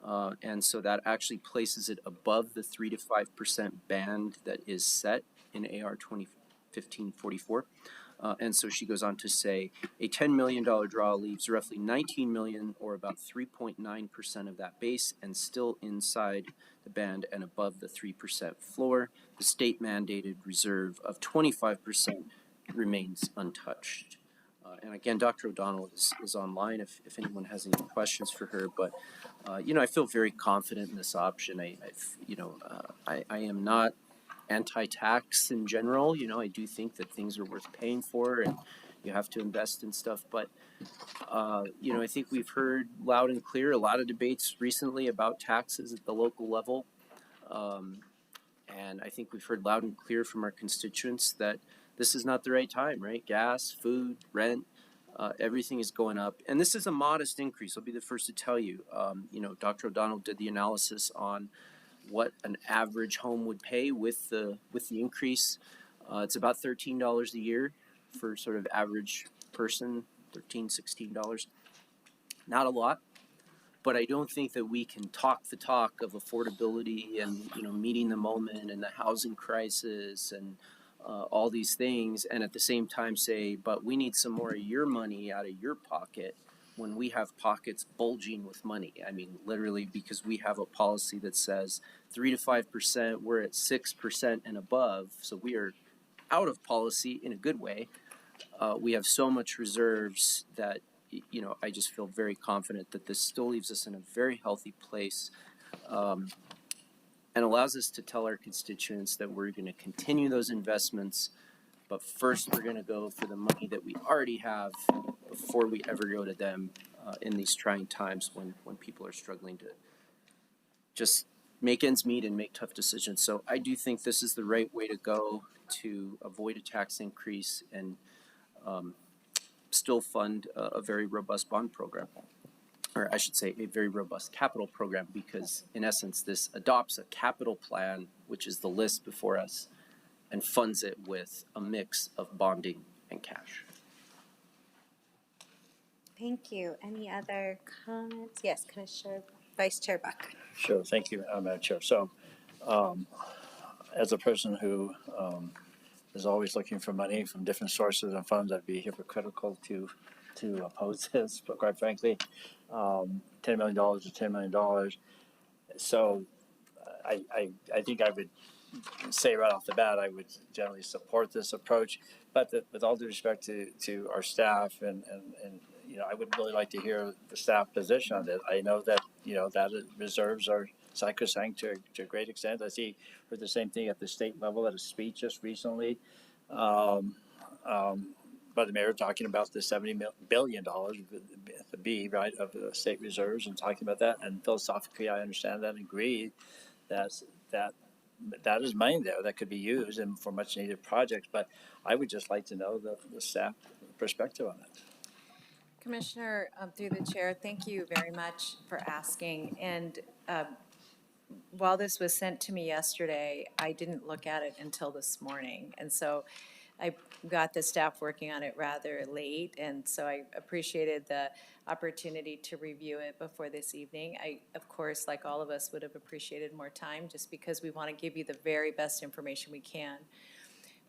And so that actually places it above the 3 to 5% band that is set in AR 2015-44. And so she goes on to say a $10 million draw leaves roughly 19 million, or about 3.9% of that base, and still inside the band and above the 3% floor. The state mandated reserve of 25% remains untouched. And again, Dr. O'Donnell is online if anyone has any questions for her. But, I feel very confident in this option. I am not anti-tax in general. I do think that things are worth paying for and you have to invest in stuff. But, I think we've heard loud and clear a lot of debates recently about taxes at the local level. And I think we've heard loud and clear from our constituents that this is not the right time, right? Gas, food, rent, everything is going up. And this is a modest increase. I'll be the first to tell you. Dr. O'Donnell did the analysis on what an average home would pay with the increase. It's about $13 a year for sort of average person, $13, $16. Not a lot. But I don't think that we can talk the talk of affordability and, meeting the moment and the housing crisis and all these things, and at the same time say, but we need some more of your money out of your pocket when we have pockets bulging with money. I mean, literally, because we have a policy that says 3 to 5%, we're at 6% and above, so we are out of policy in a good way. We have so much reserves that, I just feel very confident that this still leaves us in a very healthy place. And allows us to tell our constituents that we're going to continue those investments, but first we're going to go for the money that we already have before we ever go to them in these trying times when people are struggling to just make ends meet and make tough decisions. So I do think this is the right way to go to avoid a tax increase and still fund a very robust bond program. Or I should say a very robust capital program, because in essence, this adopts a capital plan, which is the list before us, and funds it with a mix of bonding and cash. Thank you. Any other comments? Yes, Commissioner Vice Chair Buck. Sure, thank you, Madam Chair. So, as a person who is always looking for money from different sources and funds, I'd be hypocritical to oppose this, but quite frankly, $10 million is $10 million. So I think I would say right off the bat, I would generally support this approach, but with all due respect to our staff and I would really like to hear the staff position on this. I know that, that reserves are sacrosanct to a great extent. I heard the same thing at the state level at a speech just recently. By the mayor talking about the $70 billion, the B, right, of the state reserves, and talking about that. And philosophically, I understand that and agree that is money there that could be used and for much needed projects. But I would just like to know the staff perspective on it. Commissioner, through the chair, thank you very much for asking. And while this was sent to me yesterday, I didn't look at it until this morning. And so I got the staff working on it rather late, and so I appreciated the opportunity to review it before this evening. I, of course, like all of us, would have appreciated more time just because we want to give you the very best information we can.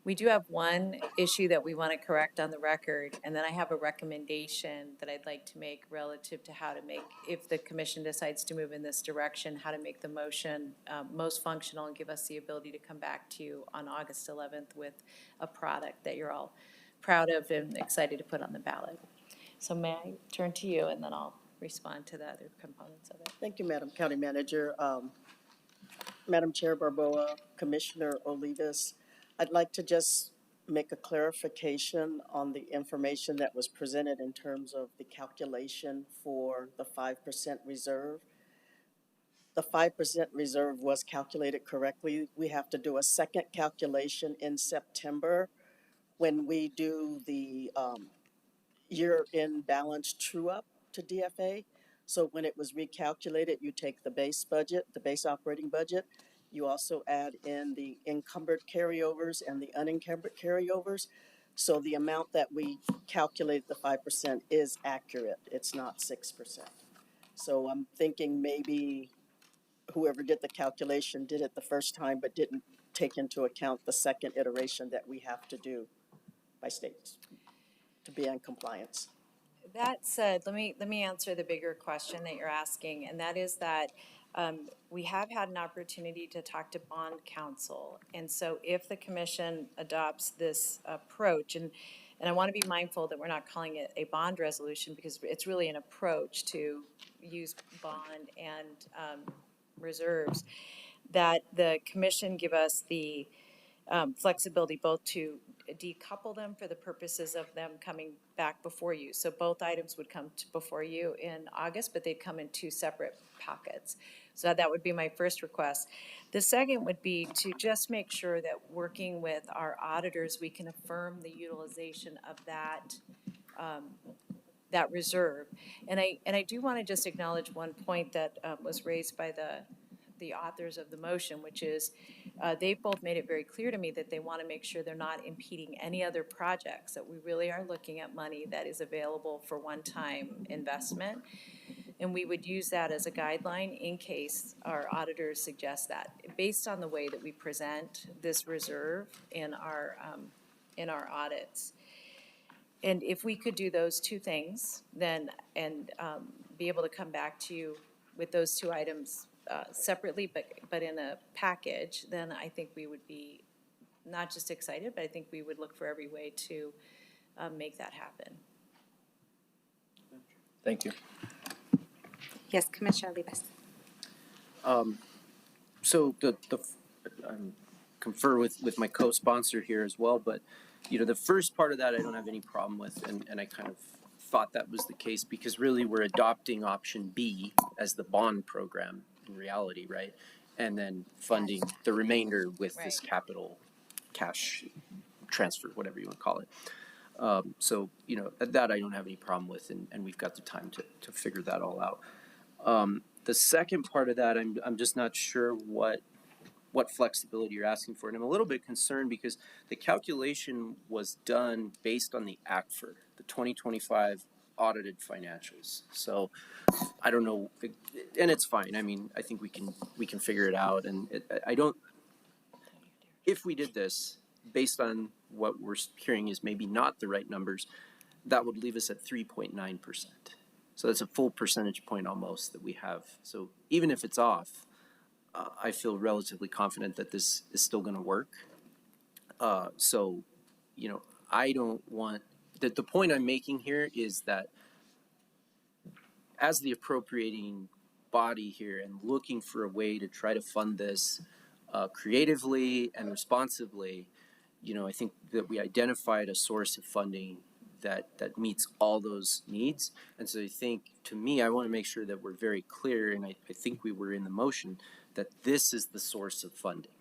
We do have one issue that we want to correct on the record, and then I have a recommendation that I'd like to make relative to how to make, if the commission decides to move in this direction, how to make the motion most functional and give us the ability to come back to you on August 11th with a product that you're all proud of and excited to put on the ballot. So may I turn to you, and then I'll respond to the other components of it. Thank you, Madam County Manager. Madam Chair Barboa, Commissioner Olivas, I'd like to just make a clarification on the information that was presented in terms of the calculation for the 5% reserve. The 5% reserve was calculated correctly. We have to do a second calculation in September when we do the year-end balance true-up to DFA. So when it was recalculated, you take the base budget, the base operating budget. You also add in the encumbered carryovers and the unencumbered carryovers. So the amount that we calculate, the 5%, is accurate. It's not 6%. So I'm thinking maybe whoever did the calculation did it the first time, but didn't take into account the second iteration that we have to do by states to be in compliance. That said, let me answer the bigger question that you're asking, and that is that we have had an opportunity to talk to bond counsel, and so if the commission adopts this approach, and I want to be mindful that we're not calling it a bond resolution because it's really an approach to use bond and reserves, that the commission give us the flexibility both to decouple them for the purposes of them coming back before you. So both items would come before you in August, but they'd come in two separate packets. So that would be my first request. The second would be to just make sure that working with our auditors, we can affirm the utilization of that that reserve. And I do want to just acknowledge one point that was raised by the authors of the motion, which is they've both made it very clear to me that they want to make sure they're not impeding any other projects, that we really are looking at money that is available for one-time investment. And we would use that as a guideline in case our auditors suggest that. Based on the way that we present this reserve in our audits. And if we could do those two things, then, and be able to come back to you with those two items separately, but in a package, then I think we would be not just excited, but I think we would look for every way to make that happen. Thank you. Yes, Commissioner Olivas. So confer with my co-sponsor here as well, but the first part of that I don't have any problem with, and I kind of thought that was the case because really we're adopting option B as the bond program in reality, right? And then funding the remainder with this capital cash transfer, whatever you want to call it. So that I don't have any problem with, and we've got the time to figure that all out. The second part of that, I'm just not sure what flexibility you're asking for. And I'm a little bit concerned because the calculation was done based on the ACFR, the 2025 audited financials. So I don't know, and it's fine. I mean, I think we can figure it out. And if we did this based on what we're hearing is maybe not the right numbers, that would leave us at 3.9%. So that's a full percentage point almost that we have. So even if it's off, I feel relatively confident that this is still going to work. So, I don't want that. The point I'm making here is that as the appropriating body here and looking for a way to try to fund this creatively and responsibly, I think that we identified a source of funding that meets all those needs. And so I think, to me, I want to make sure that we're very clear, and I think we were in the motion, that this is the source of funding.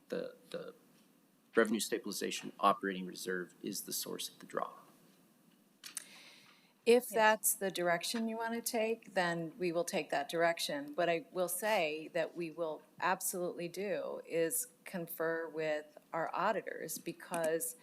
The Revenue Stabilization Operating Reserve is the source of the draw. If that's the direction you want to take, then we will take that direction. What I will say that we will absolutely do is confer with our auditors, because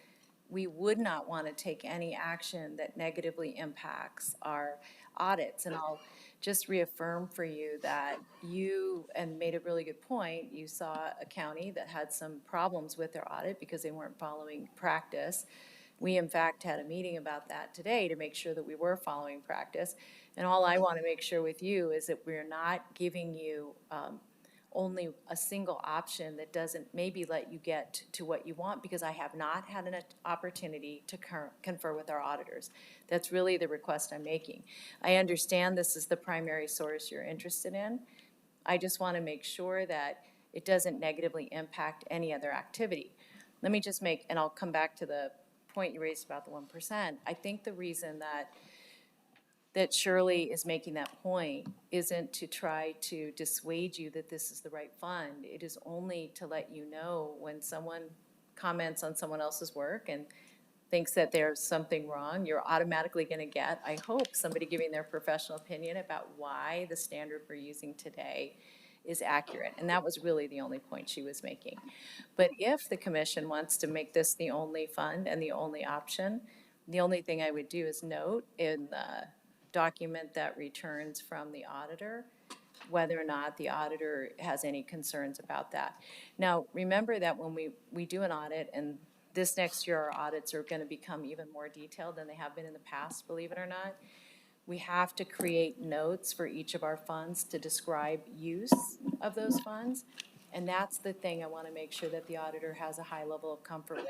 we would not want to take any action that negatively impacts our audits. And I'll just reaffirm for you that you, and made a really good point, you saw a county that had some problems with their audit because they weren't following practice. We, in fact, had a meeting about that today to make sure that we were following practice. And all I want to make sure with you is that we're not giving you only a single option that doesn't maybe let you get to what you want, because I have not had an opportunity to confer with our auditors. That's really the request I'm making. I understand this is the primary source you're interested in. I just want to make sure that it doesn't negatively impact any other activity. Let me just make, and I'll come back to the point you raised about the 1%. I think the reason that Shirley is making that point isn't to try to dissuade you that this is the right fund. It is only to let you know when someone comments on someone else's work and thinks that there's something wrong, you're automatically going to get, I hope, somebody giving their professional opinion about why the standard we're using today is accurate. And that was really the only point she was making. But if the commission wants to make this the only fund and the only option, the only thing I would do is note in the document that returns from the auditor whether or not the auditor has any concerns about that. Now, remember that when we do an audit, and this next year our audits are going to become even more detailed than they have been in the past, believe it or not, we have to create notes for each of our funds to describe use of those funds. And that's the thing I want to make sure that the auditor has a high level of comfort with.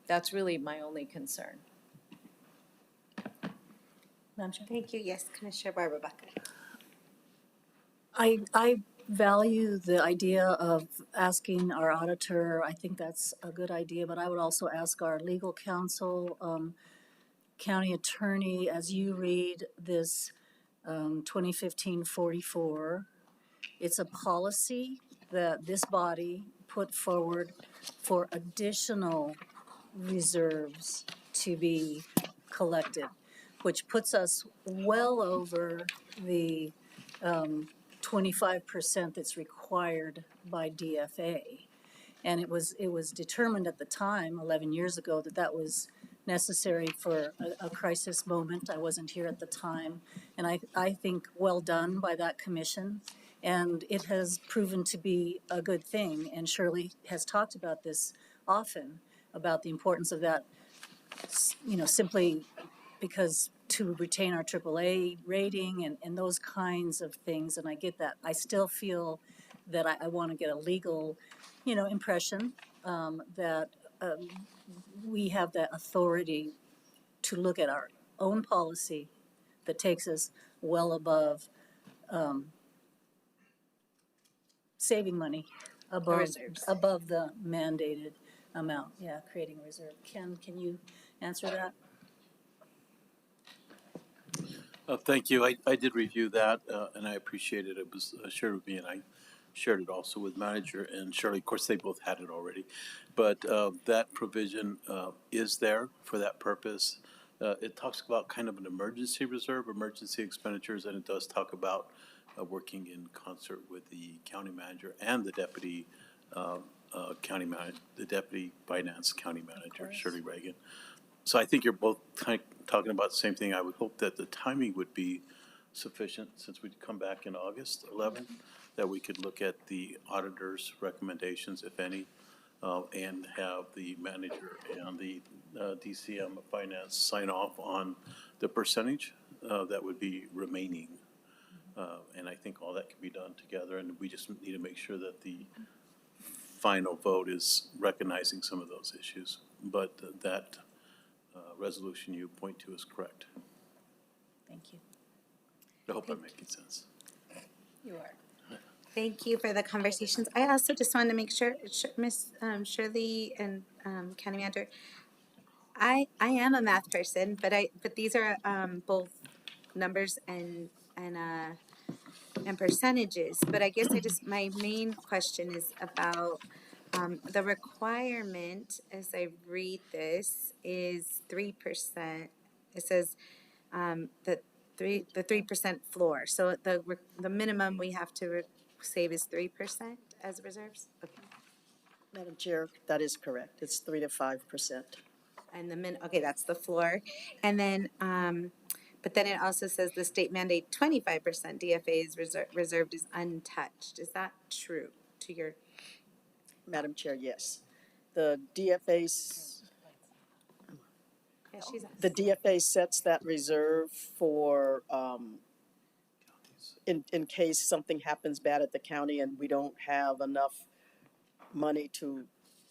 That's really my only concern. Thank you. Yes, Commissioner Barbara Bucker. I value the idea of asking our auditor. I think that's a good idea, but I would also ask our legal counsel, county attorney, as you read this 2015-44, it's a policy that this body put forward for additional reserves to be collected, which puts us well over the 25% that's required by DFA. And it was determined at the time, 11 years ago, that that was necessary for a crisis moment. I wasn't here at the time. And I think well done by that commission. And it has proven to be a good thing. And Shirley has talked about this often, about the importance of that, simply because to retain our AAA rating and those kinds of things. And I get that. I still feel that I want to get a legal, impression that we have that authority to look at our own policy that takes us well above saving money, above the mandated amount. Yeah, creating a reserve. Ken, can you answer that? Thank you. I did review that, and I appreciate it. It was shared with me, and I shared it also with manager and Shirley. Of course, they both had it already, but that provision is there for that purpose. It talks about kind of an emergency reserve, emergency expenditures, and it does talk about working in concert with the county manager and the deputy county manager, the deputy finance county manager, Shirley Reagan. So I think you're both kind of talking about the same thing. I would hope that the timing would be sufficient, since we'd come back in August 11th, that we could look at the auditor's recommendations, if any, and have the manager and the DCM of finance sign off on the percentage that would be remaining. And I think all that can be done together, and we just need to make sure that the final vote is recognizing some of those issues. But that resolution you point to is correct. Thank you. I hope I'm making sense. You are. Thank you for the conversations. I also just wanted to make sure, Ms. Shirley and County Manager, I am a math person, but these are both numbers and percentages. But I guess my main question is about the requirement, as I read this, is 3%. It says that the 3% floor. So the minimum we have to save is 3% as reserves. Okay. Madam Chair, that is correct. It's 3 to 5%. And okay, that's the floor. And then, but then it also says the state mandate 25% DFA is reserved is untouched. Is that true to your? Madam Chair, yes. The DFA's, Yeah, she's the DFA sets that reserve for, in case something happens bad at the county and we don't have enough money to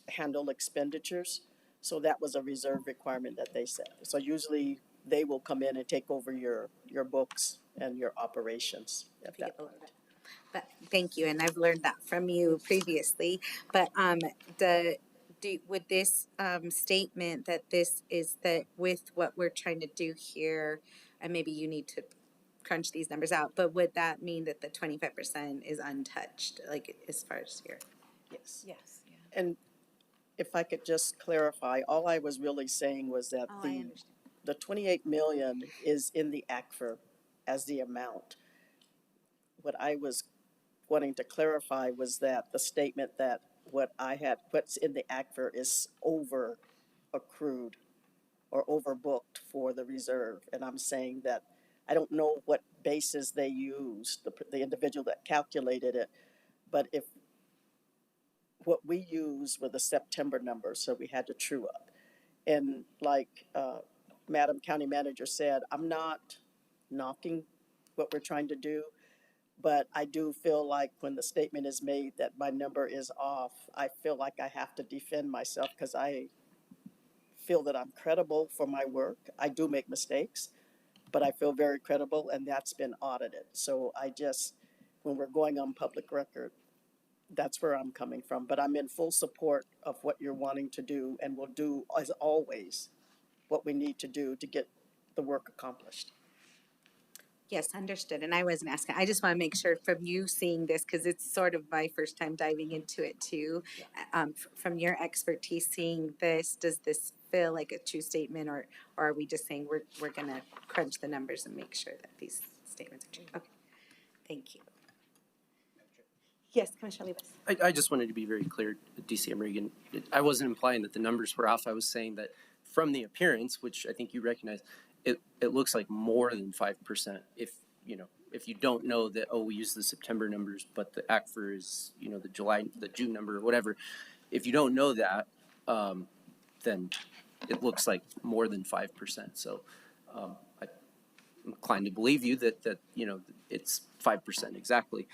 handle expenditures. So that was a reserve requirement that they set. So usually they will come in and take over your books and your operations at that point. But thank you, and I've learned that from you previously. But with this statement that this is that with what we're trying to do here, and maybe you need to crunch these numbers out, but would that mean that the 25% is untouched, like as far as here? Yes. Yes. Yeah. And if I could just clarify, all I was really saying was that the 28 million is in the ACFR as the amount. What I was wanting to clarify was that the statement that what's in the ACFR is over accrued or overbooked for the reserve. And I'm saying that I don't know what basis they used, the individual that calculated it, but if what we used were the September numbers, so we had to true up. And like Madam County Manager said, I'm not knocking what we're trying to do, but I do feel like when the statement is made that my number is off, I feel like I have to defend myself because I feel that I'm credible for my work. I do make mistakes, but I feel very credible, and that's been audited. So when we're going on public record, that's where I'm coming from. But I'm in full support of what you're wanting to do, and we'll do, as always, what we need to do to get the work accomplished. Yes, understood. And I wasn't asking. I just want to make sure from you seeing this, because it's sort of my first time diving into it too. From your expertise seeing this, does this feel like a true statement, or are we just saying we're going to crunch the numbers and make sure that these statements are true? Okay, thank you. Yes, Commissioner Olivas. I just wanted to be very clear, DCM Reagan. I wasn't implying that the numbers were off. I was saying that from the appearance, which I think you recognize, it looks like more than 5%. If you don't know that, we use the September numbers, but the ACFR is, the June number or whatever. If you don't know that, then it looks like more than 5%. So I'm inclined to believe you that it's 5% exactly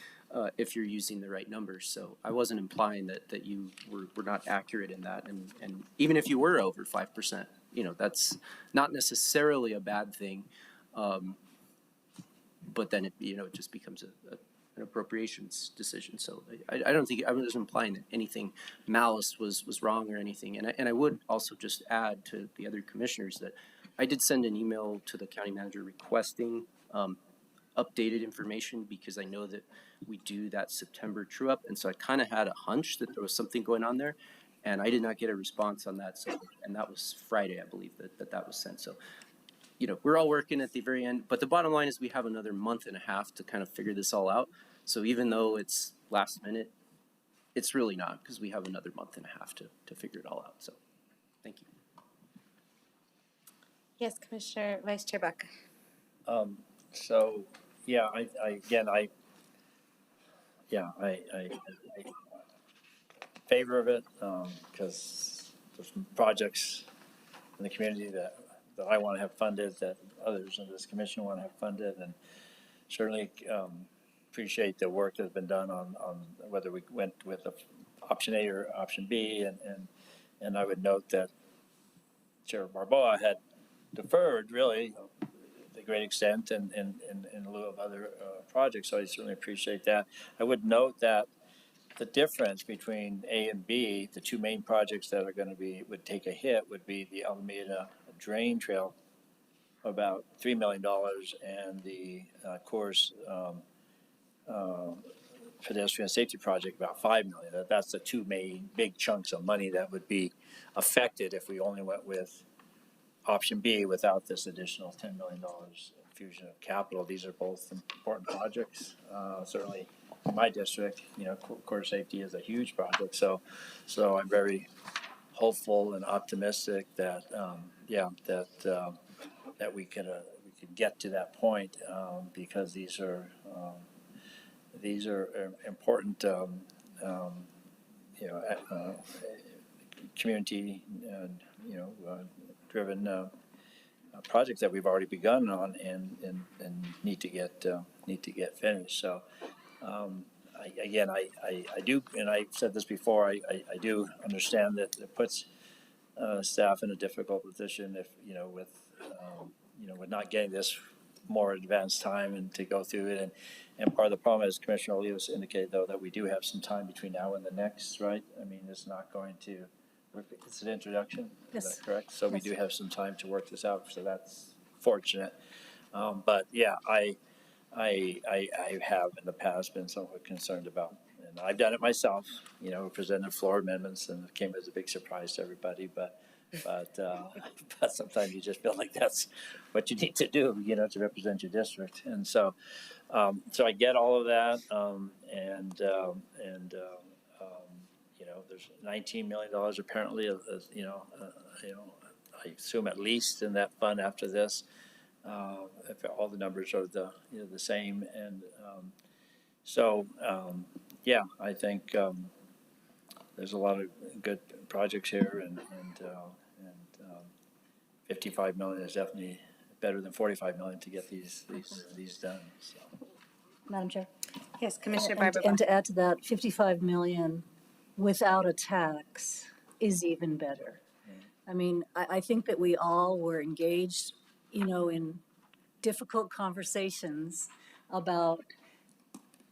if you're using the right numbers. So I wasn't implying that you were not accurate in that. And even if you were over 5%, that's not necessarily a bad thing. But then it just becomes an appropriations decision. So I don't think I was implying that anything malice was wrong or anything. And I would also just add to the other commissioners that I did send an email to the county manager requesting updated information because I know that we do that September true up. And so I kind of had a hunch that there was something going on there. And I did not get a response on that. So, and that was Friday, I believe, that was sent. So, we're all working at the very end. But the bottom line is we have another month and a half to kind of figure this all out. So even though it's last minute, it's really not because we have another month and a half to figure it all out. So, thank you. Yes, Commissioner Vice Chair Buck. So, yeah, I favor of it because there's some projects in the community that I want to have funded, that others in this commission want to have funded, and certainly appreciate the work that's been done on whether we went with option A or option B, and I would note that Chair Barboa had deferred really to a great extent and in lieu of other projects, so I certainly appreciate that. I would note that the difference between A and B, the two main projects that are going to would take a hit would be the Alameda Drain Trail, about $3 million, and the Coors Pedestrian Safety Project, about $5 million. That's the two main big chunks of money that would be affected if we only went with option B without this additional $10 million infusion of capital. These are both important projects, certainly. In my district, Court safety is a huge project, so I'm very hopeful and optimistic that, that we could get to that point, because these are important, community, driven projects that we've already begun on and need to get finished. So I do, and I've said this before, I do understand that it puts staff in a difficult position if, with not getting this more advanced time and to go through it. And part of the problem, as Commissioner Olivas indicated, though, that we do have some time between now and the next, right? I mean, it's not going to, it's an introduction, Yes. is that correct? So we Yes. do have some time to work this out, so that's fortunate. But yeah, I have in the past been somewhat concerned about, and I've done it myself, presented floor amendments and it came as a big surprise to everybody, but sometimes you just feel like that's what you need to do, to represent your district. And so I get all of that. There's $19 million apparently, I assume at least in that fund after this, if all the numbers are the same. And I think there's a lot of good projects here, and 55 million is definitely better than 45 million to get these done. So. Madam Chair? Yes, Commissioner And, Barbara. and to add to that, 55 million without a tax is even better. I mean, I think that we all were engaged, in difficult conversations about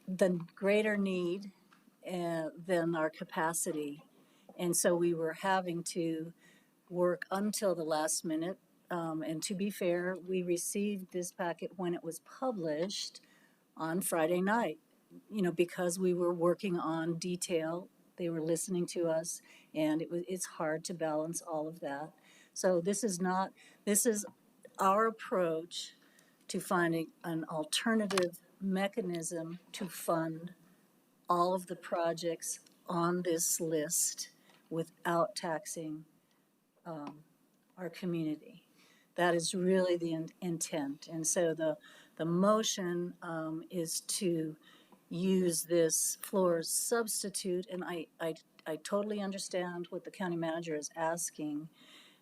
the greater need than our capacity. And so we were having to work until the last minute. And to be fair, we received this packet when it was published on Friday night, because we were working on detail. They were listening to us, and it's hard to balance all of that. So this is our approach to finding an alternative mechanism to fund all of the projects on this list without taxing our community. That is really the intent. And so the motion is to use this floor substitute, and I totally understand what the county manager is asking,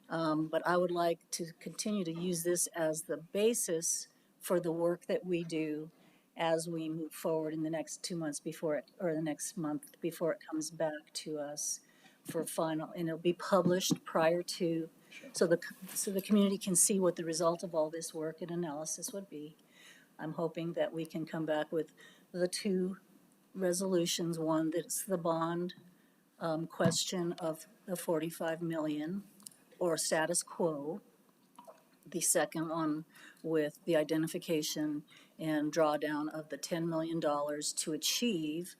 but I would like to continue to use this as the basis for the work that we do as we move forward in the next 2 months the next month before it comes back to us for final, and it'll be published prior to, so the community can see what the result of all this work and analysis would be. I'm hoping that we can come back with the two resolutions, one that's the bond question of the 45 million or status quo. The second one with the identification and drawdown of the $10 million to achieve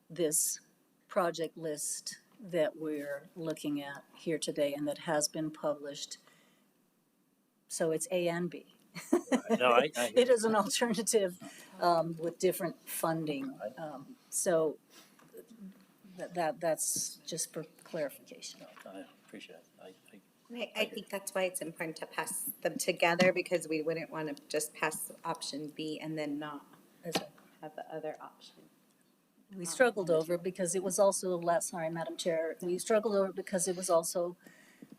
this project list that we're looking at here today and that has been published. So it's A and B. No, I It is an alternative with different funding. So that's just for clarification. I appreciate it. I think that's why it's important to pass them together, because we wouldn't want to just pass option B and then not have the other option. We struggled over it because it was also, sorry, Madam Chair, we struggled over it because it was also,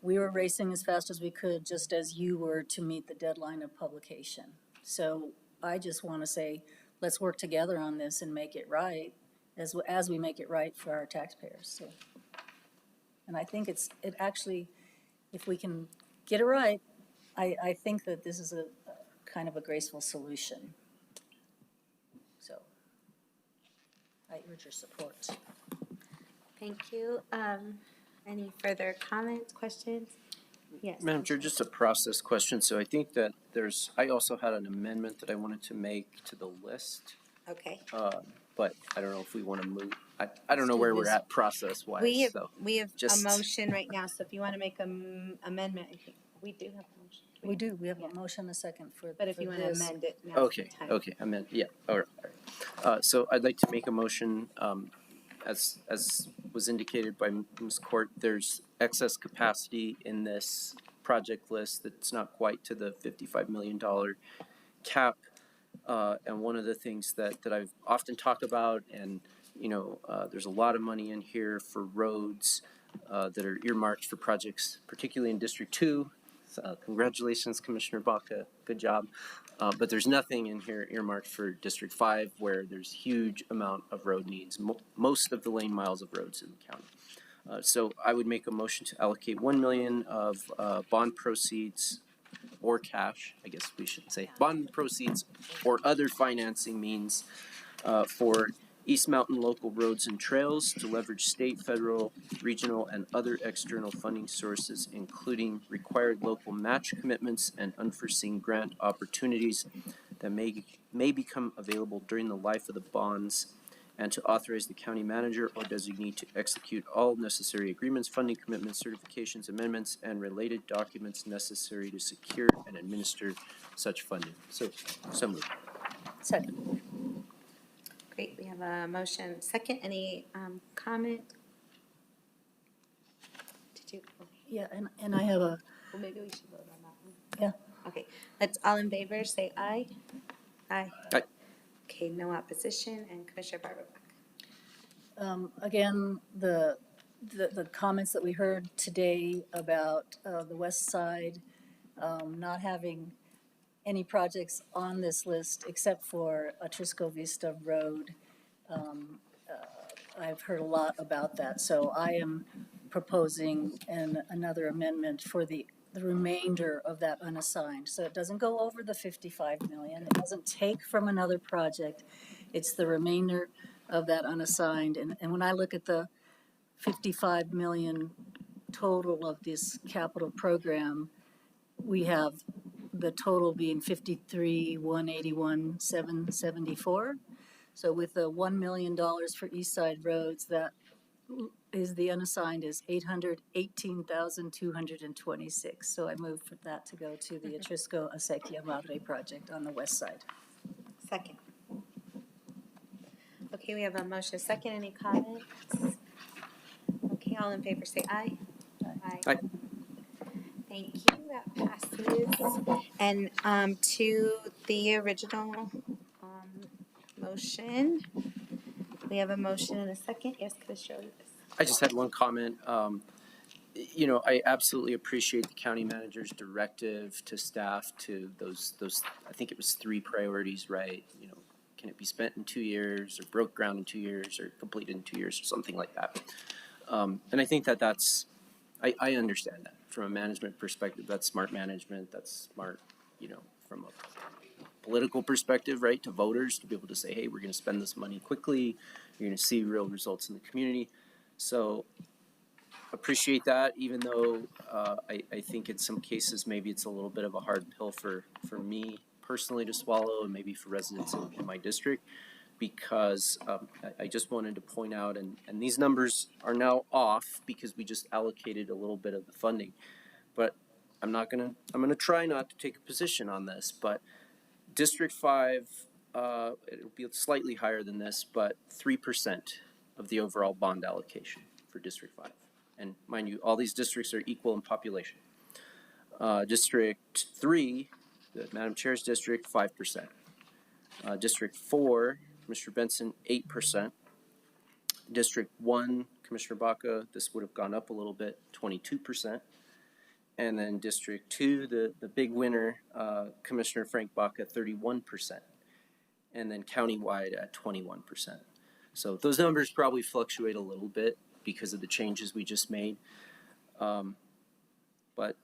we were racing as fast as we could, just as you were, to meet the deadline of publication. So I just want to say, let's work together on this and make it right as we make it right for our taxpayers. So, and I think it actually, if we can get it right, I think that this is a kind of a graceful solution. So I urge your support. Thank you. Any further comments, questions? Yes. Madam Chair, just a process question. So I think that I also had an amendment that I wanted to make to the list. Okay. But I don't know if we want to move. I don't know where we're at process-wise. We have, so a motion right now, so if you want to make an amendment, I think we do have a motion. We do. We have a motion, a second for. But if you want to amend it now. Okay. Amend. Yeah. All right. So I'd like to make a motion, as was indicated by Ms. Court. There's excess capacity in this project list that's not quite to the $55 million cap. And one of the things that I've often talked about, and there's a lot of money in here for roads that are earmarked for projects, particularly in District 2. Congratulations, Commissioner Baca, good job. But there's nothing in here earmarked for District 5, where there's huge amount of road needs, most of the lane miles of roads in the county. So I would make a motion to allocate $1 million of bond proceeds or cash, I guess we should say, bond proceeds or other financing means for East Mountain local roads and trails to leverage state, federal, regional, and other external funding sources, including required local match commitments and unforeseen grant opportunities that may become available during the life of the bonds, and to authorize the county manager or designee to execute all necessary agreements, funding commitments, certifications, amendments, and related documents necessary to secure and administer such funding. So moved. Second. Great, we have a motion. Second, any comment? Did you? Yeah, and I have a, Well, maybe we should vote on that one. yeah, Okay, let's all in favor say aye. Aye. Aye. Okay, no opposition, and Commissioner Barbara Black. again, the comments that we heard today about the west side not having any projects on this list except for Atrisco Vista Road. I've heard a lot about that, so I am proposing another amendment for the remainder of that unassigned. So it doesn't go over the 55 million. It doesn't take from another project. It's the remainder of that unassigned. And when I look at the 55 million total of this capital program, we have the total being 53,181,774. So with the $1 million for East Side roads, that is the unassigned is 818,226. So I move for that to go to the Atrisco Acequia Madre project on the west side. Second. Okay, we have a motion. Second, any comments? Okay, all in favor say aye. Aye. Aye. Thank you, that passes. And to the original motion, we have a motion and a second. Yes, Commissioner Olivas. I just had one comment. I absolutely appreciate the county manager's directive to staff to those, I think it was 3 priorities, right? Can it be spent in 2 years, or broke ground in 2 years, or completed in 2 years, or something like that. And I think that's, I understand that from a management perspective. That's smart management. That's smart, from a political perspective, right, to voters, to be able to say, hey, we're going to spend this money quickly. You're going to see real results in the community. So appreciate that, even though I think in some cases maybe it's a little bit of a hard pill for me personally to swallow, and maybe for residents in my district, because I just wanted to point out, and these numbers are now off because we just allocated a little bit of the funding. But I'm gonna try not to take a position on this, but District 5, it'll be slightly higher than this, but 3% of the overall bond allocation for District 5. And mind you, all these districts are equal in population. District 3, the Madam Chair's district, 5%. District 4, Commissioner Benson, 8%. District 1, Commissioner Baca, this would have gone up a little bit, 22%. And then District 2, the big winner, Commissioner Frank Baca, 31%. And then countywide at 21%. So those numbers probably fluctuate a little bit because of the changes we just made. But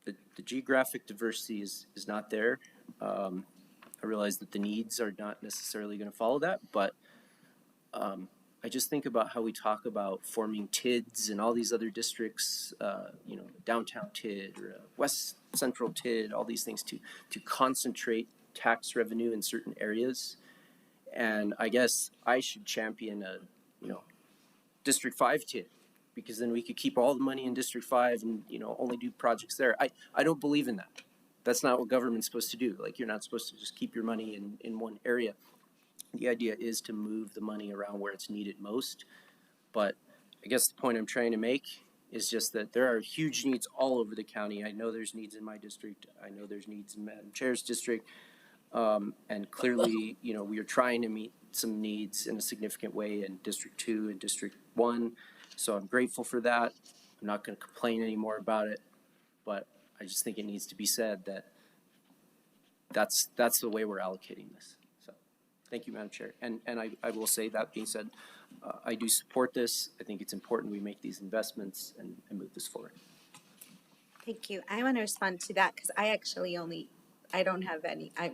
the geographic diversity is not there. I realize that the needs are not necessarily going to follow that, but I just think about how we talk about forming TIDs and all these other districts, downtown TID or West Central TID, all these things to concentrate tax revenue in certain areas. And I guess I should champion a, District 5 TID, because then we could keep all the money in District 5 and, only do projects there. I don't believe in that. That's not what government's supposed to do. Like, you're not supposed to just keep your money in one area. The idea is to move the money around where it's needed most. But I guess the point I'm trying to make is just that there are huge needs all over the county. I know there's needs in my district. I know there's needs in Madam Chair's district. And clearly, you know, we are trying to meet some needs in a significant way in District 2 and District 1. So I'm grateful for that. I'm not going to complain anymore about it, but I just think it needs to be said that that's the way we're allocating this. So thank you, Madam Chair. And I will say, that being said, I do support this. I think it's important we make these investments and move this forward. Thank you. I want to respond to that because I don't have any. I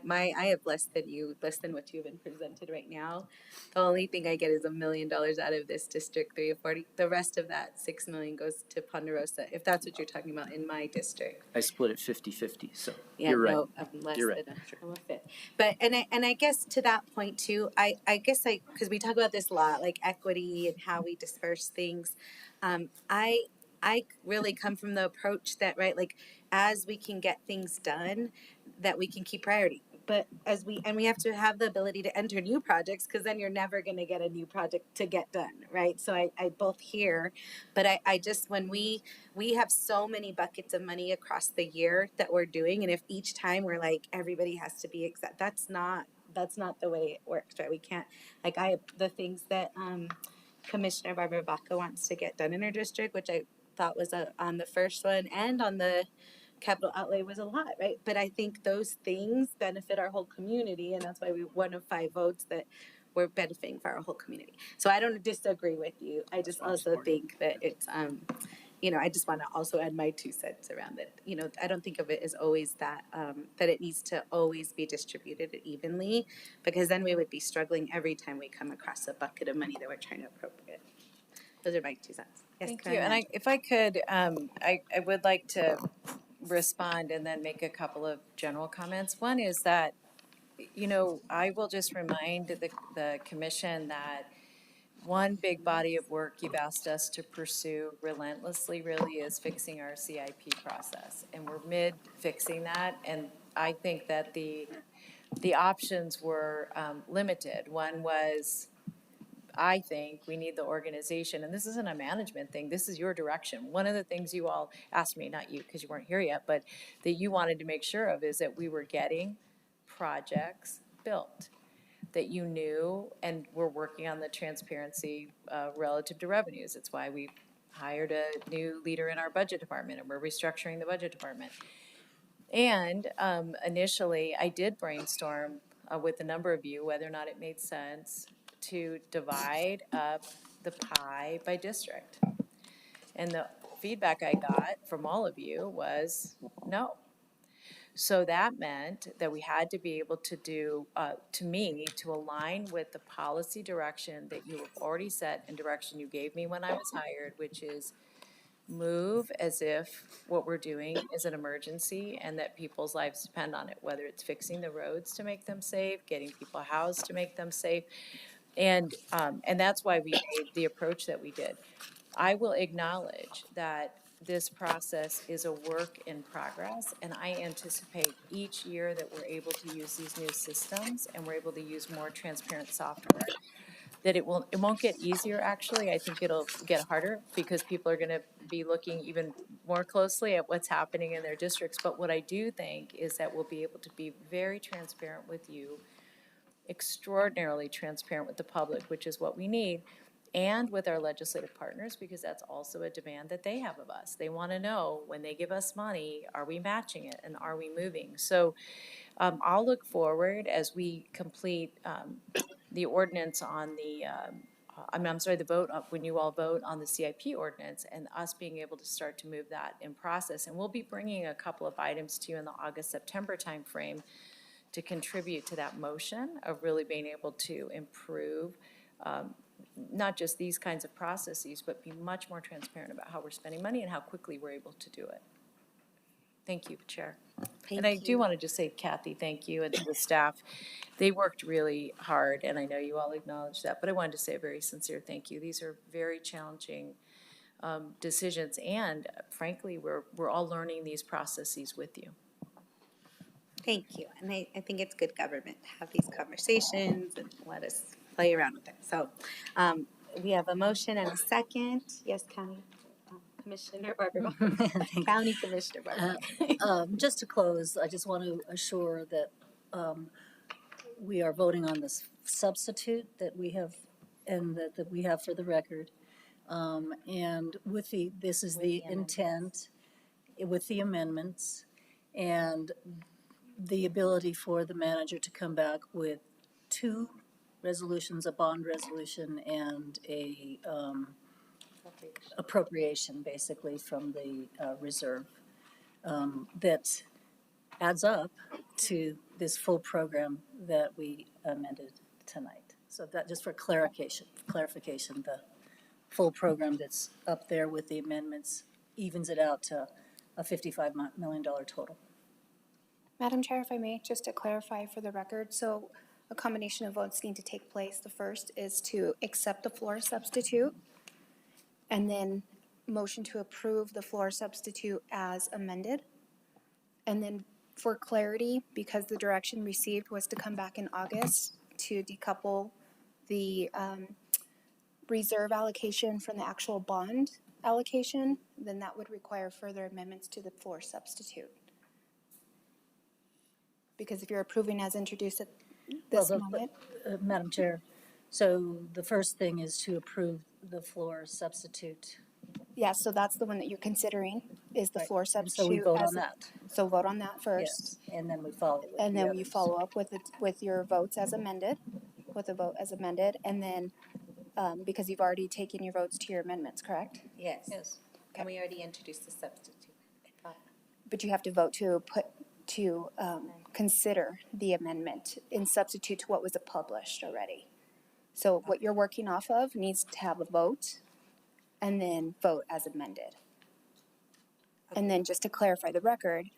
have less than what you've been presented right now. The only thing I get is $1 million out of this District 340. The rest of that $6 million goes to Ponderosa, if that's what you're talking about in my district. I split it 50-50, so Yeah, you're right. no, I'm less You're than right. a fifth. But and I guess to that point too, I guess because we talk about this a lot, like equity and how we disperse things. I really come from the approach that, right, like as we can get things done, that we can keep priority. But we have to have the ability to enter new projects, because then you're never going to get a new project to get done, right? So I both hear, but I just, when we have so many buckets of money across the year that we're doing, and if each time we're like everybody has to be exact, that's not the way it works, right? We can't, like, the things that Commissioner Barbara Baca wants to get done in her district, which I thought was on the first one and on the capital outlay, was a lot, right? But I think those things benefit our whole community, and that's why we one of 5 votes that we're benefiting for our whole community. So I don't disagree with you. I just also think that it's I just want to also add my 2 cents around it. I don't think of it as always that that it needs to always be distributed evenly, because then we would be struggling every time we come across a bucket of money that we're trying to appropriate. Those are my 2 cents. Yes, Thank you. And if I could, I would like to respond and then make a couple of general comments. One is that, I will just remind the commission that one big body of work you've asked us to pursue relentlessly really is fixing our CIP process. And we're mid-fixing that. And I think that the options were limited. One was, I think we need the organization, and this isn't a management thing, this is your direction. One of the things you all asked me, not you because you weren't here yet, but that you wanted to make sure of is that we were getting projects built, that you knew, and we're working on the transparency relative to revenues. It's why we hired a new leader in our budget department, and we're restructuring the budget department. And initially, I did brainstorm with a number of you whether or not it made sense to divide up the pie by district. And the feedback I got from all of you was no. So that meant that we had to be able to do, to align with the policy direction that you have already set and direction you gave me when I was hired, which is move as if what we're doing is an emergency and that people's lives depend on it, whether it's fixing the roads to make them safe, getting people housed to make them safe. And that's why we made the approach that we did. I will acknowledge that this process is a work in progress, and I anticipate each year that we're able to use these new systems and we're able to use more transparent software, that it won't get easier, actually. I think it'll get harder because people are going to be looking even more closely at what's happening in their districts. But what I do think is that we'll be able to be very transparent with you, extraordinarily transparent with the public, which is what we need, and with our legislative partners, because that's also a demand that they have of us. They want to know, when they give us money, are we matching it and are we moving? So I'll look forward as we complete the ordinance on the, the vote, when you all vote on the CIP ordinance, and us being able to start to move that in process. And we'll be bringing a couple of items to you in the August-September timeframe to contribute to that motion of really being able to improve not just these kinds of processes, but be much more transparent about how we're spending money and how quickly we're able to do it. Thank you, Chair. And I do want to just say, Kathy, thank you, and to the staff. They worked really hard, and I know you all acknowledge that, but I wanted to say a very sincere thank you. These are very challenging decisions, and frankly, we're all learning these processes with you. Thank you. And I think it's good government to have these conversations and let us play around with it. So we have a motion and a second. Yes, Connie? Commissioner Barbara, County Commissioner Barbara. Just to close, I just want to assure that we are voting on this substitute that we have and that we have for the record. And with this is the intent with the amendments and the ability for the manager to come back with two resolutions, a bond resolution and a appropriation basically from the reserve that adds up to this full program that we amended tonight. So that just for clarification, the full program that's up there with the amendments evens it out to a $55 million total. Madam Chair, if I may, just to clarify for the record, so a combination of votes need to take place. The first is to accept the floor substitute, and then motion to approve the floor substitute as amended. And then for clarity, because the direction received was to come back in August to decouple the reserve allocation from the actual bond allocation, then that would require further amendments to the floor substitute. Because if you're approving as introduced at this moment. Madam Chair, so the first thing is to approve the floor substitute. Yes, so that's the one that you're considering is the floor substitute. So we vote on that. So vote on that first. Yes, and then we follow. And then you follow up with your votes as amended, with a vote as amended, and then because you've already taken your votes to your amendments, correct? Yes. Yes. And we already introduced the substitute. But you have to vote to consider the amendment in substitute to what was published already. So what you're working off of needs to have a vote and then vote as amended. And then just to clarify the record,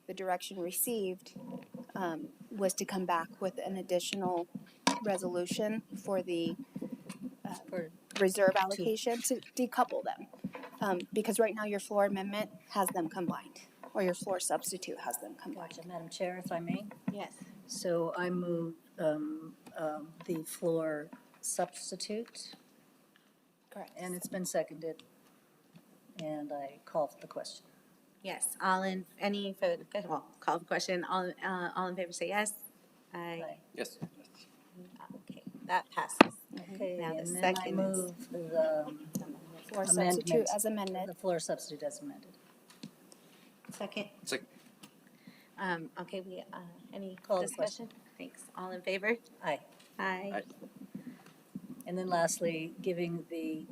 the direction received was to come back with an additional resolution for the reserve allocation to decouple them. Because right now your floor amendment has them combined, or your floor substitute has them combined. Gotcha. Madam Chair, if I may? Yes. So I move the floor substitute. Correct. And it's been seconded. And I call for the question. Yes. Any further, well, call the question. All in favor say yes. Aye. Yes. Okay, that passes. Okay, Now the and then I second move the Floor amendment. substitute as amended. The floor substitute as amended. Second. Second. Okay, any Call the discussion? Thanks. All in favor? Aye. Aye. Aye. And then lastly, giving the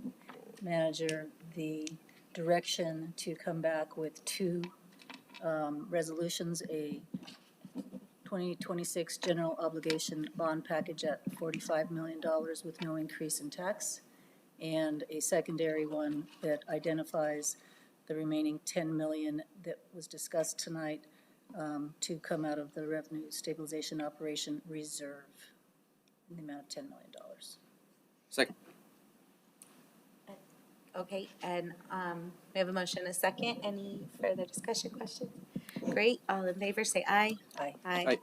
manager the direction to come back with two resolutions, a 2026 general obligation bond package at $45 million with no increase in tax, and a secondary one that identifies the remaining $10 million that was discussed tonight to come out of the Revenue Stabilization Operation Reserve in the amount of $10 million. Second. Okay, and we have a motion and a second. Any further discussion, questions? Great. All in favor say aye. Aye. Aye.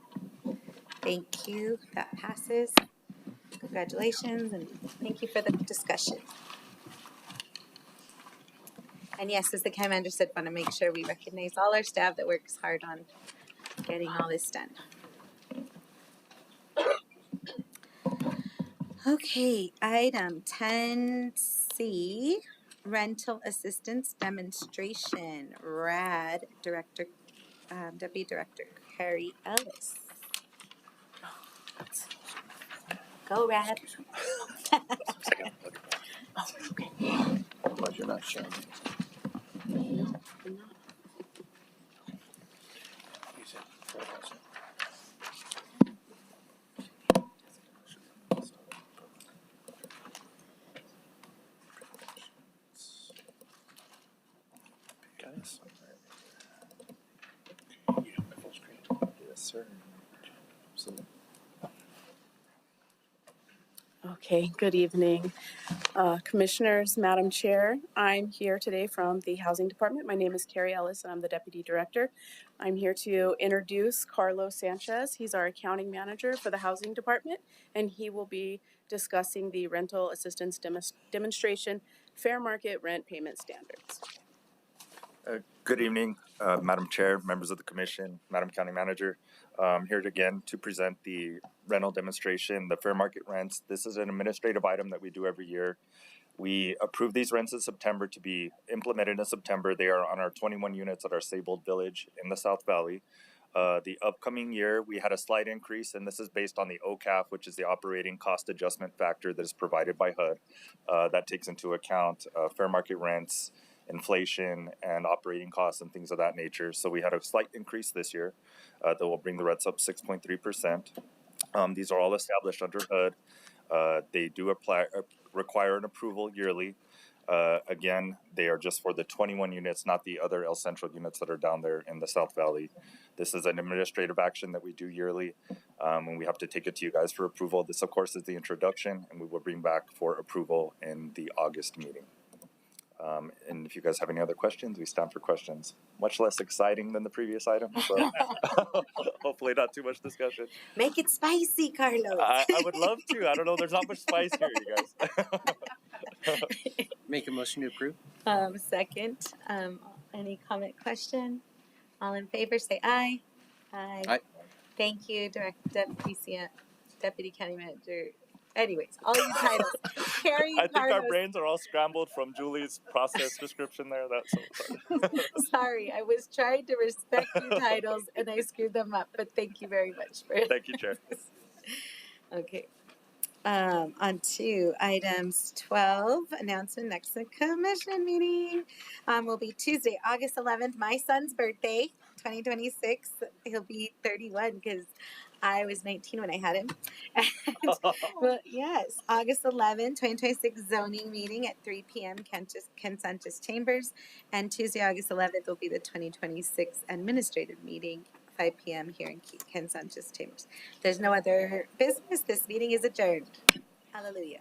Thank you. That passes. Congratulations, and thank you for the discussion. And yes, as the county manager said, want to make sure we recognize all our staff that works hard on getting all this done. Okay, item 10C, rental assistance demonstration. RAD Director, Deputy Director Carrie Ellis. Go, RAD. Otherwise you're not sharing. No, I'm not. Guys. Yes, sir. Absolutely. Okay, good evening. Commissioners, Madam Chair, I'm here today from the Housing Department. My name is Carrie Ellis and I'm the Deputy Director. I'm here to introduce Carlos Sanchez. He's our Accounting Manager for the Housing Department, and he will be discussing the rental assistance demonstration fair market rent payment standards. Good evening, Madam Chair, members of the Commission, Madam County Manager. Here again to present the rental demonstration, the fair market rents. This is an administrative item that we do every year. We approve these rents in September to be implemented in September. They are on our 21 units at our Saybold Village in the South Valley. The upcoming year, we had a slight increase, and this is based on the OCAF, which is the operating cost adjustment factor that is provided by HUD. That takes into account fair market rents, inflation, and operating costs and things of that nature. So we had a slight increase this year that will bring the rents up 6.3%. These are all established under HUD. They do require an approval yearly. Again, they are just for the 21 units, not the other El Centro units that are down there in the South Valley. This is an administrative action that we do yearly, and we have to take it to you guys for approval. This, of course, is the introduction, and we will bring back for approval in the August meeting. And if you guys have any other questions, we stand for questions. Much less exciting than the previous item, so hopefully not too much discussion. Make it spicy, Carlos. I would love to. I don't know. There's not much spice here, you guys. Make a motion to approve. Second. Any comment, question? All in favor, say aye. Aye. Thank you, Deputy County Manager. Anyways, all your titles. Carrie, I think Carlos. our brains are all scrambled from Julie's process description there. That's so Sorry, I was trying to respect your titles and I screwed them up, but thank you very much for it. Thank you, Chair. Okay. On to items 12, announcement next commission meeting will be Tuesday, August 11th, my son's birthday, 2026. He'll be 31 because I was 19 when I had him. And, well, yes, August 11th, 2026 zoning meeting at 3 p.m. Ken Sanchez Chambers. And Tuesday, August 11th will be the 2026 administrative meeting, 5 p.m. here in Ken Sanchez Chambers. There's no other business. This meeting is adjourned. Hallelujah.